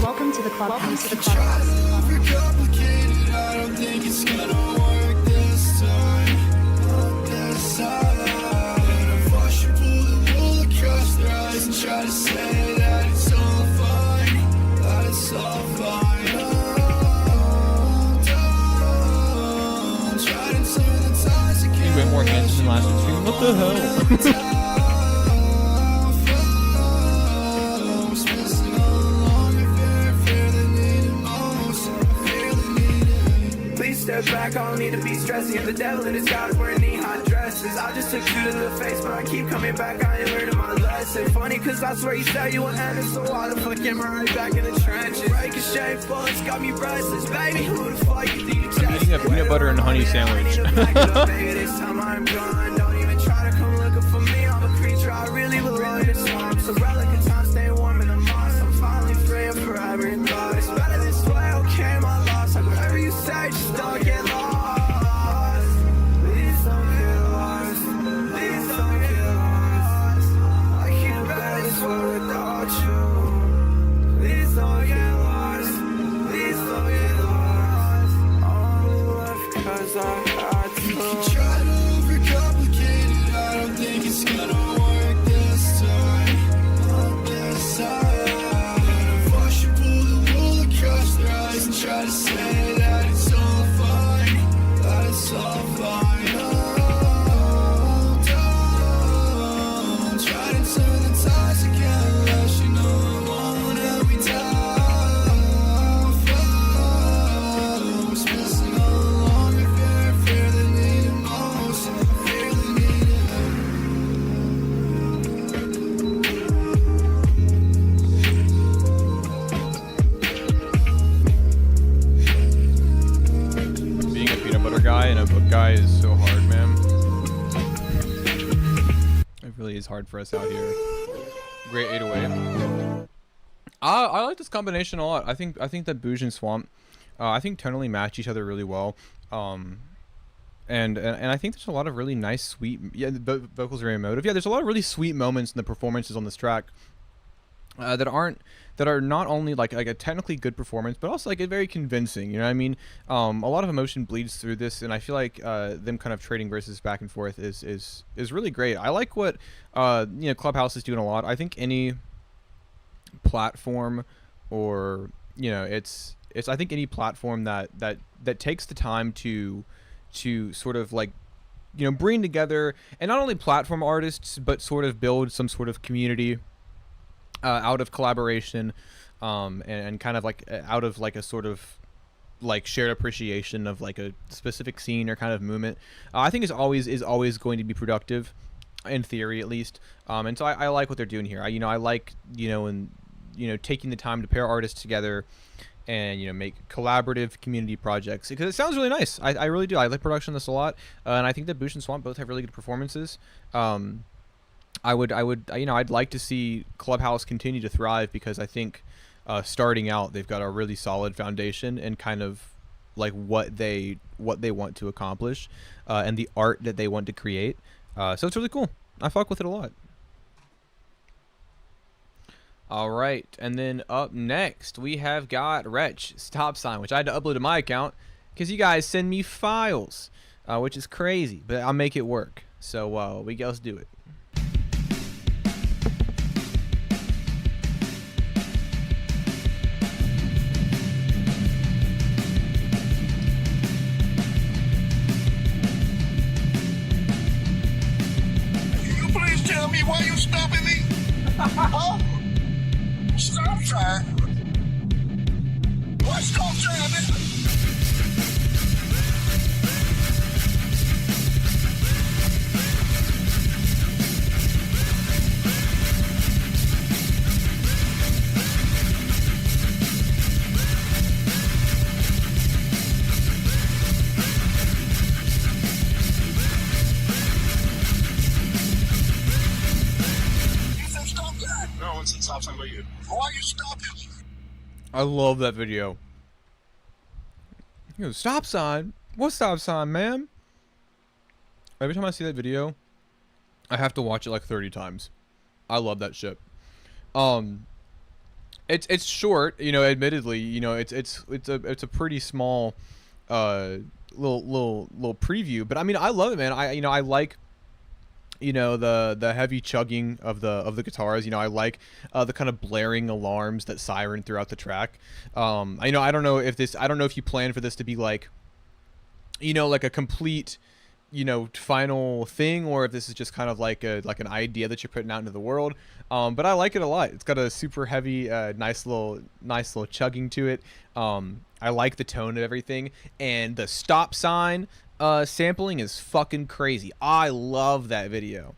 Welcome to the Clubhouse. Overcomplicated, I don't think it's gonna work this time. If I should pull the wool across their eyes and try to say that it's all fine, that it's all fine. Try to turn the tides again. You went more handsome than last stream. What the hell? Step back, I don't need to be stressing. If the devil in disguise wearing knee-high dresses, I just took you to the face, but I keep coming back. I ain't learning my lesson. Funny, cause I swear you said you were ending, so why the fuck am I right back in the trenches? Ricochet bullets got me restless, baby. Who the fuck you think you testing? I'm eating a peanut butter and honey sandwich. Baby, this time I'm gone. Don't even try to come looking for me. I'm a creature, I really belong in the swamp. So relic of time, staying warm in the moss. I'm finally free and forever in thought. It's better this way, okay, my loss. Like whatever you say, just don't get lost. Please don't get lost. Please don't get lost. I can't bear this world without you. Please don't get lost. Please don't get lost. playing a guy is so hard, man. It really is hard for us out here. Great 808. I like this combination a lot. I think that Bouge and Swamp, I think tonally match each other really well. And I think there's a lot of really nice, sweet. Yeah, the vocals are very emotive. Yeah, there's a lot of really sweet moments in the performances on this track. That are not only like a technically good performance, but also like a very convincing. You know what I mean? A lot of emotion bleeds through this, and I feel like them kind of trading verses back and forth is really great. I like what Clubhouse is doing a lot. I think any platform, or it's I think any platform that takes the time to sort of like bring together, and not only platform artists, but sort of build some sort of community out of collaboration, and kind of like out of like a sort of like shared appreciation of like a specific scene or kind of movement. I think is always going to be productive, in theory at least. And so I like what they're doing here. I like taking the time to pair artists together and make collaborative community projects, because it sounds really nice. I really do. I like production on this a lot, and I think that Bouge and Swamp both have really good performances. I'd like to see Clubhouse continue to thrive, because I think starting out they've got a really solid foundation and kind of like what they want to accomplish, and the art that they want to create. So it's really cool. I fuck with it a lot. All right, and then up next we have got Wretch Stop Sign, which I had to upload to my account because you guys send me files, which is crazy, but I'll make it work. So let's do it. Please tell me why you stopping me? Huh? Stop trying. What stop trying, nigga? No one said stop sign but you. Why are you stopping? I love that video. He goes, stop sign? What stop sign, man? Every time I see that video, I have to watch it like 30 times. I love that shit. It's short, admittedly, it's a pretty small little preview, but I mean, I love it, man. I like the heavy chugging of the guitars. I like the kind of blaring alarms that siren throughout the track. I don't know if you plan for this to be like like a complete final thing, or if this is just kind of like an idea that you're putting out into the world. But I like it a lot. It's got a super heavy nice little chugging to it. I like the tone of everything, and the stop sign sampling is fucking crazy. I love that video.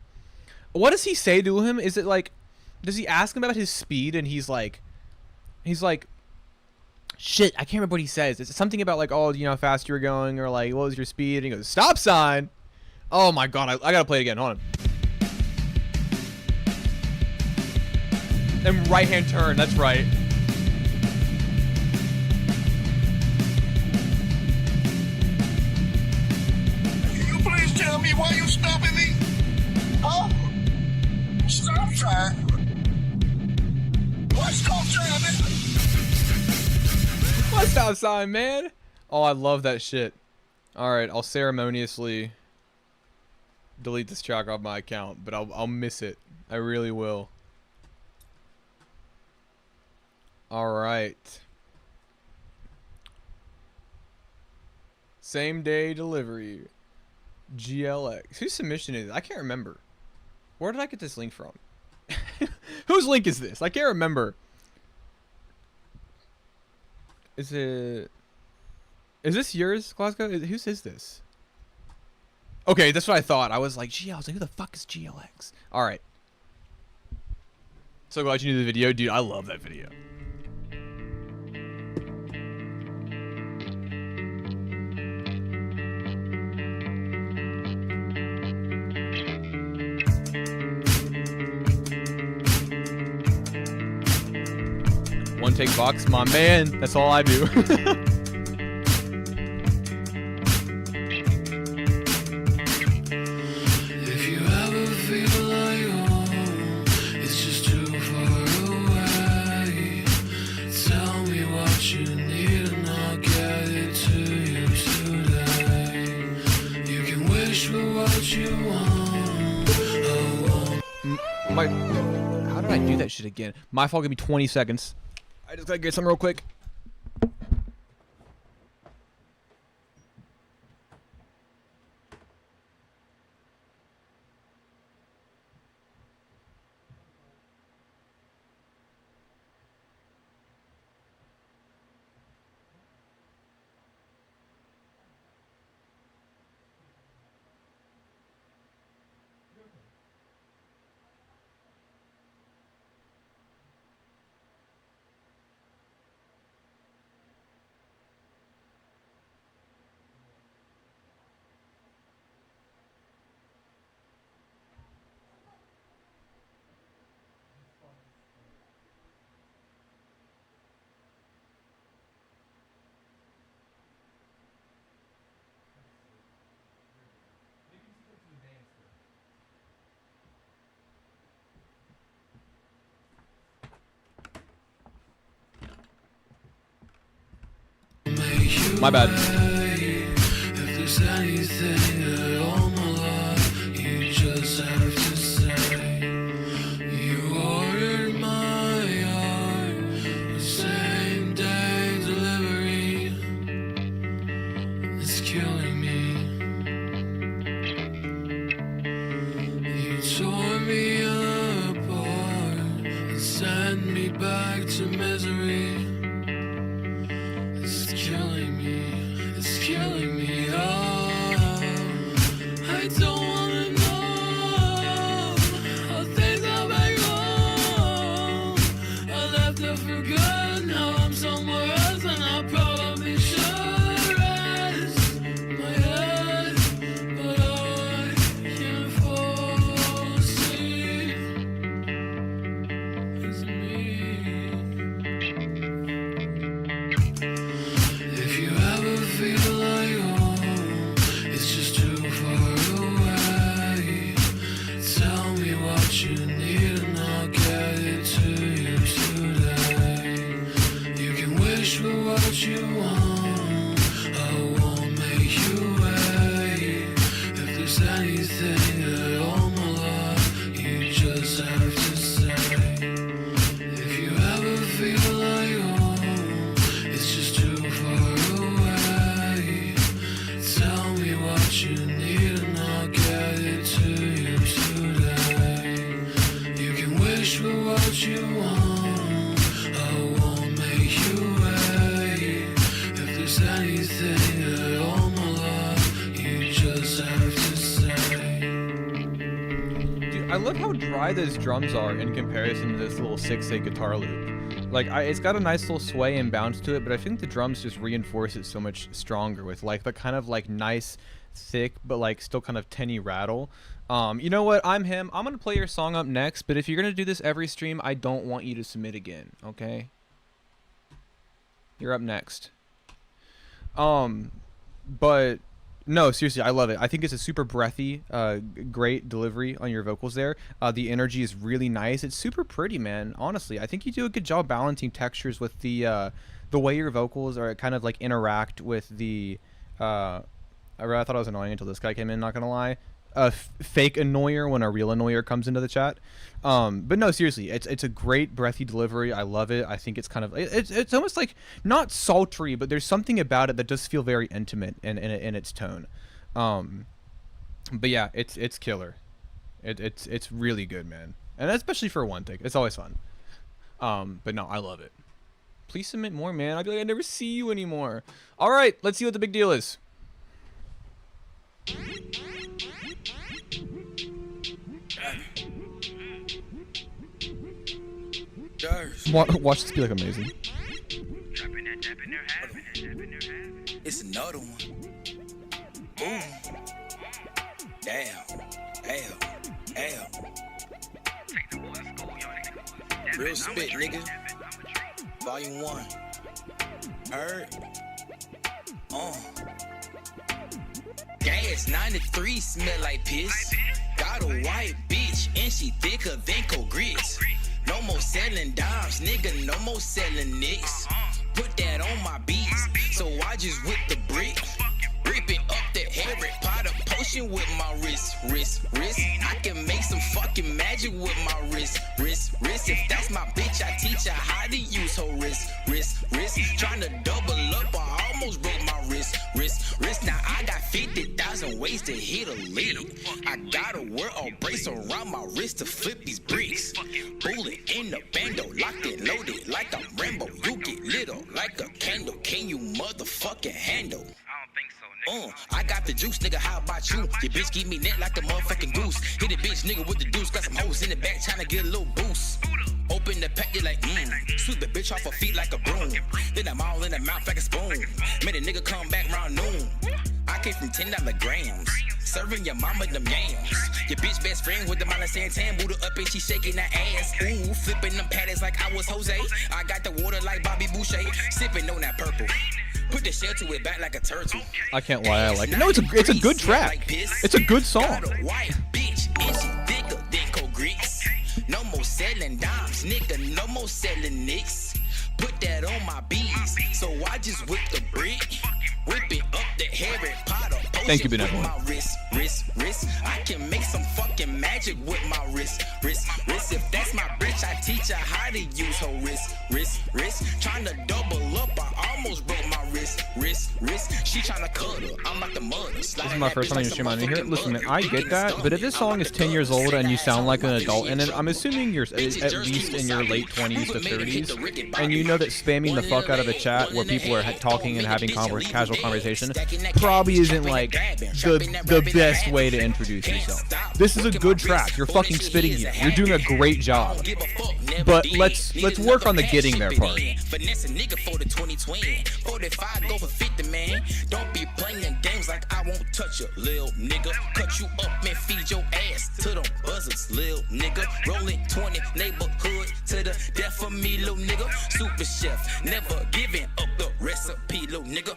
What does he say to him? Is it like, does he ask him about his speed, and he's like shit, I can't remember what he says. It's something about like, oh, how fast you were going, or like, what was your speed? And he goes, stop sign. Oh my god, I gotta play it again. Hold on. And right hand turn, that's right. Please tell me why you stopping me? Huh? Stop trying. What stop trying, nigga? What stop sign, man? Oh, I love that shit. Alright, I'll ceremoniously delete this track off my account, but I'll miss it. I really will. Alright. Same day delivery. GLX. Whose submission is it? I can't remember. Where did I get this link from? Whose link is this? I can't remember. Is this yours, Glasgow? Whose is this? Okay, that's what I thought. I was like, GL. I was like, who the fuck is GLX? Alright. So glad you knew the video. Dude, I love that video. One take box, my man. That's all I do. If you ever feel like home, it's just too far away. Tell me what you need and I'll get it to you today. You can wish for what you want. How did I do that shit again? My fault. Give me 20 seconds. I just gotta get something real quick. My bad. If there's anything at all, my love, you just have to say. You ordered my heart, the same day delivery. It's killing me. You tore me apart and sent me back to misery. It's killing me, it's killing me, oh, I don't wanna know how things are back home. I left her for good, now I'm somewhere else and I probably should rest my head, but I can't fall asleep. It's me. If you ever feel like home, it's just too far away. Tell me what you need and I'll get it to you today. You can wish for what you want, I won't make you wait. If there's anything at all, my love, you just have to say. If you ever feel like home, it's just too far away. Tell me what you need and I'll get it to you today. You can wish for what you want, I won't make you wait. If there's anything at all, my love, you just have to say. Dude, I love how dry those drums are in comparison to this little 6/8 guitar loop. Like, it's got a nice little sway and bounce to it, but I think the drums just reinforce it so much stronger with like the kind of like nice, thick, but like still kind of tinny rattle. You know what? I'm him. I'm gonna play your song up next, but if you're gonna do this every stream, I don't want you to submit again. Okay? You're up next. But no, seriously, I love it. I think it's a super breathy, great delivery on your vocals there. The energy is really nice. It's super pretty, man. Honestly, I think you do a good job balancing textures with the way your vocals are kind of like interact with the. I thought I was annoying until this guy came in. Not gonna lie. A fake annoyer when a real annoyer comes into the chat. But no, seriously, it's a great breathy delivery. I love it. I think it's kind of it's almost like not sultry, but there's something about it that does feel very intimate in its tone. But yeah, it's killer. It's really good, man, and especially for a one take, it's always fun. But no, I love it. Please submit more, man. I feel like I never see you anymore. All right, let's see what the big deal is. Watch this be like amazing. It's another one. Boom. Damn. Real spit, nigga. Volume 1. Heard? Gas 93 smell like piss. Got a white bitch and she thicker than cold grits. No more selling dimes, nigga, no more selling nicks. Put that on my beats, so I just whip the brick. Ripping up that Harry Potter potion with my wrist. I can make some fucking magic with my wrist. If that's my bitch, I teach her how to use her wrist. Trying to double up, I almost broke my wrist. Now I got 50,000 ways to hit a lick. I gotta wear a brace around my wrist to flip these bricks. Bullet in the bando, locked and loaded like I'm Rambo. You get lit up like a candle. Can you motherfucking handle? I got the juice, nigga, how about you? Your bitch keep me net like a motherfucking goose. Hit a bitch, nigga, with the deuce. Got some hoes in the back trying to get a little boost. Open the pack, you like, Sweep the bitch off her feet like a broom. Then I'm all in the mouth like a spoon. Made a nigga come back round noon. I came from $10 grams. Serving your mama them yams. Your bitch best friend with the Molly Santan. Booted up and she shaking her ass. Ooh, flipping them patties like I was Jose. I got the water like Bobby Boucher. Sipping on that purple. Put the shell to it back like a turtle. I can't lie, I like it. No, it's a good track. It's a good song. No more selling dimes, nigga, no more selling nicks. Put that on my beats, so I just whip the brick. Whipping up the Harry Potter potion. Thank you, Benevolent. My wrist. I can make some fucking magic with my wrist. If that's my bitch, I teach her how to use her wrist. Trying to double up, I almost broke my wrist. She trying to cut her, I'm like the mother. This is my first time you stream on here. Listen, man, I get that, but if this song is 10 years old and you sound like an adult, and then I'm assuming you're at least in your late 20s to 30s, and you know that spamming the fuck out of the chat where people are talking and having casual conversation probably isn't like the best way to introduce yourself. This is a good track. You're fucking spitting here. You're doing a great job. But let's work on the getting there part. Finesse a nigga for the 2020. 45 go for 50, man. Don't be playing games like I won't touch you, lil nigga. Cut you up and feed your ass to them buzzers, lil nigga. Rolling 20 neighborhood to the death of me, lil nigga. Super chef, never giving up the recipe, lil nigga.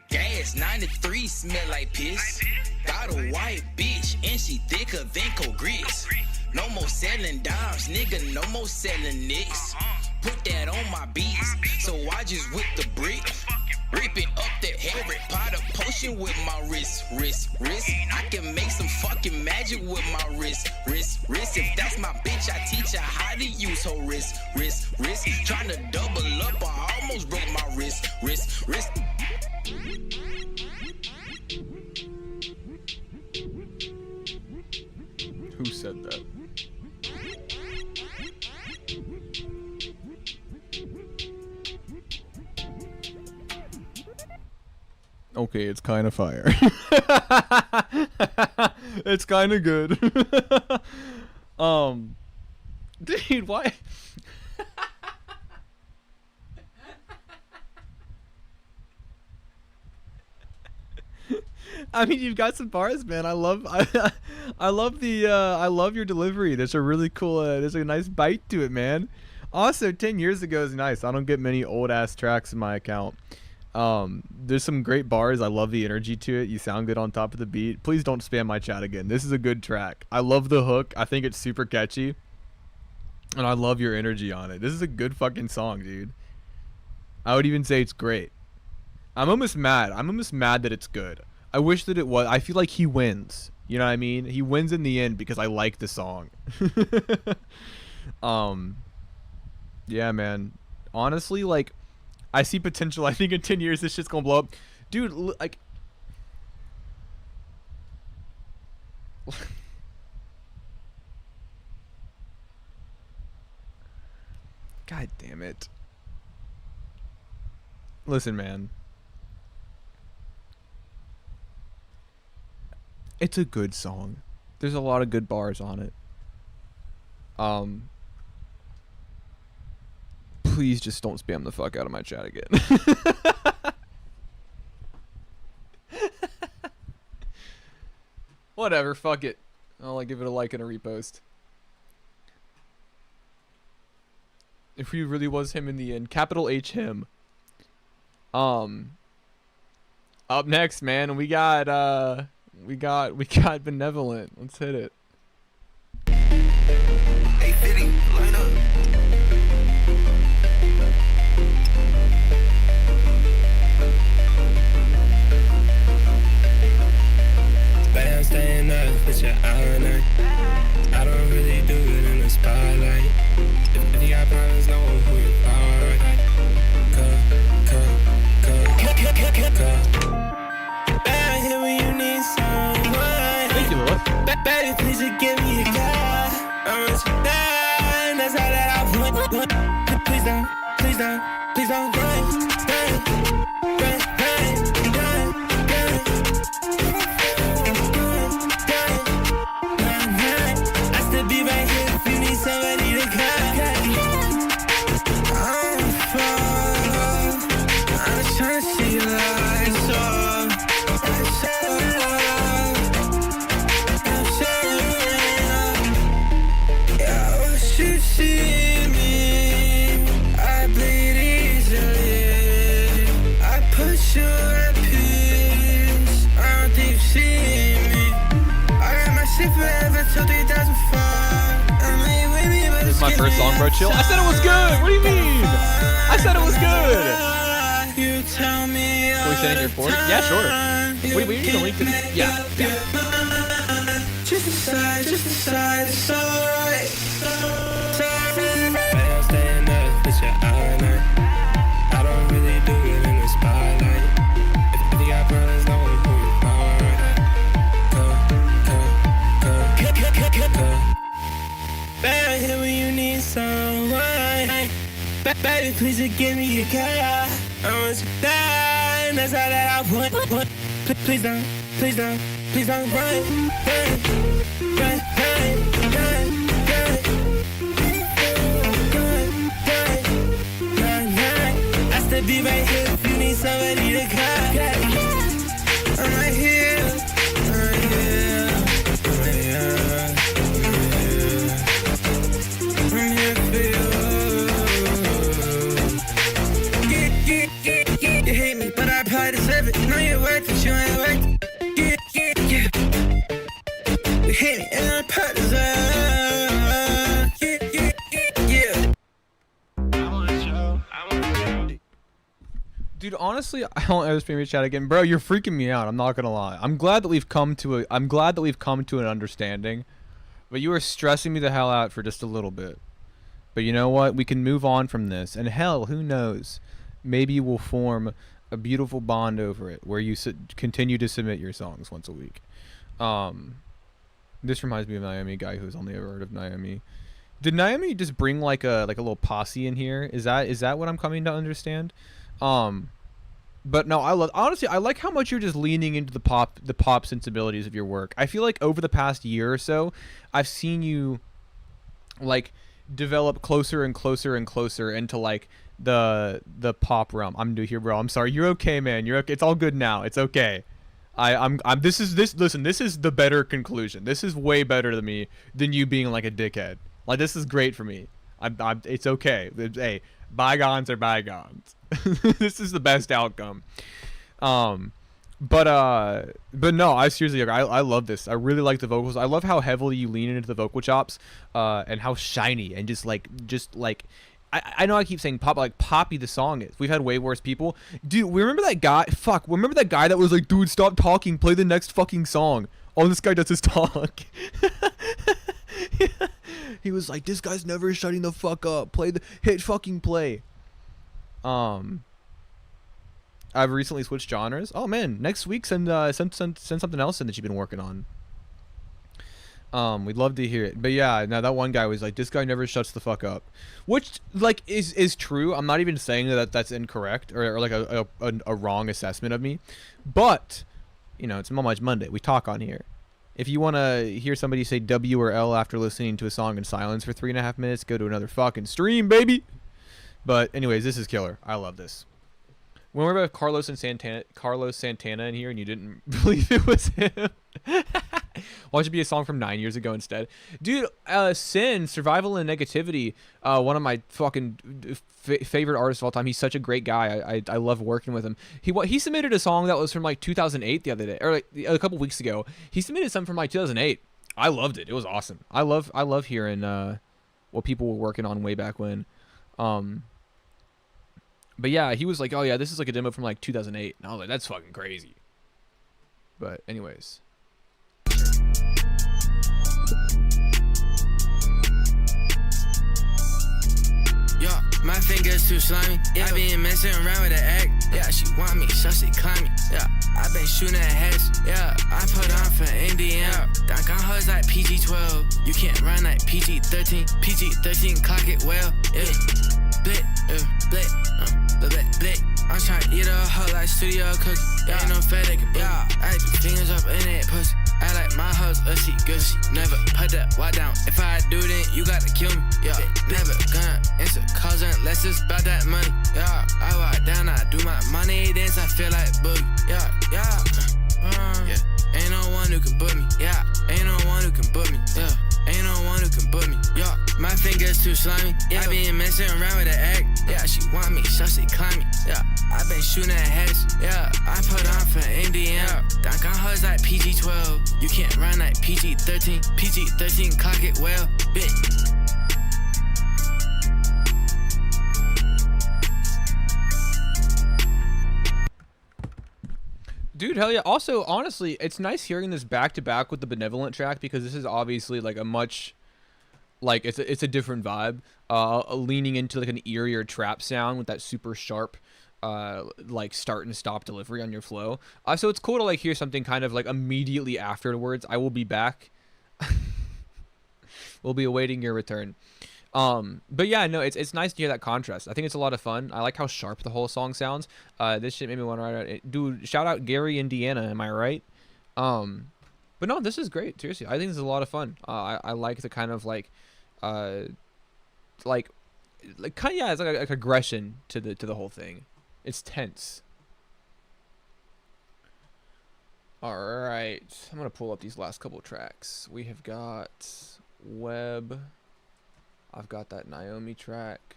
Gas 93 smell like piss. Got a white bitch and she thicker than cold grits. No more selling dimes, nigga, no more selling nicks. Put that on my beats, so I just whip the brick. Ripping up that Harry Potter potion with my wrist. I can make some fucking magic with my wrist. If that's my bitch, I teach her how to use her wrist. Trying to double up, I almost broke my wrist. Who said that? Okay, it's kind of fire. It's kind of good. Dude, why? I mean, you've got some bars, man. I love your delivery. There's a really cool, there's a nice bite to it, man. Also, 10 years ago is nice. I don't get many old ass tracks in my account. There's some great bars. I love the energy to it. You sound good on top of the beat. Please don't spam my chat again. This is a good track. I love the hook. I think it's super catchy. And I love your energy on it. This is a good fucking song, dude. I would even say it's great. I'm almost mad. I'm almost mad that it's good. I wish that it was. I feel like he wins. You know what I mean? He wins in the end because I like the song. Yeah, man. Honestly, like, I see potential. I think in 10 years this shit's gonna blow up. Dude, like... God damn it. Listen, man. It's a good song. There's a lot of good bars on it. Please just don't spam the fuck out of my chat again. Whatever, fuck it. I'll give it a like and a repost. If he really was him in the end. Capital H him. Up next, man, we got Benevolent. Let's hit it. Hey, Fitty, line up. Bam, staying up with your all night. I don't really do it in the spotlight. If you got problems, know who you are. Go. Bam, here when you need someone. Thank you, Lilith. Baby, please just give me a call. I want you down, that's all that I want. Please don't run. I still be right here if you need somebody to call. I'm just tryna see your lights off. Yeah, once you see me, I bleed easily. I put you at peace. I don't think you see me. I got my shit forever till 3004. This is my first song, bro. Chill. I said it was good. What do you mean? I said it was good. You tell me. Are we sending your report? Yeah, sure. Wait, we need a link to this. Yeah. Just decide, it's alright. I'm staying up with your all night. I don't really do it in the spotlight. If you got problems, know who you are. Go. Baby, here when you need someone. Baby, please just give me a call. I want you down, that's all that I want. Please don't run. I still be right here if you need somebody to call. I'm right here. I'm here for you. You hate me, but I probably deserve it. Know you're worth it, you ain't worth it. Yeah. You hate me, and I probably deserve it. Yeah. Dude, honestly, I don't ever stream your chat again, bro. You're freaking me out. I'm not gonna lie. I'm glad that we've come to an understanding, but you are stressing me the hell out for just a little bit. But you know what? We can move on from this, and hell, who knows? Maybe we'll form a beautiful bond over it, where you continue to submit your songs once a week. This reminds me of Naomi, guy who's only ever heard of Naomi. Did Naomi just bring like a little posse in here? Is that what I'm coming to understand? But no, honestly, I like how much you're just leaning into the pop sensibilities of your work. I feel like over the past year or so, I've seen you like develop closer and closer and closer into like the pop realm. I'm new here, bro. I'm sorry. You're okay, man. You're okay. It's all good now. It's okay. Listen, this is the better conclusion. This is way better than me than you being like a dickhead. Like, this is great for me. It's okay. Hey, bygones are bygones. This is the best outcome. But no, I seriously, I love this. I really like the vocals. I love how heavily you lean into the vocal chops, and how shiny and just like I know I keep saying pop, like poppy the song is. We've had way worse people. Dude, remember that guy? Remember that guy that was like, dude, stop talking, play the next fucking song. Oh, this guy does his talk. Yeah. He was like, this guy's never shutting the fuck up. Hit fucking play. I've recently switched genres. Oh man, next week send something else in that you've been working on. We'd love to hear it. But yeah, now that one guy was like, this guy never shuts the fuck up, which like is true. I'm not even saying that's incorrect or like a wrong assessment of me, but you know, it's Melmige Monday. We talk on here. If you want to hear somebody say W or L after listening to a song in silence for 3.5 minutes, go to another fucking stream, baby. But anyways, this is killer. I love this. When we have Carlos Santana in here and you didn't believe it was him. Watch it be a song from 9 years ago instead. Dude, Sin, Survival and Negativity, one of my fucking favorite artists of all time. He's such a great guy. I love working with him. He submitted a song that was from like 2008 the other day, or like a couple weeks ago. He submitted something from like 2008. I loved it. It was awesome. I love hearing what people were working on way back when. But yeah, he was like, oh yeah, this is like a demo from like 2008. And I was like, that's fucking crazy. But anyways. Yo, my fingers too slimy. I been messing around with the egg. Yeah, she want me, so she climb me. Yeah, I been shooting at heads. Yeah, I put on for Indiana. I got hoes like PG-12. You can't run like PG-13. PG-13, clock it well. Yeah, blit, blit, blit, blit. I'm tryna eat a hoe like studio cookie. Yeah, ain't no FedEx. Yeah, I do fingers up in it, pussy. I like my hoes, she gushy. Never put that why down. If I do, then you gotta kill me. Yeah, never gonna answer calls unless it's about that money. Yeah, I walk down, I do my money dance, I feel like boogie. Yeah, yeah. Ain't no one who can put me. Yeah, ain't no one who can put me. Yeah, ain't no one who can put me. Yeah, my fingers too slimy. Yeah, I been messing around with the egg. Yeah, she want me, so she climb me. Yeah, I been shooting at heads. Yeah, I put on for Indiana. I got hoes like PG-12. You can't run like PG-13. PG-13, clock it well, bitch. Dude, hell yeah. Also, honestly, it's nice hearing this back to back with the Benevolent track, because this is obviously like a much, like, it's a different vibe, leaning into like an eerier trap sound with that super sharp like start and stop delivery on your flow. So it's cool to like hear something kind of like immediately afterwards. I will be back. We'll be awaiting your return. But yeah, no, it's nice to hear that contrast. I think it's a lot of fun. I like how sharp the whole song sounds. This shit made me want to write it. Dude, shout out Gary, Indiana. Am I right? But no, this is great. Seriously, I think this is a lot of fun. I like the kind of like kind of, yeah, it's like aggression to the whole thing. It's tense. All right, I'm gonna pull up these last couple tracks. We have got Web. I've got that Naomi track.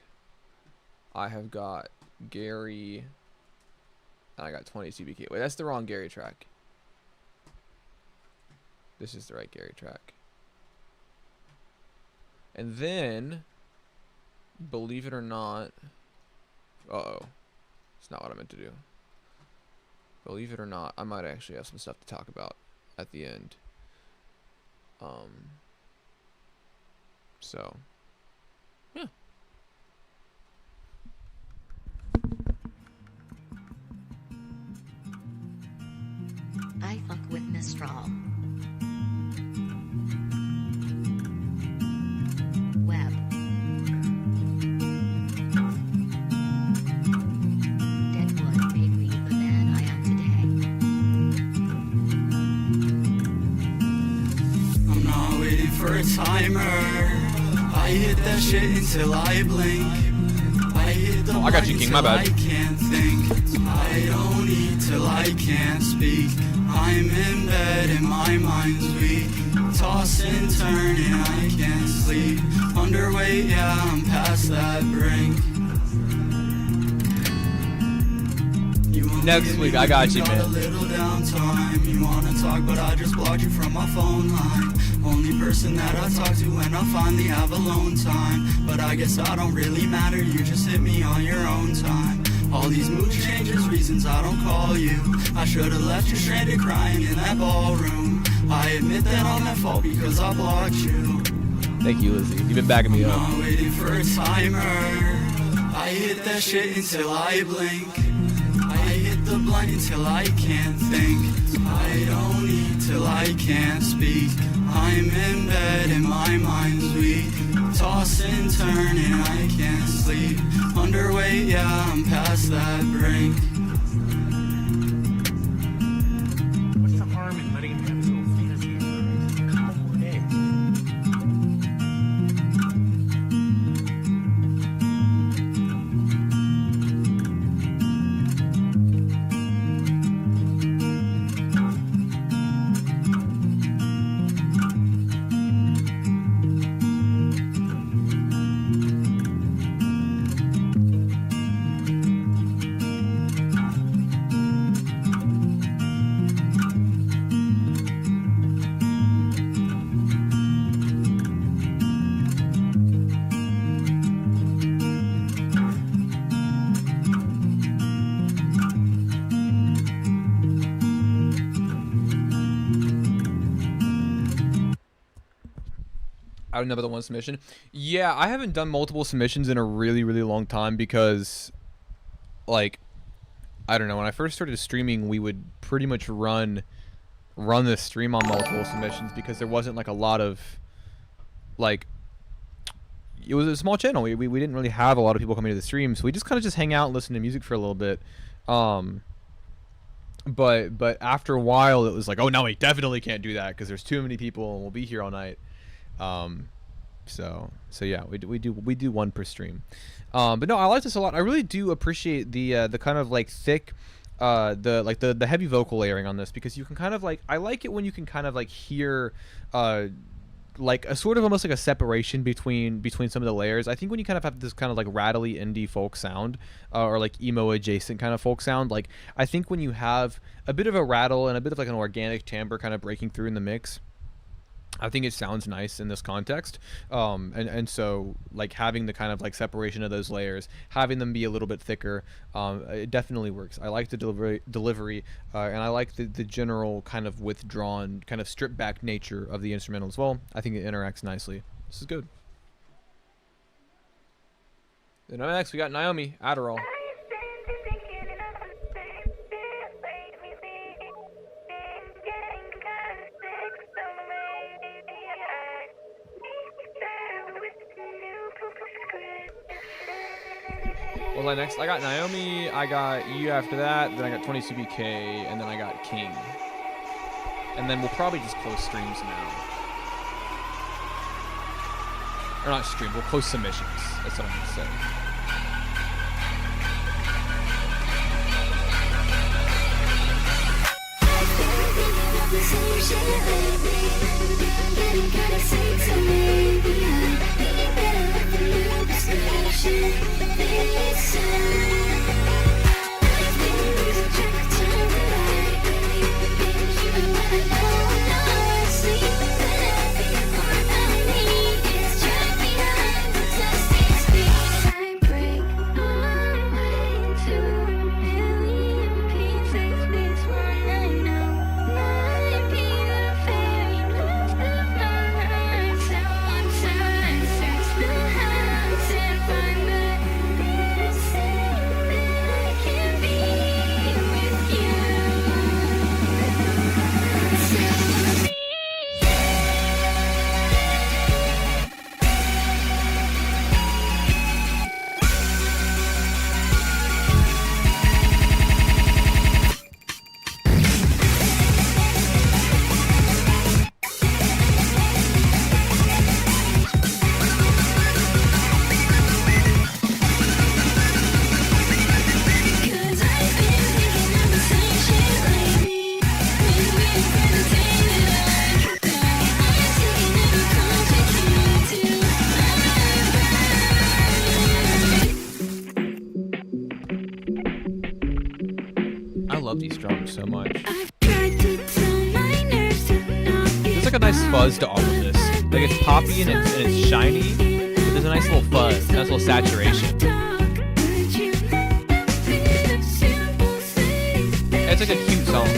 I have got Gary. And I got 20 CBK. Wait, that's the wrong Gary track. This is the right Gary track. And then, believe it or not, uh-oh. It's not what I meant to do. Believe it or not, I might actually have some stuff to talk about at the end. So, yeah. I fuck with Mistral. Web. Deadwood made me the man I am today. I'm not waiting for a timer. I hit that shit until I blink. I hit the I got you, King. My bad. I can't think. I don't eat till I can't speak. I'm in bed and my mind's weak. Toss and turn and I can't sleep. Underweight, yeah, I'm past that brink. Next week, I got you, man. A little downtime. You wanna talk, but I just blocked you from my phone line. Only person that I talk to when I finally have alone time. But I guess I don't really matter. You just hit me on your own time. All these mood changes, reasons I don't call you. I should've left you stranded crying in that ballroom. I admit that I'm at fault because I blocked you. Thank you, Lizzie. You've been backing me up. I'm not waiting for a timer. I hit that shit until I blink. I hit the blunt until I can't think. I don't eat till I can't speak. I'm in bed and my mind's weak. Toss and turn and I can't sleep. Underweight, yeah, I'm past that brink. What's the harm in letting him have his little fantasy for a couple of days? I would another one submission. Yeah, I haven't done multiple submissions in a really, really long time because, like, I don't know. When I first started streaming, we would pretty much run the stream on multiple submissions because there wasn't like a lot of, like, it was a small channel. We didn't really have a lot of people coming to the stream, so we just kind of just hang out and listen to music for a little bit. But after a while, it was like, oh no, we definitely can't do that because there's too many people and we'll be here all night. So yeah, we do one per stream. But no, I like this a lot. I really do appreciate the kind of like thick, the heavy vocal layering on this, because you can kind of like, I like it when you can kind of like hear like a sort of almost like a separation between some of the layers. I think when you kind of have this kind of like rattly indie folk sound, or like emo adjacent kind of folk sound, like I think when you have a bit of a rattle and a bit of like an organic timbre kind of breaking through in the mix, I think it sounds nice in this context. And so like having the kind of like separation of those layers, having them be a little bit thicker, it definitely works. I like the delivery, and I like the general kind of withdrawn, kind of stripped back nature of the instrumental as well. I think it interacts nicely. This is good. Then next we got Naomi, Adderall. What was I next? I got Naomi, I got you after that, then I got 22BK, and then I got King. And then we'll probably just close streams now. Or not stream, we'll close submissions. That's what I'm going to say. I love these drums so much. There's like a nice fuzz to all of this. Like it's poppy and it's shiny, but there's a nice little fuzz, nice little saturation. It's like a cute song.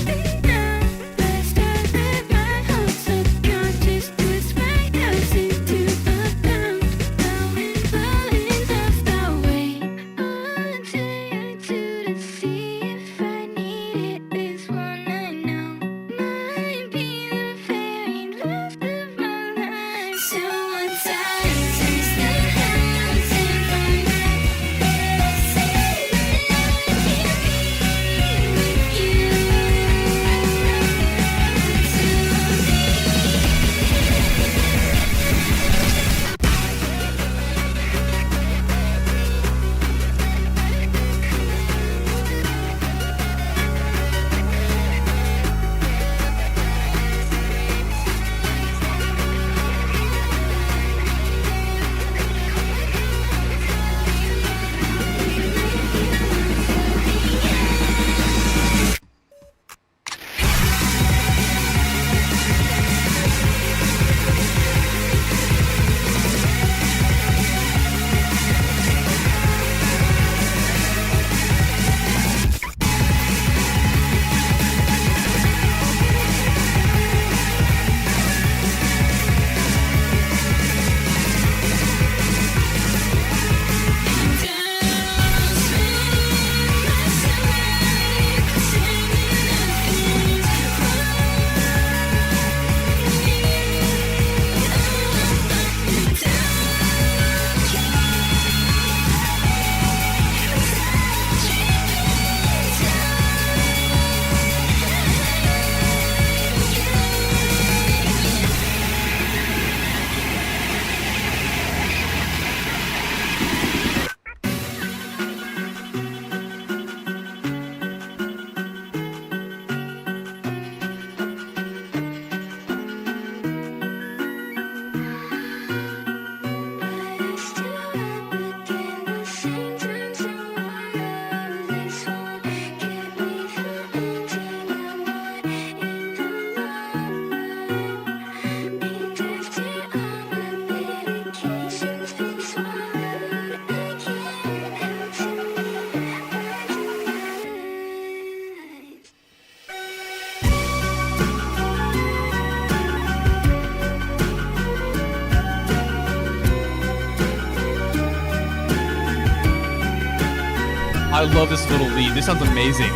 I love this little lead. This sounds amazing.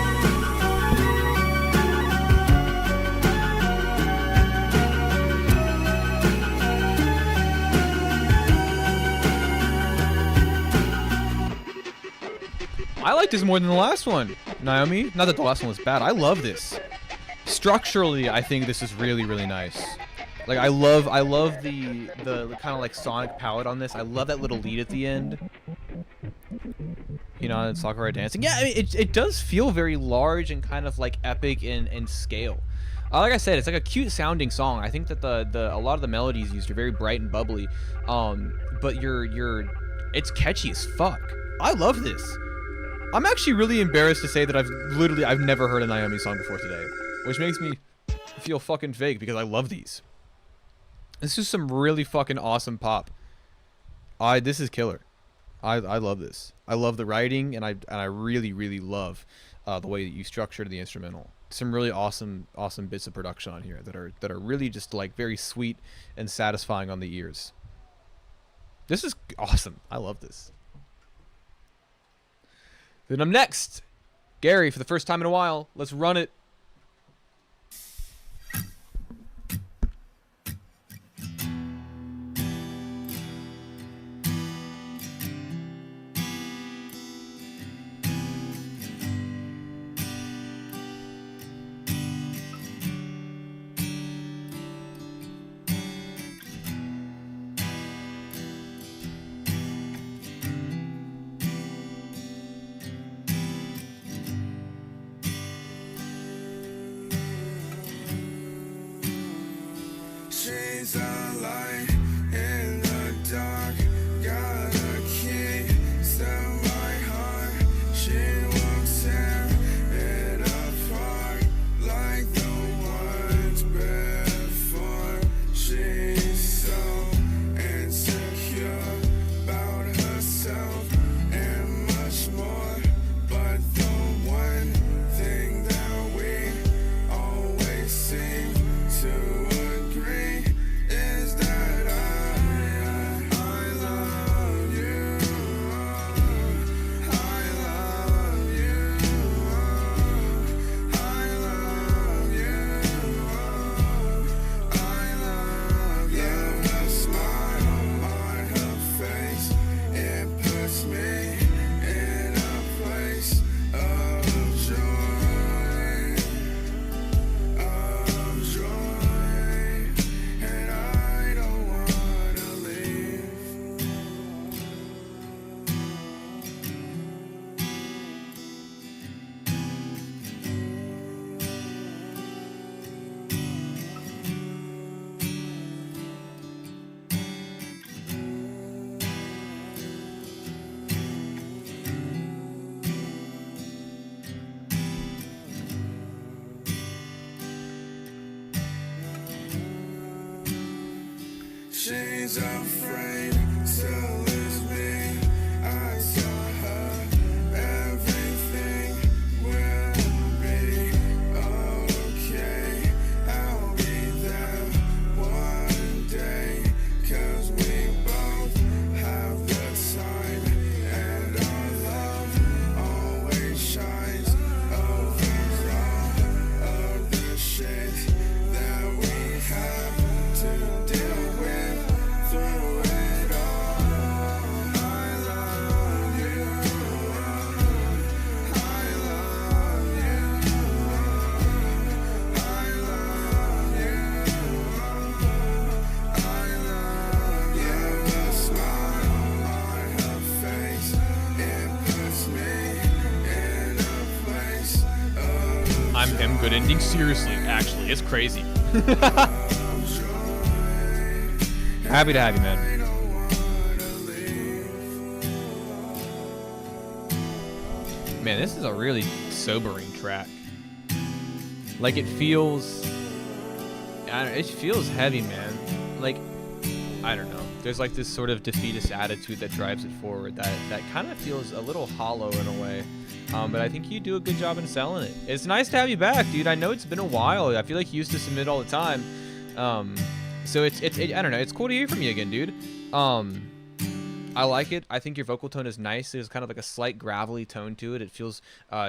I like this more than the last one, Naomi. Not that the last one was bad. I love this. Structurally, I think this is really, really nice. Like I love the kind of like sonic palette on this. I love that little lead at the end. You know, and Sakura dancing. Yeah, I mean, it does feel very large and kind of like epic in scale. Like I said, it's like a cute sounding song. I think that a lot of the melodies used are very bright and bubbly. But it's catchy as fuck. I love this. I'm actually really embarrassed to say that I've never heard a Naomi song before today, which makes me feel fucking fake because I love these. This is some really fucking awesome pop. This is killer. I love this. I love the writing, and I really, really love the way that you structured the instrumental. Some really awesome bits of production on here that are really just like very sweet and satisfying on the ears. This is awesome. I love this. Then I'm next. Gary, for the first time in a while, let's run it. She's a light in the dark, got a key, still my heart. She won't tear it apart like the ones before. She's so insecure about herself and much more, but the one thing that we always seem to agree is that I love you. I love you. I love you. I love you. Love the smile on her face. It puts me in a place of joy. Of joy. And I don't wanna leave. She's afraid to lose me. I tell her everything will be okay. I'll be there one day, 'cause we both have the time, and our love always shines over all of the shit that we have to deal with through it all. I love you. I love you. I love you. I love you. The smile on her face, it puts me in a place of I'm him good ending. Seriously, actually, it's crazy. Happy to have you, man. Man, this is a really sobering track. Like it feels, it feels heavy, man. Like, I don't know. There's like this sort of defeatist attitude that drives it forward that kind of feels a little hollow in a way. But I think you do a good job in selling it. It's nice to have you back, dude. I know it's been a while. I feel like you used to submit all the time. So it's I don't know. It's cool to hear from you again, dude. I like it. I think your vocal tone is nice. There's kind of like a slight gravelly tone to it. It feels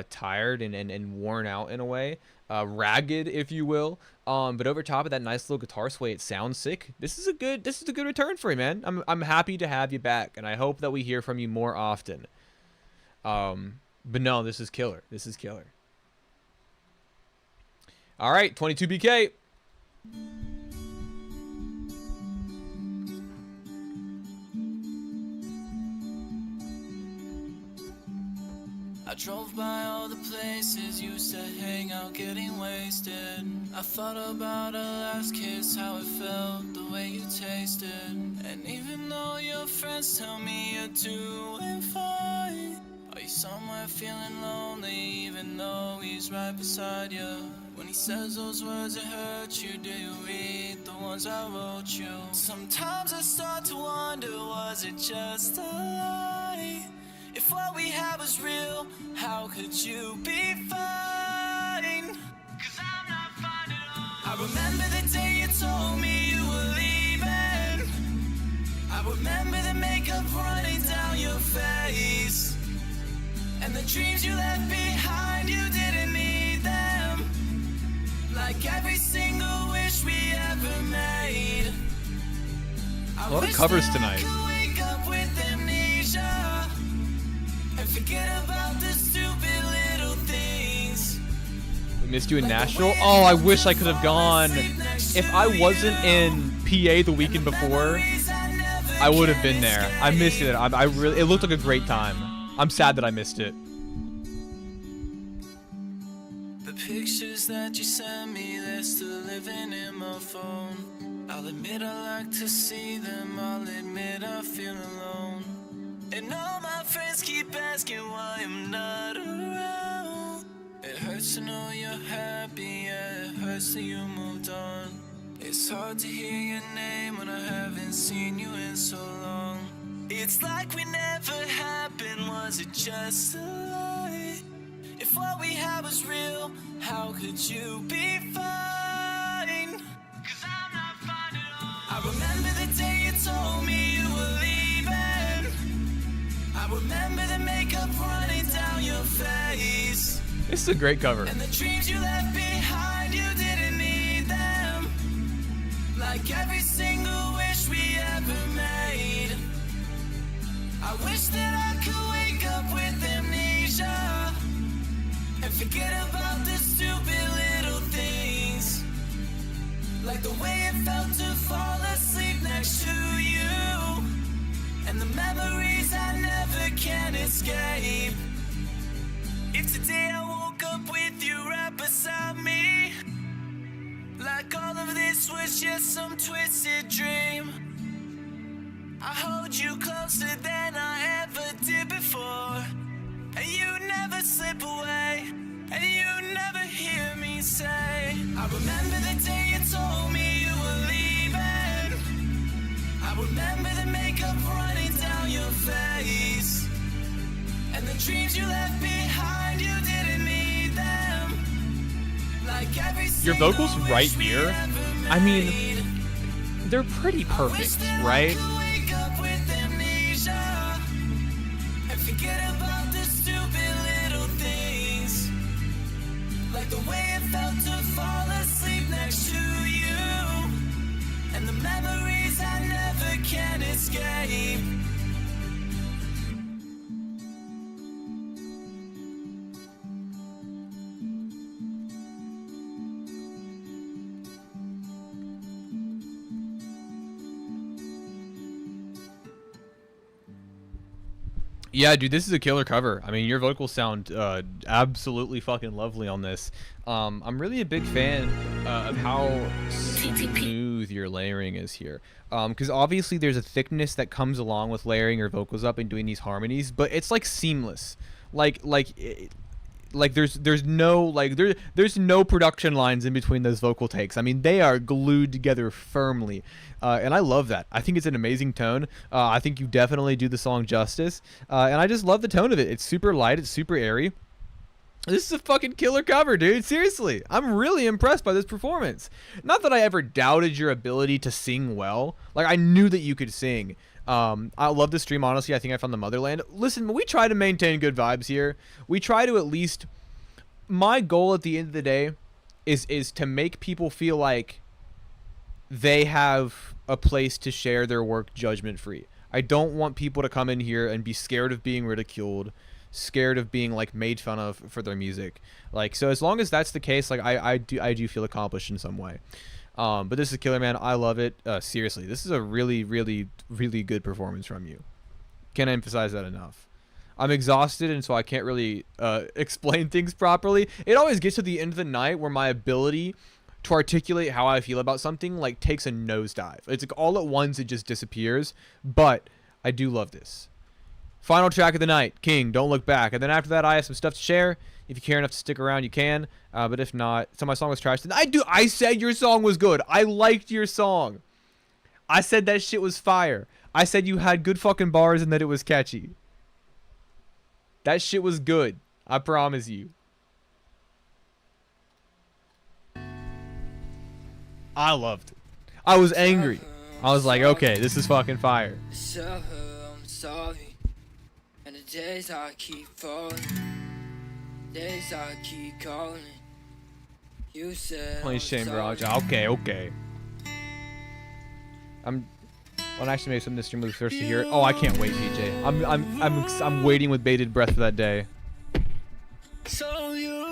tired and worn out in a way, ragged, if you will. But over top of that nice little guitar sway, it sounds sick. This is a good return for you, man. I'm happy to have you back, and I hope that we hear from you more often. But no, this is killer. This is killer. All right, 22BK. I drove by all the places you said hang out, getting wasted. I thought about our last kiss, how it felt, the way you tasted. And even though your friends tell me you're doing fine, are you somewhere feeling lonely, even though he's right beside you? When he says those words that hurt you, do you read the ones I wrote you? Sometimes I start to wonder, was it just a lie? If what we had was real, how could you be fine? 'Cause I'm not fine at all. I remember the day you told me you were leaving. I remember the makeup running down your face, and the dreams you left behind, you didn't need them. Like every single wish we ever made. A lot of covers tonight. Wake up with amnesia and forget about the stupid little things. We missed you in Nashville. Oh, I wish I could have gone. If I wasn't in PA the weekend before, I would have been there. I missed it. I really. It looked like a great time. I'm sad that I missed it. The pictures that you sent me, they're still living in my phone. I'll admit I like to see them. I'll admit I feel alone. And all my friends keep asking why I'm not around. It hurts to know you're happy, yeah, it hurts that you moved on. It's hard to hear your name when I haven't seen you in so long. It's like we never happened, was it just a lie? If what we had was real, how could you be fine? 'Cause I'm not fine at all. I remember the day you told me you were leaving. I remember the makeup running down your face. This is a great cover. And the dreams you left behind, you didn't need them. Like every single wish we ever made. I wish that I could wake up with amnesia and forget about the stupid little things. Like the way it felt to fall asleep next to you, and the memories I never can escape. If today I woke up with you right beside me, like all of this was just some twisted dream, I hold you closer than I ever did before, and you never slip away, and you never hear me say, I remember the day you told me you were leaving. I remember the makeup running down your face, and the dreams you left behind, you didn't need them. Like every Your vocals right here, I mean, they're pretty perfect, right? wake up with amnesia and forget about the stupid little things. Like the way it felt to fall asleep next to you, and the memories I never can escape. Yeah, dude, this is a killer cover. I mean, your vocals sound absolutely fucking lovely on this. I'm really a big fan of how smooth your layering is here. Because obviously there's a thickness that comes along with layering your vocals up and doing these harmonies, but it's like seamless. Like there's no production lines in between those vocal takes. I mean, they are glued together firmly, and I love that. I think it's an amazing tone. I think you definitely do the song justice, and I just love the tone of it. It's super light, it's super airy. This is a fucking killer cover, dude. Seriously, I'm really impressed by this performance. Not that I ever doubted your ability to sing well. Like, I knew that you could sing. I love the stream, honestly. I think I found the motherland. Listen, we try to maintain good vibes here. We try to at least... My goal at the end of the day is to make people feel like they have a place to share their work judgment-free. I don't want people to come in here and be scared of being ridiculed, scared of being like made fun of for their music. Like, so as long as that's the case, like I do feel accomplished in some way. But this is killer, man. I love it. Seriously, this is a really, really, really good performance from you. Can't emphasize that enough. I'm exhausted, and so I can't really explain things properly. It always gets to the end of the night where my ability to articulate how I feel about something like takes a nosedive. It's like all at once it just disappears. But I do love this. Final track of the night, King, Don't Look Back. And then after that, I have some stuff to share. If you care enough to stick around, you can. But if not, so my song was trash. I said your song was good. I liked your song. I said that shit was fire. I said you had good fucking bars and that it was catchy. That shit was good. I promise you. I loved it. I was angry. I was like, okay, this is fucking fire. I'm sorry. And the days I keep falling. Days I keep calling. You said Playing Shame Garage. Okay. Well, actually, maybe some of this stream was the first to hear it. Oh, I can't wait, PJ. I'm waiting with bated breath for that day. So you,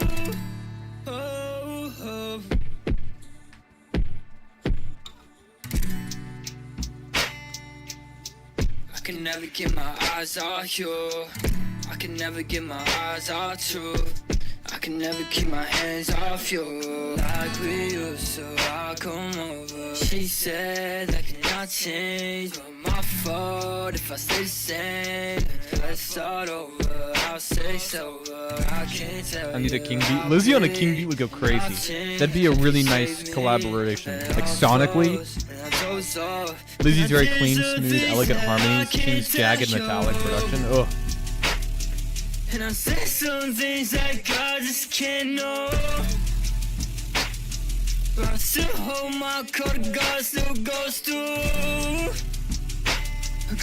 I can never get my eyes off you. I can never get my eyes off you. I can never keep my hands off you. Like we used to, I'll come over. She said that cannot change, but my fault if I stay the same. Let's start over, I'll say so. I can't tell. I need a King beat. Lizzie on a King beat would go crazy. That'd be a really nice collaboration. Like sonically, Lizzie's very clean, smooth, elegant harmonies. King's jagged, metallic production. Ugh. And I say some things that God just can't know. But I still hold my code, God still goes through.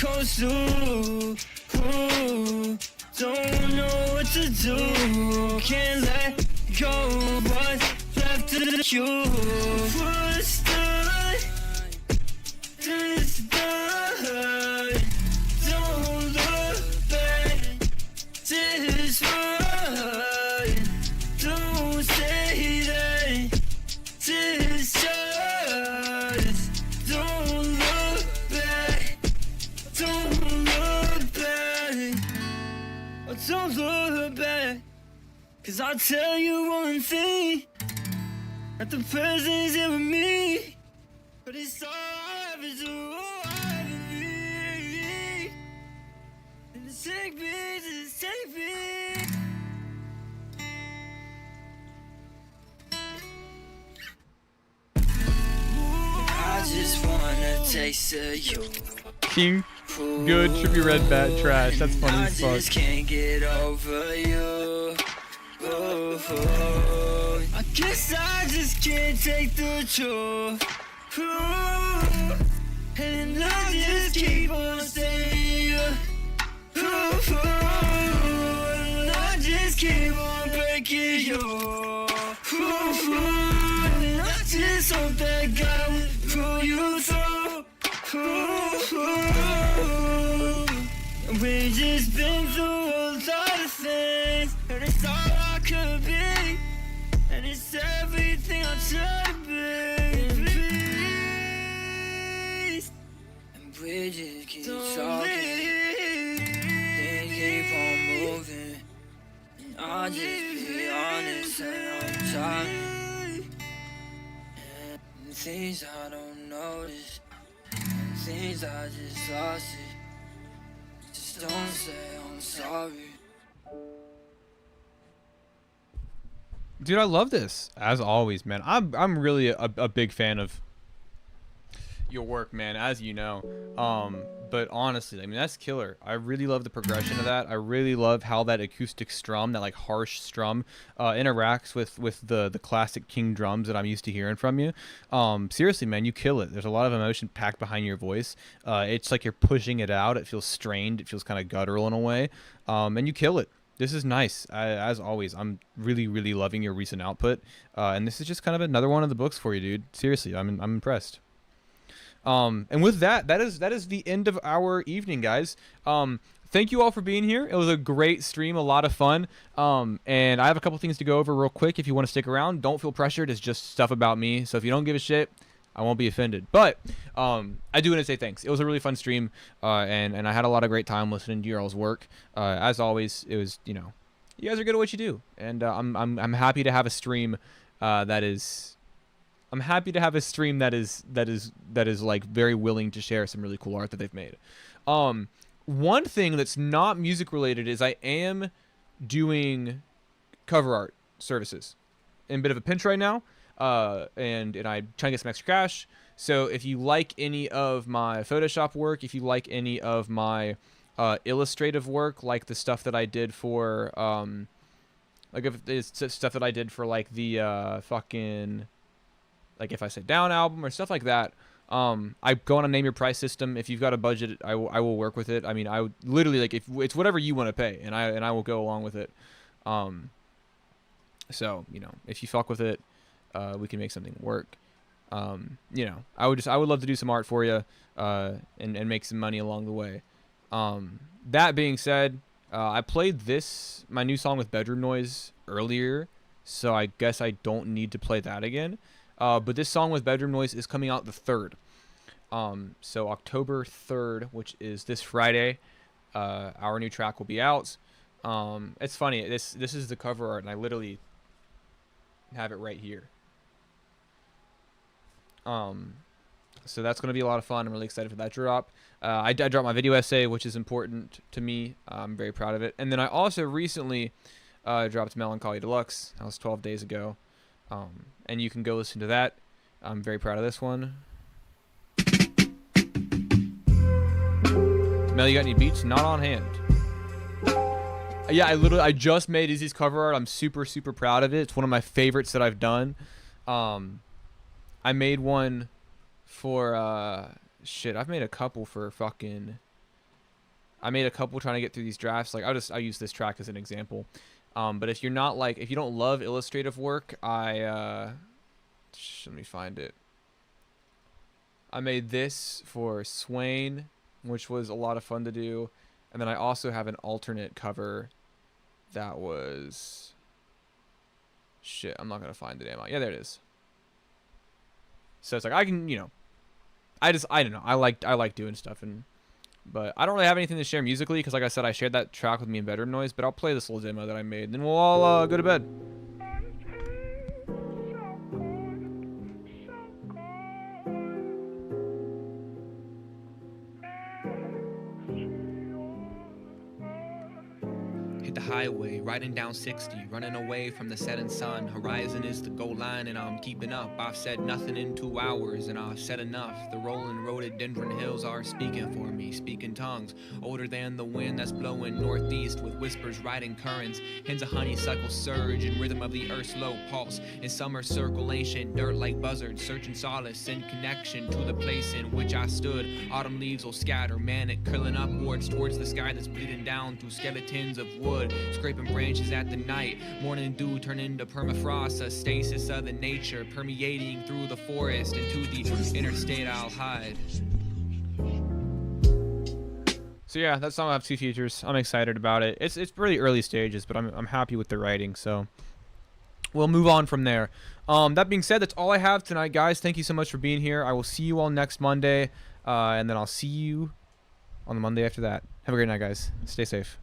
Goes through. Ooh, don't know what to do. Can't let go. What's left to the cure? What's done is done. Don't look back. This one, don't say that. This just don't look back. Don't look back. Oh, don't look back. 'Cause I'll tell you one thing, that the present's here with me. But it's all I ever do, all I ever be. And it's take me, just take me. I just wanna taste of you. King, good. Trippy Red Bat, trash. That's funny I as fuck. just can't get over you. Oh, I guess I just can't take the truth. And I just keep on saying, and I just keep on breaking you. And I just hope that God will pull you through. We just been through a lot of things, and it's all I could be, and it's everything I try to be. And we just keep talking, and keep on moving, and I'll just be honest, and I'm sorry. And things I don't notice, and things I just lost it. Just don't say I'm sorry. Dude, I love this as always, man. I'm really a big fan of, your work, man, as you know. But honestly, I mean, that's killer. I really love the progression of that. I really love how that acoustic strum, that like harsh strum, interacts with the classic King drums that I'm used to hearing from you. Seriously, man, you kill it. There's a lot of emotion packed behind your voice. It's like you're pushing it out. It feels strained. It feels kind of guttural in a way. And you kill it. This is nice. As always, I'm really, really loving your recent output. And this is just kind of another one of the books for you, dude. Seriously, I'm impressed. And with that is the end of our evening, guys. Thank you all for being here. It was a great stream, a lot of fun. And I have a couple things to go over real quick. If you want to stick around, don't feel pressured. It's just stuff about me. So if you don't give a shit, I won't be offended. But I do want to say thanks. It was a really fun stream, and I had a lot of great time listening to your all's work. As always, it was, you know, you guys are good at what you do, and I'm happy to have a stream that is. I'm happy to have a stream that is like very willing to share some really cool art that they've made. One thing that's not music related is I am doing cover art services. In a bit of a pinch right now, and I'm trying to get some extra cash. So if you like any of my Photoshop work, if you like any of my illustrative work, like the stuff that I did for like if it's stuff that I did for like the fucking like If I Sit Down album or stuff like that, I go on a name your price system. If you've got a budget, I will work with it. I mean, I would literally, like, if it's whatever you want to pay, and I will go along with it. So, you know, if you fuck with it, we can make something work. You know, I would love to do some art for you, and make some money along the way. That being said, I played my new song with Bedroom Noise earlier, so I guess I don't need to play that again. But this song with Bedroom Noise is coming out the 3rd. So October 3rd, which is this Friday, our new track will be out. It's funny. This is the cover art, and I literally have it right here. So that's going to be a lot of fun. I'm really excited for that drop. I dropped my video essay, which is important to me. I'm very proud of it. And then I also recently dropped Melancholy Deluxe. That was 12 days ago. And you can go listen to that. I'm very proud of this one. Mel, you got any beats? Not on hand. Yeah, I just made Izzy's cover art. I'm super, super proud of it. It's one of my favorites that I've done. I made one for, shit, I've made a couple for fucking, I made a couple trying to get through these drafts. Like, I'll use this track as an example. But if you're not like, if you don't love illustrative work, let me find it. I made this for Swain, which was a lot of fun to do. And then I also have an alternate cover that was, shit, I'm not going to find it. Am I? Yeah, there it is. So it's like, I can, you know, I don't know. I like doing stuff, but I don't really have anything to share musically because, like I said, I shared that track with me in Bedroom Noise. But I'll play this little demo that I made, and then we'll all go to bed. Hit the highway, riding down 60, running away from the setting sun. Horizon is the goal line and I'm keeping up. I've said nothing in 2 hours and I've said enough. The rolling rhododendron hills are speaking for me, speaking tongues older than the wind that's blowing northeast with whispers riding currents. Hints of honeysuckle surge in rhythm of the earth's low pulse. In summer circle ancient dirt like buzzards, searching solace in connection to the place in which I stood. Autumn leaves will scatter, manic curling upwards towards the sky that's bleeding down through skeletons of wood. Scraping branches at the night, morning dew turn into permafrost, a stasis of the nature permeating through the forest into the interstate I'll hide. So yeah, that song will have 2 features. I'm excited about it. It's pretty early stages, but I'm happy with the writing. So we'll move on from there. That being said, that's all I have tonight, guys. Thank you so much for being here. I will see you all next Monday, and then I'll see you on the Monday after that. Have a great night, guys. Stay safe.